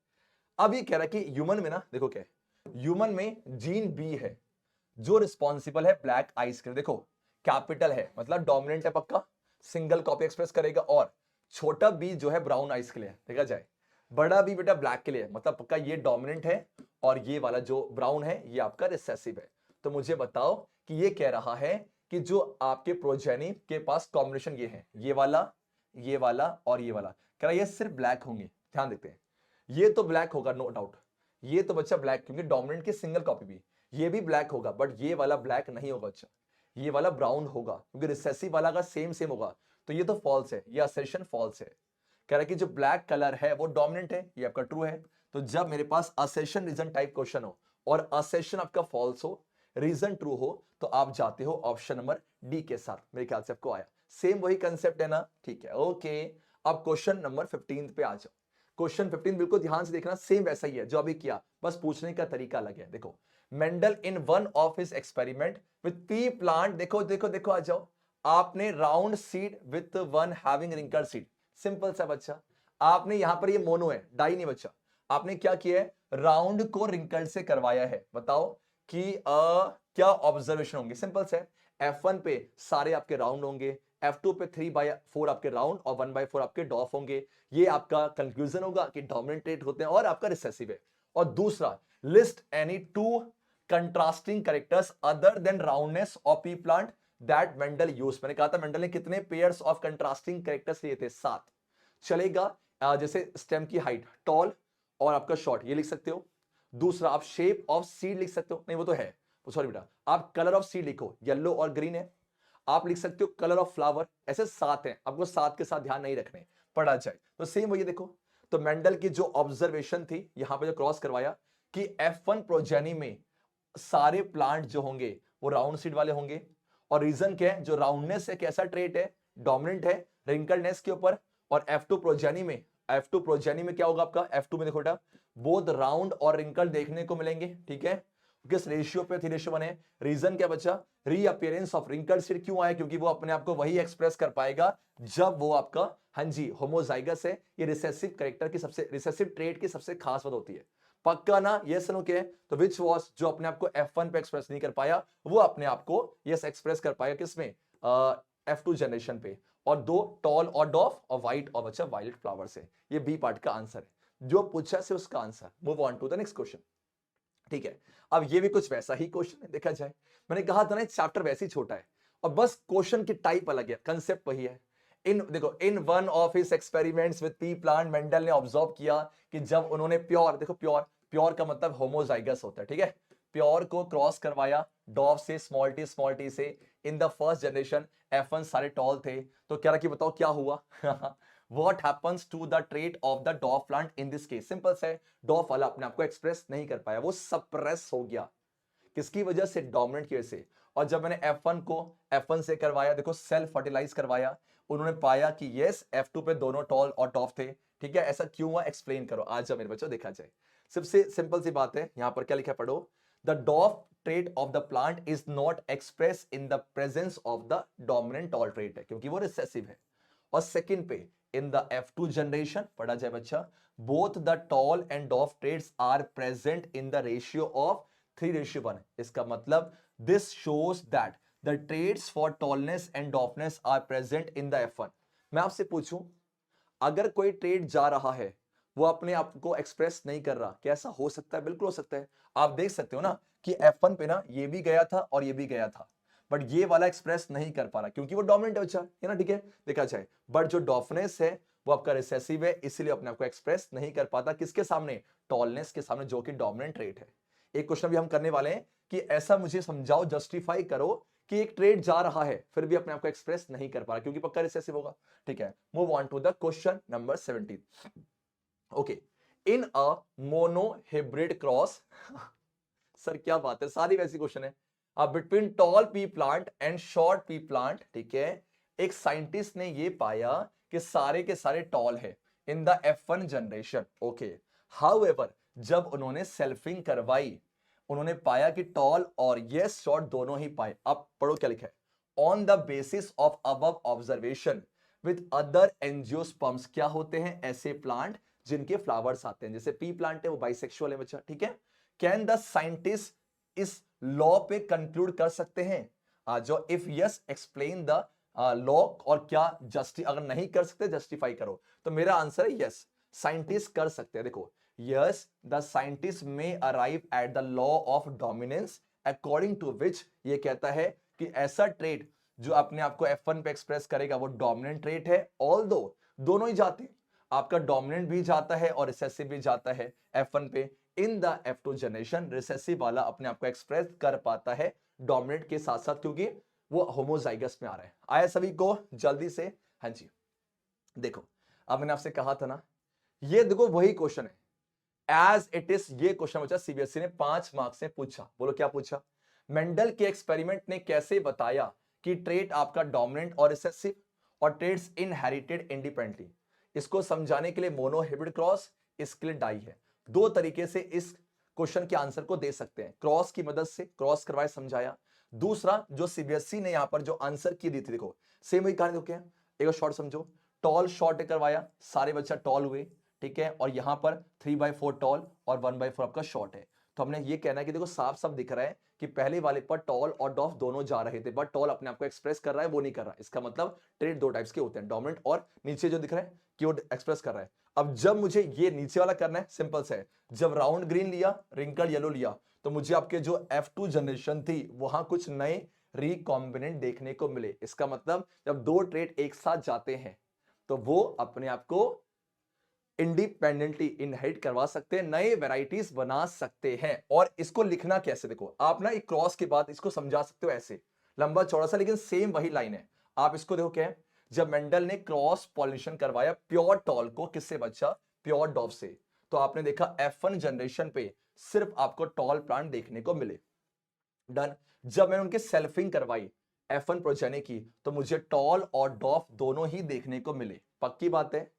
अब ये कह रहा है कि ह्यूमन में ना, देखो क्या है, ह्यूमन में जीन बी है जो रिस्पॉन्सिबल है ब्लैक आइज के लिए। देखो कैपिटल है मतलब डोमिनेंट है पक्का, सिंगल कॉपी एक्सप्रेस करेगा। और छोटा बी जो है ब्राउन आइज के लिए, देखा जाए। बड़ा बी बेटा ब्लैक के लिए, मतलब पक्का ये डोमिनेंट है, और ये वाला जो ब्राउन है ये आपका रिसेसिव है। तो मुझे बताओ कि ये कह रहा है कि जो आपके प्रोजेनी के पास कॉम्बिनेशन ये है, ये वाला और ये वाला, कह रहा है ये सिर्फ ब्लैक होंगे। ध्यान देखते हैं, ये तो ब्लैक होगा नो डाउट, ये तो बच्चा ब्लैक, क्योंकि डोमिनेंट की सिंगल कॉपी भी, ये भी ब्लैक होगा, बट ये वाला ब्लैक नहीं होगा बच्चा, ये वाला ब्राउन होगा, क्योंकि रिसेसिव वाला का सेम होगा। तो ये तो फॉल्स है, ये असर्शन फॉल्स है। कह रहा है कि जो ब्लैक कलर है वो डोमिनेंट है, ये आपका ट्रू है। तो जब मेरे पास असर्शन रीजन टाइप क्वेश्चन हो और असर्शन आपका फॉल्स हो, रीजन ट्रू हो, तो आप जाते हो ऑप्शन नंबर डी के साथ। मेरे ख्याल से आपको आया, सेम वही कंसेप्ट है ना, ठीक है। ओके, अब क्वेश्चन नंबर 15 पे आ जाओ। क्वेश्चन 15 बिल्कुल ध्यान से देखना, सेम वैसा ही है जो अभी किया, बस पूछने का तरीका अलग है। देखो, Mendel in one of his experiment with pea plant, देखो आ जाओ, आपने round seed with one having wrinkle seed. Simple सा बच्चा, आपने यहां पर ये मोनो है, डाई नहीं बच्चा, आपने क्या किया है, राउंड को रिंकल से करवाया है। बताओ कि क्या ऑब्जर्वेशन होंगे। सिंपल से, F1 पे सारे आपके राउंड होंगे, F2 पे 3/4 आपके राउंड और 1/4 आपके डॉफ होंगे। ये आपका कंक्लूजन होगा कि डोमिनेंट ट्रेड होते हैं और आपका रिसेसिव है। और दूसरा, list any two contrasting characters other than roundness of pea plant that Mendel use. मैंने कहा था मेंडल ने कितने पेयर्स ऑफ कंट्रास्टिंग कैरेक्टर्स लिए थे, 7 चलेगा। जैसे स्टेम की हाइट टॉल और आपका शॉर्ट, ये लिख सकते हो। दूसरा आप शेप ऑफ सीड लिख सकते हो, नहीं वो तो है, सॉरी बेटा, आप कलर ऑफ सीड लिखो, येलो और ग्रीन है। आप लिख सकते हो कलर ऑफ फ्लावर, ऐसे 7 हैं, आपको 7 के साथ ध्यान नहीं रखने, पढ़ा जाए तो सेम वही देखो। तो मेंडल की जो ऑब्जर्वेशन थी यहां पे जो क्रॉस करवाया कि F1 प्रोजेनी में सारे प्लांट जो होंगे वो राउंड सीड वाले होंगे। और रीजन क्या है, जो राउंडनेस है कैसा ट्रेट है, डोमिनेंट है रिंकलनेस के ऊपर। और F2 प्रोजेनी में क्या होगा आपका, F2 में देखो बेटा बोथ राउंड और रिंकल देखने को मिलेंगे, ठीक है। किस रेशियो पे 3:1 है। रीजन क्या बचा, रीअपियरेंस ऑफ रिंकल सीड क्यों आया, क्योंकि वो अपने आप को वही एक्सप्रेस कर पाएगा जब वो आपका, हाँ जी, होमोजाइगस है। ये रिसेसिव कैरेक्टर की सबसे, रिसेसिव ट्रेट की सबसे खास बात होती है। पक्का ना, यस नो के। तो विच वॉज, जो अपने आप को F1 पे एक्सप्रेस नहीं कर पाया, वो अपने आप को यस एक्सप्रेस कर पाएगा किसमें, F2 जनरेशन पे। और 2 टॉल और डॉफ और व्हाइट और बच्चा वायलेट फ्लावर से। ये बी पार्ट का आंसर है, जो पूछा से उसका answer. Move on to the next question, ठीक है। अब ये भी कुछ वैसा ही क्वेश्चन है, देखा जाए। मैंने कहा था ना चैप्टर वैसे ही छोटा है और बस क्वेश्चन की टाइप अलग है, कंसेप्ट वही है। देखो इन one of his experiments with P plant, Mendel ने ऑब्जर्व किया कि जब उन्होंने प्योर, देखो प्योर का मतलब होमोजाइगस होता है, ठीक है। प्योर को क्रॉस करवाया डॉफ से, स्मॉल टी से। In the first generation F1 सारे टॉल थे, तो क्या रखी बताओ क्या हुआ। What happens to the trait of the dwarf plant in this case? Simple से डॉफ वाला अपने आप को एक्सप्रेस नहीं कर पाया, वो सप्रेस हो गया। किसकी वजह से, डोमिनेंट की वजह से। और जब मैंने F1 को F1 से करवाया, देखो सेल्फ फर्टिलाइज करवाया, उन्होंने पाया कि यस F2 पे दोनों टॉल और डॉफ थे, ठीक है। ऐसा क्यों हुआ, एक्सप्लेन करो आज जब मेरे बच्चों देखा जाए। सबसे सिंपल सी बात है, यहां पर क्या लिखा पढ़ो, the डॉफ trait of the plant is not expressed in the presence of the dominant tall trait है, क्योंकि वो रिसेसिव है। और सेकंड पे इन द F2 जनरेशन, पढ़ा जाए बच्चा, both the tall and dwarf traits are present in the ratio of 3:1। इसका मतलब this shows that the traits for tallness and dwarfness are present in the F1। मैं आपसे पूछूं, अगर कोई ट्रेड जा रहा है वो अपने आप को एक्सप्रेस नहीं कर रहा, कैसा हो सकता है, बिल्कुल हो सकता है। आप देख सकते हो ना कि F1 पे ना ये भी गया था और ये भी गया था, बट ये वाला एक्सप्रेस नहीं कर पा रहा क्योंकि वो डोमिनेंट है, अच्छा है ना, ठीक है, देखा जाए। बट जो डॉफनेस है वो आपका रिसेसिव है, इसलिए अपने आप को एक्सप्रेस नहीं कर पाता, किसके सामने, टॉलनेस के सामने, जो कि डोमिनेंट ट्रेट है। एक क्वेश्चन भी हम करने वाले हैं कि ऐसा मुझे समझाओ, जस्टिफाई करो कि एक ट्रेड जा रहा है फिर भी अपने आप को एक्सप्रेस नहीं कर पा रहा क्योंकि पक्का रिसेसिव होगा, ठीक है। Move on to the question number 17। Okay, in a monohybrid cross, sir क्या बात है, सारी वैसी क्वेश्चन है। Between tall pea plant and short pea plant, ठीक है, एक साइंटिस्ट ने ये पाया कि सारे के सारे टॉल है इन the F1 generation, okay. However जब उन्होंने सेल्फिंग करवाई, उन्होंने पाया कि टॉल और यस शॉर्ट दोनों ही पाए। अब पढ़ो क्या लिखा है, on the basis of above observation with other angiosperms, क्या होते हैं ऐसे प्लांट जिनके फ्लावर्स आते हैं, जैसे पी प्लांट है वो बाइसेक्सुअल है बच्चा, ठीक है। कैन द साइंटिस्ट इस लॉ पे कंक्लूड कर सकते हैं, जो if yes explain the law, और क्या अगर नहीं कर सकते जस्टिफाई करो। तो मेरा आंसर है यस, साइंटिस्ट कर सकते हैं। देखो, यस द साइंटिस्ट में arrive at the law of dominance according to which, ये कहता है कि ऐसा ट्रेट जो अपने आप को F1 पे एक्सप्रेस करेगा वो डोमिनेंट ट्रेट है। ऑल्दो दोनों ही जाते हैं, आपका डोमिनेंट भी जाता है और रिसेसिव भी जाता है F1 पे। In the F2 generation recessive वाला अपने आप को एक्सप्रेस कर पाता है डोमिनेंट के साथ साथ, क्योंकि वो होमोजाइगस में आ रहा है। आया सभी को जल्दी से, हाँ जी। देखो, अब मैंने आपसे कहा था ना, ये देखो वही क्वेश्चन है एज इट इज। ये क्वेश्चन बच्चा सीबीएसई ने 5 मार्क्स से पूछा, बोलो क्या पूछा, मेंडल के एक्सपेरिमेंट ने कैसे बताया कि ट्रेट आपका डोमिनेंट और रिसेसिव और ट्रेट्स इनहेरिटेड इंडिपेंडेंटली। इसको समझाने के लिए मोनोहिब्रिड क्रॉस, इसके लिए डाई है। 2 तरीके से इस क्वेश्चन के आंसर को दे सकते हैं, क्रॉस की मदद से, क्रॉस करवाए समझाया। दूसरा जो सीबीएसई ने यहां पर जो आंसर की दी थी, देखो सेम वही कहानी, देखो एक शॉर्ट समझो, टॉल शॉर्ट करवाया, सारे बच्चा टॉल हुए, ठीक है। और यहां पर 3/4 टॉल और 1/4 आपका शॉर्ट है। तो हमने ये कहना है कि देखो साफ साफ दिख रहा है कि पहले वाले पर टॉल और डॉफ दोनों जा रहे थे, बट टॉल अपने आप को एक्सप्रेस कर रहा है, वो नहीं कर रहा। इसका मतलब ट्रेड 2 टाइप्स के होते हैं, डोमिनेंट और नीचे जो दिख रहा है कि वो एक्सप्रेस कर रहा है। अब जब मुझे ये नीचे वाला करना है, सिंपल से है, जब राउंड ग्रीन लिया, रिंकल येलो लिया, तो मुझे आपके जो F2 जनरेशन थी वहां कुछ नए रिकॉम्बिनेंट देखने को मिले। इसका मतलब जब दो ट्रेट एक साथ जाते हैं तो वो अपने आप को इंडिपेंडेंटली इनहेरिट करवा सकते हैं, नए वेराइटीज बना सकते हैं। और इसको लिखना कैसे, देखो आप ना एक क्रॉस के बाद इसको समझा सकते हो ऐसे, लंबा चौड़ा सा, लेकिन सेम वही लाइन है। आप इसको देखो क्या है, जब मेंडल ने क्रॉस पॉलिनेशन करवाया प्योर टॉल को, किससे बच्चा, प्योर डॉव से, तो आपने देखा F1 जनरेशन पे सिर्फ आपको टॉल प्लांट देखने को मिले। डन। जब मैंने उनके सेल्फिंग करवाई F1 प्रोजेनी की, तो मुझे टॉल और डॉफ दोनों ही देखने को मिले। पक्की बात है।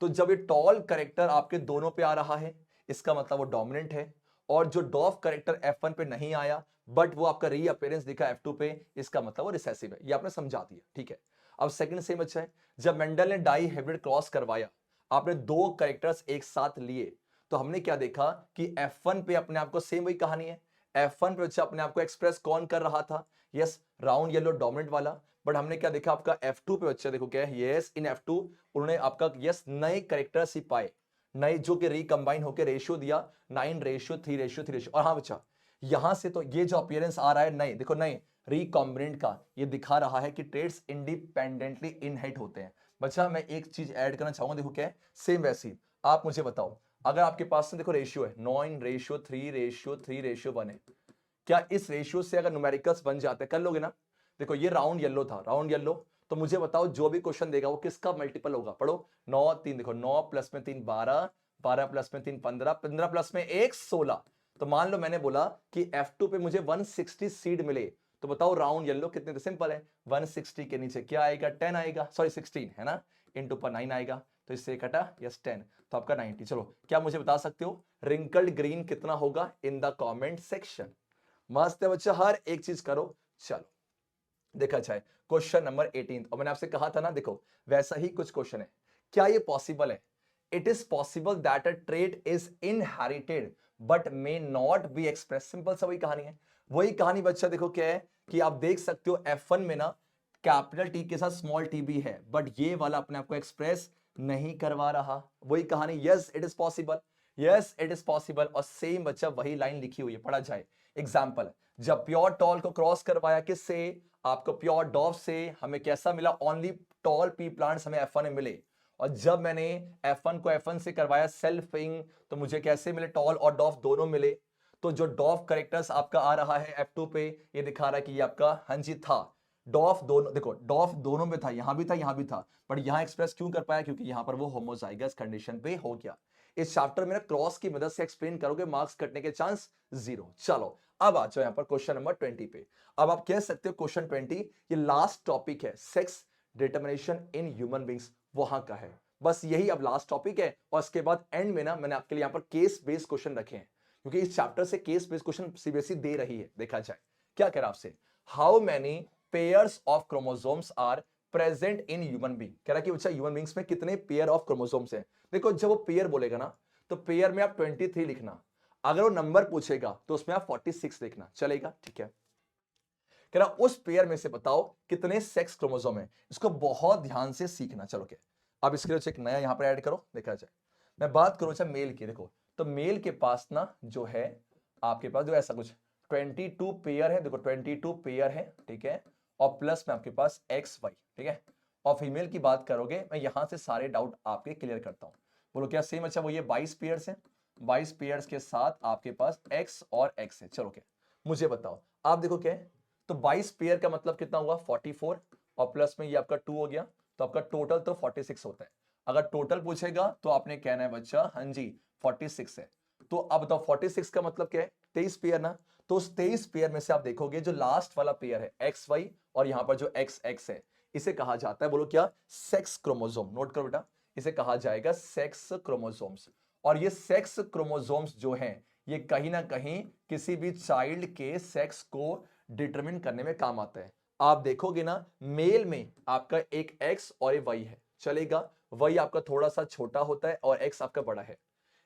तो जब ये टॉल करेक्टर आपके दोनों पे आ रहा है, इसका मतलब वो डोमिनेंट है। और जो डॉफ करेक्टर F1 पे नहीं आया बट वो आपका रीअपीयरेंस दिखा F2 पे, इसका मतलब वो रिसेसिव है। ये आपने समझा दिया, ठीक है। अब सेकंड सेम अच्छा है, जब मेंडल ने डाई हाइब्रिड क्रॉस करवाया, आपने दो करेक्टर्स एक साथ लिए, तो हमने क्या देखा कि F1 पे अपने आप को सेम वही कहानी है। F1 पे बच्चा अपने आप को एक्सप्रेस कौन कर रहा था, यस राउंड येलो डोमिनेंट वाला। बट हमने क्या देखा आपका F2 पे बच्चा, देखो क्या है, यस इन F2 उन्होंने आपका यस नए करेक्टर्स ही पाए, नए जो कि रिकंबाइन होकर रेशियो दिया 9:3:3:3। और हाँ बच्चा, यहां से तो ये जो अपीयरेंस आ रहा है नए, देखो नए रिकॉम्बिनेंट का, ये दिखा रहा है कि ट्रेड्स इंडिपेंडेंटली इनहेरिट होते हैं। बच्चा मैं एक चीज ऐड करना चाहूंगा, देखो क्या है, सेम वैसी आप मुझे बताओ, अगर आपके पास में देखो रेशियो है 9:3:3:1 है, क्या इस रेशियो से अगर न्यूमेरिकल्स बन जाते हैं, कर लोगे ना। देखो ये राउंड येलो था, राउंड येलो, तो मुझे बताओ जो भी क्वेश्चन देगा वो किसका मल्टीपल होगा, पढ़ो। 9 3, देखो 9 प्लस में 3 12, 12 प्लस में 3 15, 15 प्लस में 1 16। तो मान लो मैंने बोला कि F2 पे मुझे 160 सीड मिले, तो बताओ राउंड येलो कितने थे, सिंपल है 160 के नीचे क्या आएगा, 10 आएगा, सॉरी 16 है ना, इनटू पर 9 आएगा, तो इससे कटा यस 10, तो आपका 90। चलो क्या मुझे बता सकते हो रिंकल्ड ग्रीन कितना होगा, इन द कमेंट सेक्शन। मस्त है बच्चा, हर एक चीज करो। चलो देखा जाए क्वेश्चन नंबर 18, और मैंने आपसे कहा था ना, देखो वैसा ही कुछ क्वेश्चन है। क्या ये पॉसिबल है, it is possible that a trait is inherited but may not be express. Simple सा वही कहानी है, वही कहानी बच्चा। देखो क्या है कि आप देख सकते हो F1 में ना कैपिटल टी के साथ स्मॉल टी भी है, बट ये वाला अपने आप को एक्सप्रेस नहीं करवा रहा। वही कहानी, yes it is possible, yes it is possible. और सेम बच्चा वही लाइन लिखी हुई है, पढ़ा जाए। एग्जाम्पल, जब प्योर टॉल को क्रॉस करवाया किससे, आपको प्योर डॉफ से, हमें कैसा मिला, ओनली टॉल पी प्लांट्स हमें F1 में मिले। और जब मैंने F1 को F1 से करवाया सेल्फिंग, तो मुझे कैसे मिले, टॉल और डॉफ दोनों मिले। तो जो डॉफ करेक्टर्स आपका आ रहा है F2 पे, ये दिखा रहा है कि ये आपका हाँ जी था डॉफ दोनों, देखो डॉफ दोनों में था, यहां भी था यहां भी था, बट यहां एक्सप्रेस क्यों कर पाया, क्योंकि यहां पर वो होमोजाइगस कंडीशन पे हो गया। इस चैप्टर में ना क्रॉस की मदद से एक्सप्लेन करोगे, मार्क्स कटने के चांस 0। चलो अब आ जाओ यहां पर क्वेश्चन नंबर 20 पे। अब आप कह सकते हो क्वेश्चन 20 ये लास्ट टॉपिक है, sex determination in human beings वहां का है, बस यही अब लास्ट टॉपिक है। और इसके बाद एंड में ना मैंने आपके लिए यहां पर केस बेस्ड क्वेश्चन रखे हैं, क्योंकि इस चैप्टर से केस बेस्ड क्वेश्चन सीबीएसई दे रही है। देखा जाए क्या कह रहा आपसे, how many pairs of chromosomes are present in human being. कह रहा कि बच्चा ह्यूमन बींग्स में कितने पेयर ऑफ क्रोमोसोम्स हैं। देखो जब वो पेयर बोलेगा ना, तो पेयर में आप 23 लिखना, अगर वो नंबर पूछेगा तो उसमें आप 46 लिखना, चलेगा, ठीक है। कह रहा उस पेयर में से बताओ कितने सेक्स क्रोमोसोम है। इसको बहुत ध्यान से सीखना। चलो क्या, अब इसके लिए एक नया यहां पर ऐड करो, देखा जाए। मैं बात करूं अच्छा मेल की, देखो तो मेल के पास ना जो है, आपके पास जो ऐसा कुछ 22 पेयर है, देखो 22 पेयर है, ठीक है। और प्लस में आपके पास एक्स वाई, ठीक है। और फीमेल की बात करोगे, मैं यहां से सारे डाउट आपके क्लियर करता हूं। बोलो क्या सेम, अच्छा वो ये 22 पेयर्स है, 22 पेयर्स के साथ आपके पास एक्स और एक्स है। चलो क्या मुझे बताओ, आप देखो क्या है, तो 22 पेयर का मतलब कितना हुआ 44, और प्लस में ये आपका 2 हो गया, तो आपका टोटल तो 46 होता है। अगर टोटल पूछेगा तो आपने कहना है बच्चा हाँ जी 46 है। तो अब बताओ 46 का मतलब क्या है, 23 पेयर ना। तो उस 23 पेयर में से आप देखोगे जो लास्ट वाला पेयर है एक्स वाई, और यहां पर जो एक्स एक्स है, इसे कहा जाता है, बोलो क्या, सेक्स क्रोमोसोम। नोट करो बेटा, इसे कहा जाएगा सेक्स क्रोमोसोम्स। और ये सेक्स क्रोमोसोम्स जो हैं, ये कहीं ना कहीं किसी भी चाइल्ड के सेक्स को डिटरमिन करने में काम आता है। आप देखोगे ना मेल में आपका एक एक्स और एक वाई है, चलेगा। वाई आपका थोड़ा सा छोटा होता है और एक्स आपका बड़ा है।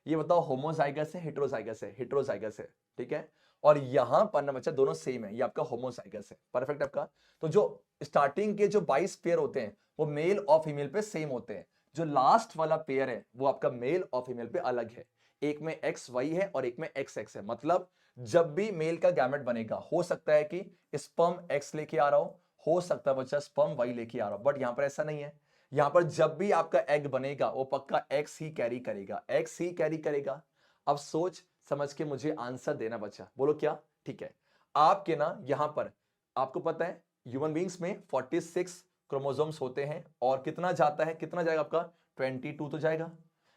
ये बताओ होमोजाइगस है हेटेरोजाइगस है, हेटेरोजाइगस है, ठीक है। और यहां पर ना बच्चा दोनों सेम है, ये आपका होमोजाइगस है, परफेक्ट आपका। तो जो स्टार्टिंग के जो 22 पेयर होते हैं वो मेल और फीमेल पे सेम होते हैं, जो लास्ट वाला पेयर है वो आपका मेल और फीमेल पे अलग है। एक में एक्स वाई है और एक में एक्स एक्स है। मतलब जब भी मेल का गैमेट बनेगा, हो सकता है कि स्पर्म एक्स लेके आ रहा हो सकता है बच्चा स्पर्म वाई लेके आ रहा हो, बट यहां पर ऐसा नहीं है। यहां पर जब भी आपका एग बनेगा वो पक्का एक्स ही कैरी करेगा, एक्स ही कैरी करेगा। अब सोच समझ के मुझे आंसर देना बच्चा, बोलो क्या? ठीक है, आपके ना यहां पर आपको पता है ह्यूमन बींग्स में 46 क्रोमोसोम्स होते हैं और कितना जाता है, कितना जाएगा आपका 22 तो जाएगा।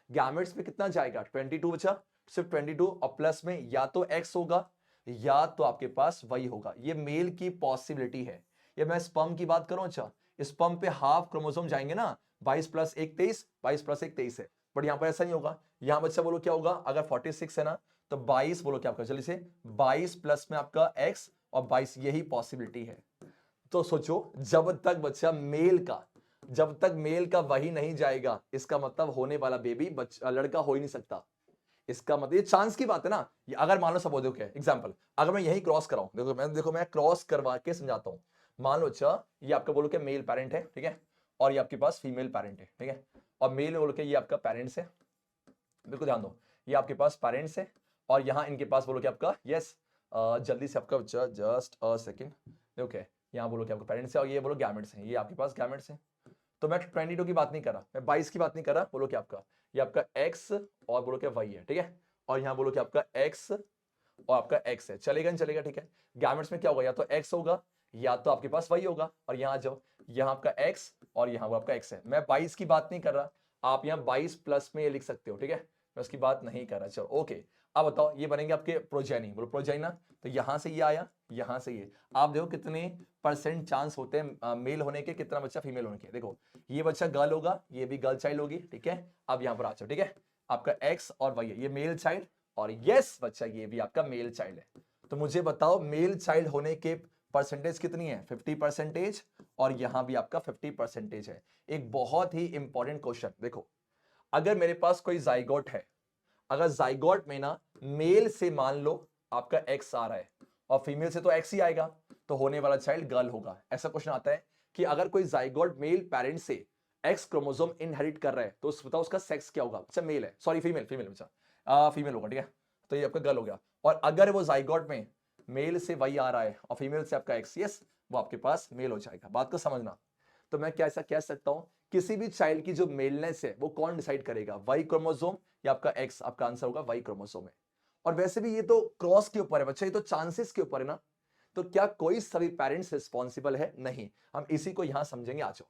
गैमेट्स में कितना जाएगा 22 बचा, सिर्फ 22 और प्लस में या तो एक्स होगा या तो आपके पास वाई होगा। ये मेल की पॉसिबिलिटी है। ये मैं स्पर्म की बात करूं, अच्छा स्पर्म पे हाफ क्रोमोसोम जाएंगे ना, 22 प्लस 1 23, 22 प्लस 1 23 है, बट यहां पर ऐसा नहीं होगा। यहां बच्चा बोलो क्या होगा, अगर 46 है ना तो 22 बोलो क्या आपका, चलिए से 22 प्लस में आपका एक्स और 22, यही पॉसिबिलिटी है। तो सोचो जब तक बच्चा मेल का, जब तक मेल का वही नहीं जाएगा, इसका मतलब होने वाला बेबी बच्चा लड़का हो ही नहीं सकता। इसका मतलब ये चांस की बात है ना। ये अगर मान लो सपोज क्या एग्जांपल, अगर मैं यही क्रॉस कराऊं, देखो मैं क्रॉस करवा के समझाता हूं। मान लो अच्छा ये आपका बोलो क्या मेल पेरेंट है, ठीक है, और ये आपके पास फीमेल पेरेंट है, ठीक है, और मेल बोलो क्या ये आपका पेरेंट्स है। बिल्कुल ध्यान दो, ये आपके पास पेरेंट्स है और यहाँ इनके पास बोलो क्या आपका यस, जल्दी से आपका जस्ट अ सेकेंड, ओके, यहाँ बोलो क्या आपका पेरेंट्स है और ये बोलो गैमेट्स हैं, ये आपके पास गैमेट्स हैं। तो मैं 22 की बात नहीं कर रहा, मैं 22 की बात नहीं कर रहा, बोलो क्या आपका ये आपका x और बोलो क्या y है, ठीक है, और यहाँ बोलो क्या आपका x और आपका x है, चलेगा नहीं चलेगा, ठीक है। गैमेट्स में क्या होगा, या तो x होगा या तो आपके पास y होगा, और यहाँ जाओ यहाँ आपका x और यहाँ वो आपका x है। मैं 22 की बात नहीं कर रहा, आप यहाँ 22 प्लस में ये लिख सकते हो, ठीक है, मैं उसकी बात नहीं कर रहा। चलो ओके, अब बताओ ये बनेंगे आपके प्रोजेनी, बोलो प्रोजेना, तो यहां से ये आया, यहां से ये, आप देखो कितने परसेंट चांस होते हैं मेल होने के, कितना बच्चा फीमेल होने के। देखो ये बच्चा गर्ल होगा, ये भी गर्ल चाइल्ड होगी, ठीक है। अब यहां पर आ जाओ, ठीक है, आपका एक्स और वाई है, ये मेल चाइल्ड, और यस बच्चा ये भी आपका मेल चाइल्ड है। तो मुझे बताओ मेल चाइल्ड होने के परसेंटेज कितनी है, 50%, और यहां भी आपका 50% है। एक बहुत ही इंपॉर्टेंट क्वेश्चन देखो, अगर मेरे पास कोई जाइगोट है, अगर जाइगोट में ना मेल से मान लो आपका एक्स आ रहा है और फीमेल से तो एक्स ही आएगा, तो होने वाला चाइल्ड गर्ल होगा। ऐसा क्वेश्चन आता है कि अगर कोई जाइगोट मेल पेरेंट से एक्स क्रोमोसोम इनहेरिट कर रहा है तो बताओ उसका सेक्स क्या होगा। अच्छा मेल है, सॉरी फीमेल, फीमेल बच्चा फीमेल होगा, ठीक है, तो ये आपका गर्ल हो गया। और अगर वो जाइगोट में मेल से वही आ रहा है और फीमेल से आपका एक्स, यस, वो आपके पास मेल हो जाएगा। बात को समझना। तो मैं क्या ऐसा कह सकता हूं, किसी भी चाइल्ड की जो मेलनेस है वो कौन डिसाइड करेगा, वाई क्रोमोसोम या आपका एक्स? आपका आंसर होगा वाई क्रोमोसोम है। और वैसे भी ये तो क्रॉस के ऊपर है बच्चा, ये तो चांसेस के ऊपर है ना। तो क्या कोई सभी पेरेंट्स रिस्पॉन्सिबल है? नहीं। हम इसी को यहां समझेंगे। आ जाओ,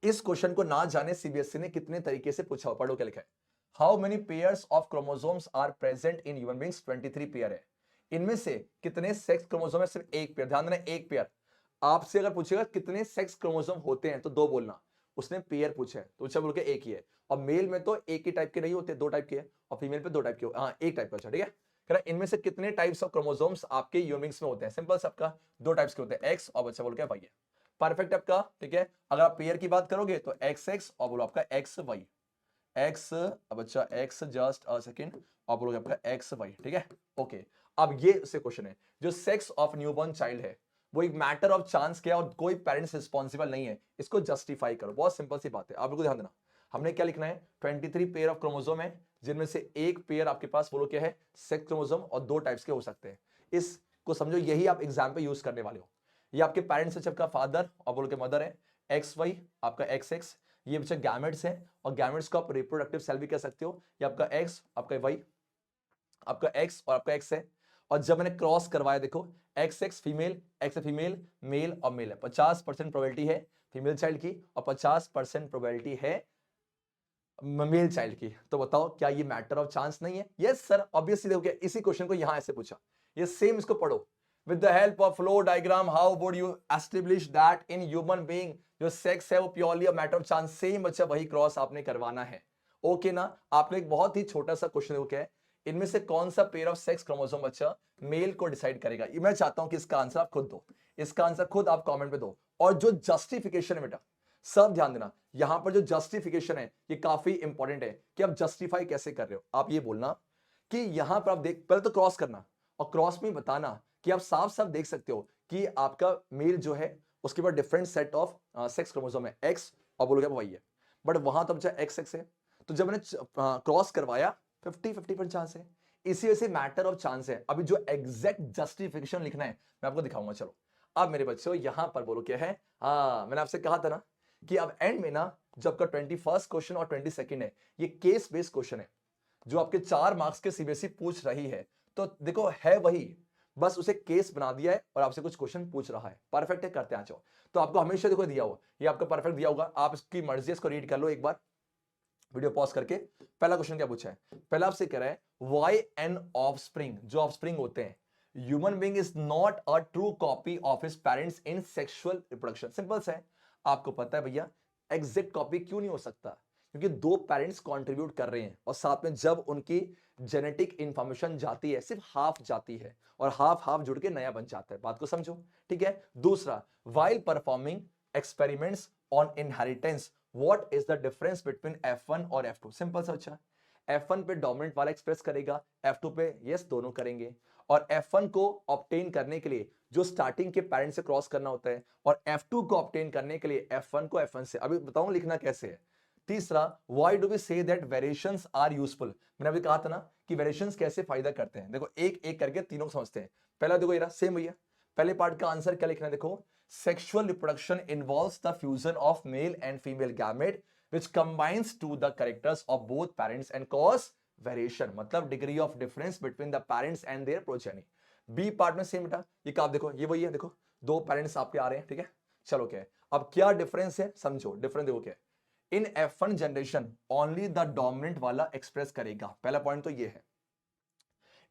इस क्वेश्चन को ना जाने सीबीएसई ने कितने तरीके से पूछा, पढ़ो क्या लिखा है। How many pairs of chromosomes are present in human beings? 23 pair है। इनमें से कितने सेक्स क्रोमोसोम है? सिर्फ एक पेयर, ध्यान देना एक पेयर। आपसे अगर पूछेगा कितने सेक्स क्रोमोसोम होते हैं तो दो बोलना, उसने पेयर पूछा है तो अच्छा बोल के एक ही है। और मेल में तो एक ही टाइप के नहीं होते, दो टाइप के हैं, और फीमेल पे दो टाइप के, हाँ एक टाइप का, ठीक है। कह रहा इनमें से कितने टाइप्स ऑफ क्रोमोसोम्स आपके ह्यूमन बीइंग्स में होते हैं? सिंपल सबका दो टाइप्स के होते हैं, एक्स और बच्चा बोल के वाई है। परफेक्ट आपका, ठीक है। अगर आप पेयर की बात करोगे तो एक्स एक्स और बोलो आपका एक्स वाई, एक्स बच्चा एक्स जस्ट अ सेकेंड और बोलोगे आपका एक्स वाई, ठीक है। ओके, अब ये से क्वेश्चन है, जो सेक्स ऑफ न्यूबॉर्न चाइल्ड है वो एक मैटर ऑफ चांस क्या है और कोई पेरेंट्स रिस्पॉन्सिबल नहीं है, इसको जस्टिफाई करो। बहुत सिंपल सी बात है, आप बिल्कुल ध्यान देना। हमने क्या लिखना है, 23 पेयर ऑफ क्रोमोसोम है, जिनमें से एक पेयर आपके पास बोलो क्या है, सेक्स क्रोमोसोम, और दो टाइप्स के हो सकते हैं। इसको समझो, यही आप एग्जाम पे यूज करने वाले हो। ये आपके पेरेंट्स है, आपका फादर और बोलो के मदर है, एक्स वाई आपका एक्स एक्स, ये बच्चा गैमेट्स है, और गैमेट्स को आप रिप्रोडक्टिव सेल भी कह सकते हो। ये आपका एक्स, आपका वाई, आपका एक्स और आपका एक्स है। और जब मैंने क्रॉस करवाया देखो, X X female, X female, male और मेल है। 50% प्रोबेबिलिटी है फीमेल चाइल्ड की और 50% प्रोबेबिलिटी है मेल चाइल्ड की। तो बताओ क्या ये मैटर ऑफ चांस नहीं है? Yes sir, obviously. देखो इसी क्वेश्चन को यहां ऐसे पूछा, ये सेम, इसको पढ़ो। With the help of flow diagram how would you establish that in human being जो सेक्स है वो purely a matter of chance? Same बच्चा वही क्रॉस आपने करवाना है, ओके ना। आपने एक बहुत ही छोटा सा क्वेश्चन देखो क्या है, इनमें से कौन सा पेयर ऑफ सेक्स क्रोमोसोम बच्चा मेल को डिसाइड करेगा? ये मैं चाहता हूं कि इसका आंसर आप खुद दो, इसका आंसर खुद आप कमेंट में दो। और जो जस्टिफिकेशन है बेटा, सब ध्यान देना, यहां पर जो जस्टिफिकेशन है ये काफी इंपॉर्टेंट है कि आप जस्टिफाई कैसे कर रहे हो। आप ये बोलना कि यहां पर आप देख, पहले तो क्रॉस करना और क्रॉस में बताना कि आप साफ साफ देख सकते हो कि आपका मेल जो है उसके बाद different set of sex chromosome है, एक्स और बोलोगे वाई है, बट वहां तो बच्चा एक्स एक्स है। तो जब मैंने क्रॉस करवाया 50-50% चांस है। इसी वजह से मैटर ऑफ चांस है। अभी जो एग्जैक्ट जस्टिफिकेशन लिखना है मैं आपको दिखाऊंगा। चलो अब मेरे बच्चों यहां पर बोलो क्या है। मैंने आपसे कहा था ना कि अब एंड में ना जो आपका 21st क्वेश्चन और 22nd है ये केस बेस्ड क्वेश्चन है जो आपके 4 मार्क्स के सीबीएसई पूछ रही है। तो देखो है वही, बस उसे केस बना दिया है और आपसे कुछ क्वेश्चन पूछ रहा है। परफेक्ट है, करते आ जाओ। तो आपको हमेशा देखो दिया हुआ, ये आपका परफेक्ट दिया होगा, आप इसकी मर्जी इसको रीड कर लो एक बार वीडियो पॉज करके। पहला क्वेश्चन क्या पूछा है, पहला आपसे कह रहा है व्हाई एन ऑफस्प्रिंग, जो ऑफस्प्रिंग होते हैं, human being is not a true copy of his parents in sexual reproduction. Simple सा है, आपको पता है भैया एग्जैक्ट कॉपी क्यों नहीं हो सकता, क्योंकि दो पेरेंट्स कंट्रीब्यूट कर रहे हैं और साथ में जब उनकी जेनेटिक इंफॉर्मेशन जाती है सिर्फ हाफ जाती है और हाफ हाफ जुड़ के नया बन जाता है। बात को समझो, ठीक है। दूसरा, while performing experiments on inheritance what is the difference between F1 और F2। सिंपल सा अच्छा, F1 पे डोमिनेंट वाला एक्सप्रेस करेगा, F2 पे यस दोनों करेंगे। और F1 को ऑब्टेन करने के लिए जो स्टार्टिंग के पेरेंट से क्रॉस करना होता है और F2 को ऑब्टेन करने के लिए F1 को F1 से। अभी बताऊं लिखना कैसे है। तीसरा, why do we say that variations are useful. मैंने अभी कहा था ना कि वेरिएशंस कैसे फायदा करते हैं। देखो एक एक करके तीनों समझते हैं। पहला देखो ये सेम भैया, पहले पार्ट का आंसर क्या लिखना है, देखो sexual reproduction involves the fusion of male and female gamete which combines to the characters of both parents and cause variation, मतलब degree of difference between the parents and their progeny। B part में सेम बेटा, ये आप देखो ये वही है, देखो दो पेरेंट्स आपके आ रहे हैं, ठीक है। चलो क्या है, अब क्या डिफरेंस है समझो, डिफरेंस देखो क्या है। इन F1 generation only the dominant वाला एक्सप्रेस करेगा, पहला पॉइंट तो ये है।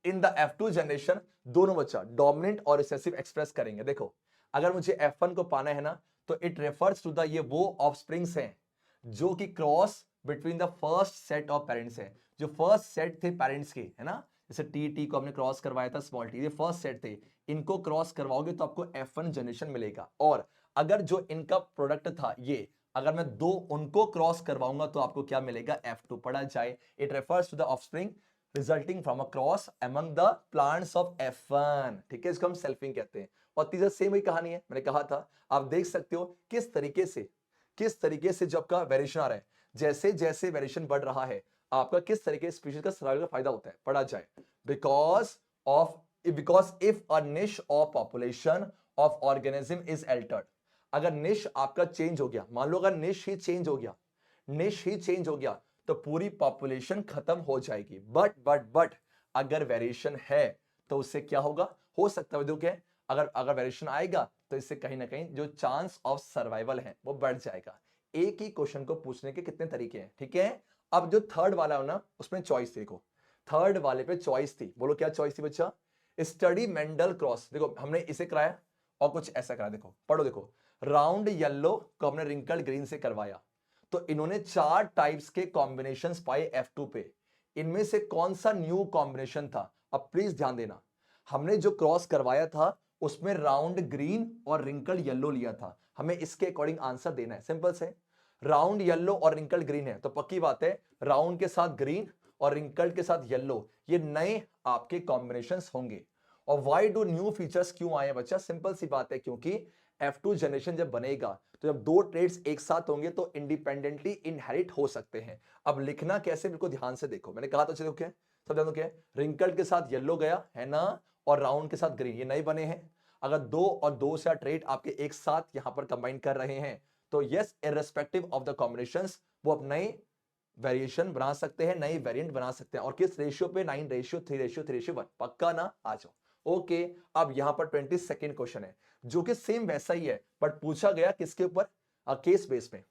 इन द F2 जनरेशन दोनों बच्चा डोमिनेंट और रिसेसिव एक्सप्रेस करेंगे। देखो अगर मुझे F1 को पाना है ना तो इट रेफर्स टू द ये वो ऑफस्प्रिंग्स हैं जो कि cross between the first set of parents है। जो फर्स्ट सेट थे पेरेंट्स के, है ना, जैसे टी को हमने क्रॉस करवाया था स्मॉल टी, ये फर्स्ट सेट थे, इनको क्रॉस करवाओगे तो आपको F1 जनरेशन मिलेगा। और अगर जो इनका प्रोडक्ट था ये, अगर मैं दो उनको क्रॉस करवाऊंगा तो आपको क्या मिलेगा, F2 पढ़ा जाए। It refers to the offspring resulting from a cross among the plants of F1, ठीक है, इसको हम सेल्फिंग कहते हैं। और तीसरा सेम ही कहानी है, मैंने कहा था, आप देख सकते हो किस तरीके से जो आपका वेरिएशन आ रहा है, जैसे जैसे वेरिएशन बढ़ रहा है आपका किस तरीके स्पीशीज का सर्वाइवल का फायदा होता है, पढ़ा जाए। बिकॉज इफ अ निश of population of organism is Altered, अगर निश आपका चेंज हो गया, मान लो अगर निश ही चेंज हो गया तो पूरी पॉपुलेशन खत्म हो जाएगी। बट अगर वेरिएशन है तो उससे क्या होगा, हो सकता है क्या, अगर वेरिएशन आएगा तो इससे कहीं ना कहीं जो चांस ऑफ सर्वाइवल है वो बढ़ जाएगा। एक ही क्वेश्चन को पूछने के कितने तरीके हैं, ठीक है। अब जो थर्ड वाला है ना उसमें चॉइस देखो, थर्ड वाले पे चॉइस थी, बोलो क्या चॉइस थी बच्चा, स्टडी मेंडल क्रॉस। देखो हमने इसे कराया और कुछ ऐसा करा, देखो पढ़ो, देखो राउंड येलो को हमने रिंकल ग्रीन से करवाया तो इन्होंने 4 टाइप्स के कॉम्बिनेशंस पाए F2 पे। इनमें से कौन सा न्यू कॉम्बिनेशन था, अब प्लीज ध्यान देना, हमने जो क्रॉस करवाया था उसमें राउंड ग्रीन और रिंकल येलो लिया था, हमें इसके अकॉर्डिंग आंसर देना है। सिंपल से राउंड येलो और रिंकल ग्रीन है तो पक्की बात है राउंड के साथ ग्रीन और रिंकल के साथ येलो ये नए आपके कॉम्बिनेशंस होंगे। और व्हाई डू न्यू फीचर्स क्यों आए बच्चा, सिंपल सी बात है क्योंकि F2 जनरेशन जब बनेगा तो जब दो ट्रेड्स एक साथ होंगे तो इंडिपेंडेंटली इनहेरिट हो सकते हैं। अब लिखना कैसे बिल्कुल ध्यान से देखो, मैंने कहा तो चलो क्या सब ध्यान दो, क्या रिंकल के साथ येलो गया है ना और राउंड के साथ ग्रीन, ये नए बने हैं। अगर दो और दो से ट्रेड आपके एक साथ यहां पर कंबाइन कर रहे हैं तो yes irrespective of the combinations वो अब नए वेरिएशन बना सकते हैं, नई वेरिएंट बना सकते हैं। और किस रेशियो पे, 9:3:3:1, पक्का ना, आ जाओ। ओके अब यहां पर 22nd क्वेश्चन है जो कि सेम वैसा ही है बट पूछा गया किसके ऊपर, केस बेस में।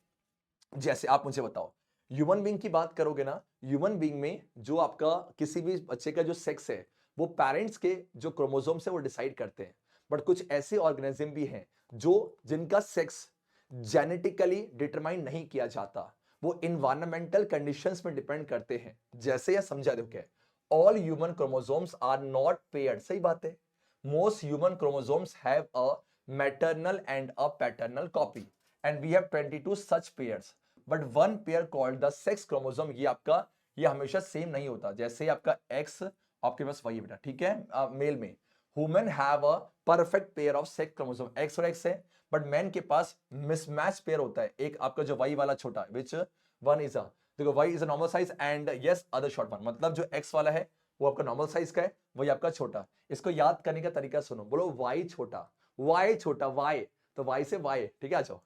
जैसे आप मुझे बताओ ह्यूमन बीइंग की बात करोगे ना, ह्यूमन बीइंग में जो आपका किसी भी बच्चे का जो सेक्स है वो पेरेंट्स के जो क्रोमोसोम से वो डिसाइड करते हैं। बट कुछ ऐसे ऑर्गेनिज्म भी हैं जो जिनका सेक्स जेनेटिकली डिटरमाइन नहीं किया जाता, वो इन्वायरमेंटल कंडीशंस में डिपेंड करते हैं। जैसे यह समझा दो क्या, all human chromosomes are not paired, सही बात है। Most human chromosomes have a maternal and a paternal copy and we have 22 such pairs but one pair called the sex chromosome. ये आपका ये हमेशा सेम नहीं होता, जैसे आपका एक्स आपके पास वही बेटा, ठीक है। मेल में women have a perfect pair of sex chromosome, x और एक्स है, बट मैन के पास मिसमैच पेयर होता है, एक आपका जो वाई वाला छोटा विच वन इज अ देखो y is a normal size and yes other short one, मतलब जो x वाला है वो आपका नॉर्मल साइज का है, वही आपका छोटा। इसको याद करने का तरीका सुनो, बोलो y छोटा, y छोटा, y तो y से y, ठीक है। आ जाओ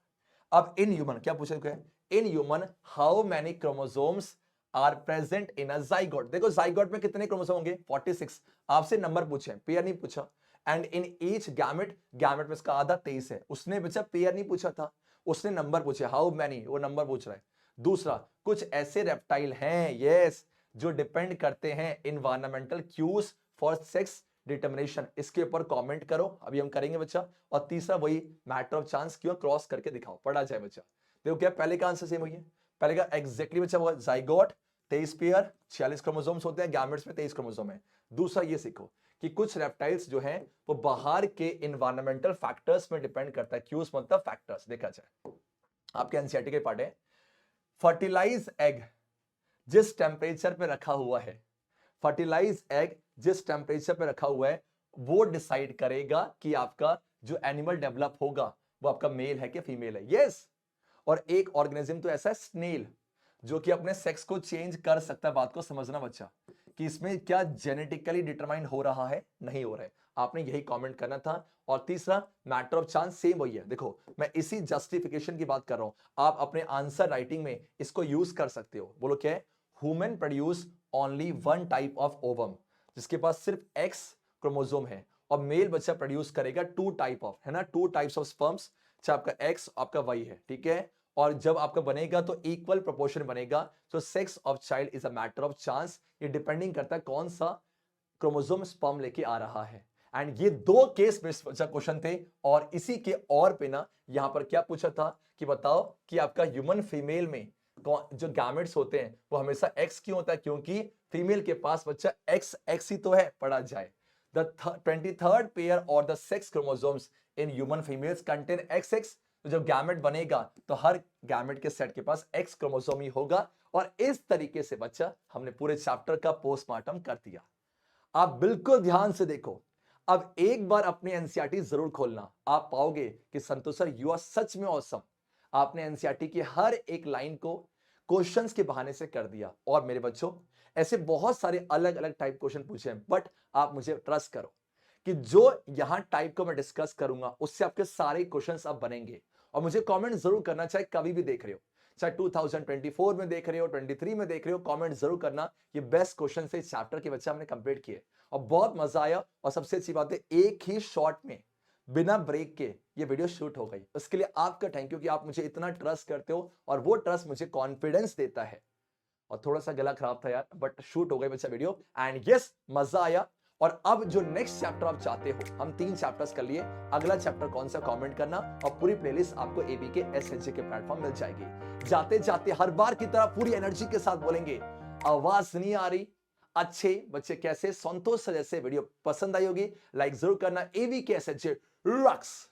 अब इन ह्यूमन क्या पूछे है, in human how many chromosomes are present in a zygote. देखो जाइगोट में कितने क्रोमोसोम होंगे 46, आपसे नंबर पूछे, पेयर नहीं पूछा। And in each gamete, gamete में इसका आधा 23 है, उसने बच्चा पेयर नहीं पूछा था, उसने नंबर पूछे, हाउ मैनी, वो नंबर पूछ रहा है। दूसरा, कुछ ऐसे रेप्टाइल हैं यस जो डिपेंड करते हैं environmental cues for sex determination, इसके ऊपर कमेंट करो, अभी हम करेंगे बच्चा। और तीसरा वही मैटर ऑफ चांस, क्यों क्रॉस करके दिखाओ, पढ़ा जाए बच्चा। देखो क्या पहले का आंसर सेम हुई है, पहले का एग्जैक्टली बच्चा वो जाइगोट 23 पेयर 46 क्रोमोसोम्स होते हैं, गैमेट्स में 23 क्रोमोसोम है। दूसरा ये सीखो कि कुछ रेप्टाइल्स जो हैं वो बाहर के इन्वायरमेंटल फैक्टर्स में डिपेंड करता है, क्यूज मतलब फैक्टर्स। देखा जाए आपके एनसीईआरटी के पार्ट है, फर्टिलाइज एग जिस टेम्परेचर पे रखा हुआ है, फर्टिलाइज एग जिस टेम्परेचर पे रखा हुआ है वो डिसाइड करेगा कि आपका जो एनिमल डेवलप होगा वो आपका मेल है कि फीमेल है। यस और एक ऑर्गेनिज्म तो ऐसा है स्नेल जो कि अपने सेक्स को चेंज कर सकता है। बात को समझना बच्चा कि इसमें क्या जेनेटिकली डिटरमाइन हो रहा है, नहीं हो रहा है, आपने यही कमेंट करना था। और तीसरा मैटर ऑफ चांस सेम वही है। देखो मैं इसी जस्टिफिकेशन की बात कर रहा हूं, आप अपने आंसर राइटिंग में इसको यूज कर सकते हो। बोलो क्या है, human produce only one type of ovum, जिसके पास सिर्फ एक्स क्रोमोसोम है, और मेल बच्चा प्रोड्यूस करेगा टू टाइप ऑफ, है ना, टू टाइप्स ऑफ स्पर्म्स, चाहे आपका एक्स आपका वाई है, ठीक है। और जब आपका बनेगा तो इक्वल प्रोपोर्शन बनेगा। So sex of child is a matter of chance, ये डिपेंडिंग करता है कौन सा क्रोमोसोम स्पर्म लेके आ रहा है। एंड ये दो केस बेस्ड क्वेश्चन थे, और इसी के और पे ना यहां पर क्या पूछा था कि बताओ कि आपका ह्यूमन फीमेल में जो गैमेट्स होते हैं वो हमेशा एक्स क्यों होता है, क्योंकि फीमेल के पास बच्चा एक्स एक्स ही तो है, पढ़ा जाए। द 23rd पेयर और the sex chromosomes in human females contain x x, तो जब गैमेट बनेगा तो हर गैमेट के सेट के पास एक्स क्रोमोसोम ही होगा। और इस तरीके से बच्चा हमने पूरे चैप्टर का पोस्टमार्टम कर दिया। आप बिल्कुल ध्यान से देखो, अब एक बार अपनी एनसीईआरटी जरूर खोलना, आप पाओगे कि संतोष सर यू आर सच में ऑसम। आपने एनसीईआरटी की हर एक लाइन को क्वेश्चंस के बहाने से कर दिया। और मेरे बच्चों ऐसे बहुत सारे अलग अलग टाइप क्वेश्चन पूछे हैं, बट आप मुझे ट्रस्ट करो कि जो यहां टाइप को मैं डिस्कस करूंगा उससे आपके सारे क्वेश्चंस अब बनेंगे। और मुझे कमेंट जरूर करना, चाहे कभी भी देख रहे हो, चाहे 2024 में देख रहे हो, 23 में देख रहे हो, कमेंट जरूर करना। ये बेस्ट क्वेश्चन से इस चैप्टर के बच्चे हमने कंप्लीट किए और बहुत मजा आया। और सबसे अच्छी बात है एक ही शॉट में बिना ब्रेक के ये वीडियो शूट हो गई, उसके लिए आपका थैंक यू कि आप मुझे इतना ट्रस्ट करते हो, और वो ट्रस्ट मुझे कॉन्फिडेंस देता है। और थोड़ा सा गला खराब था यार, बट शूट हो गई बच्चा वीडियो, एंड यस मजा आया। और अब जो नेक्स्ट चैप्टर आप चाहते हो, हम 3 चैप्टर्स कर लिए, अगला चैप्टर कौन सा कमेंट करना, और पूरी प्लेलिस्ट आपको एबी के एसएचजी के प्लेटफॉर्म मिल जाएगी। जाते जाते हर बार की तरह पूरी एनर्जी के साथ बोलेंगे, आवाज नहीं आ रही, अच्छे बच्चे कैसे, संतोष से जैसे वीडियो पसंद आई होगी, लाइक जरूर करना। एबी के एसएचजी रॉक्स।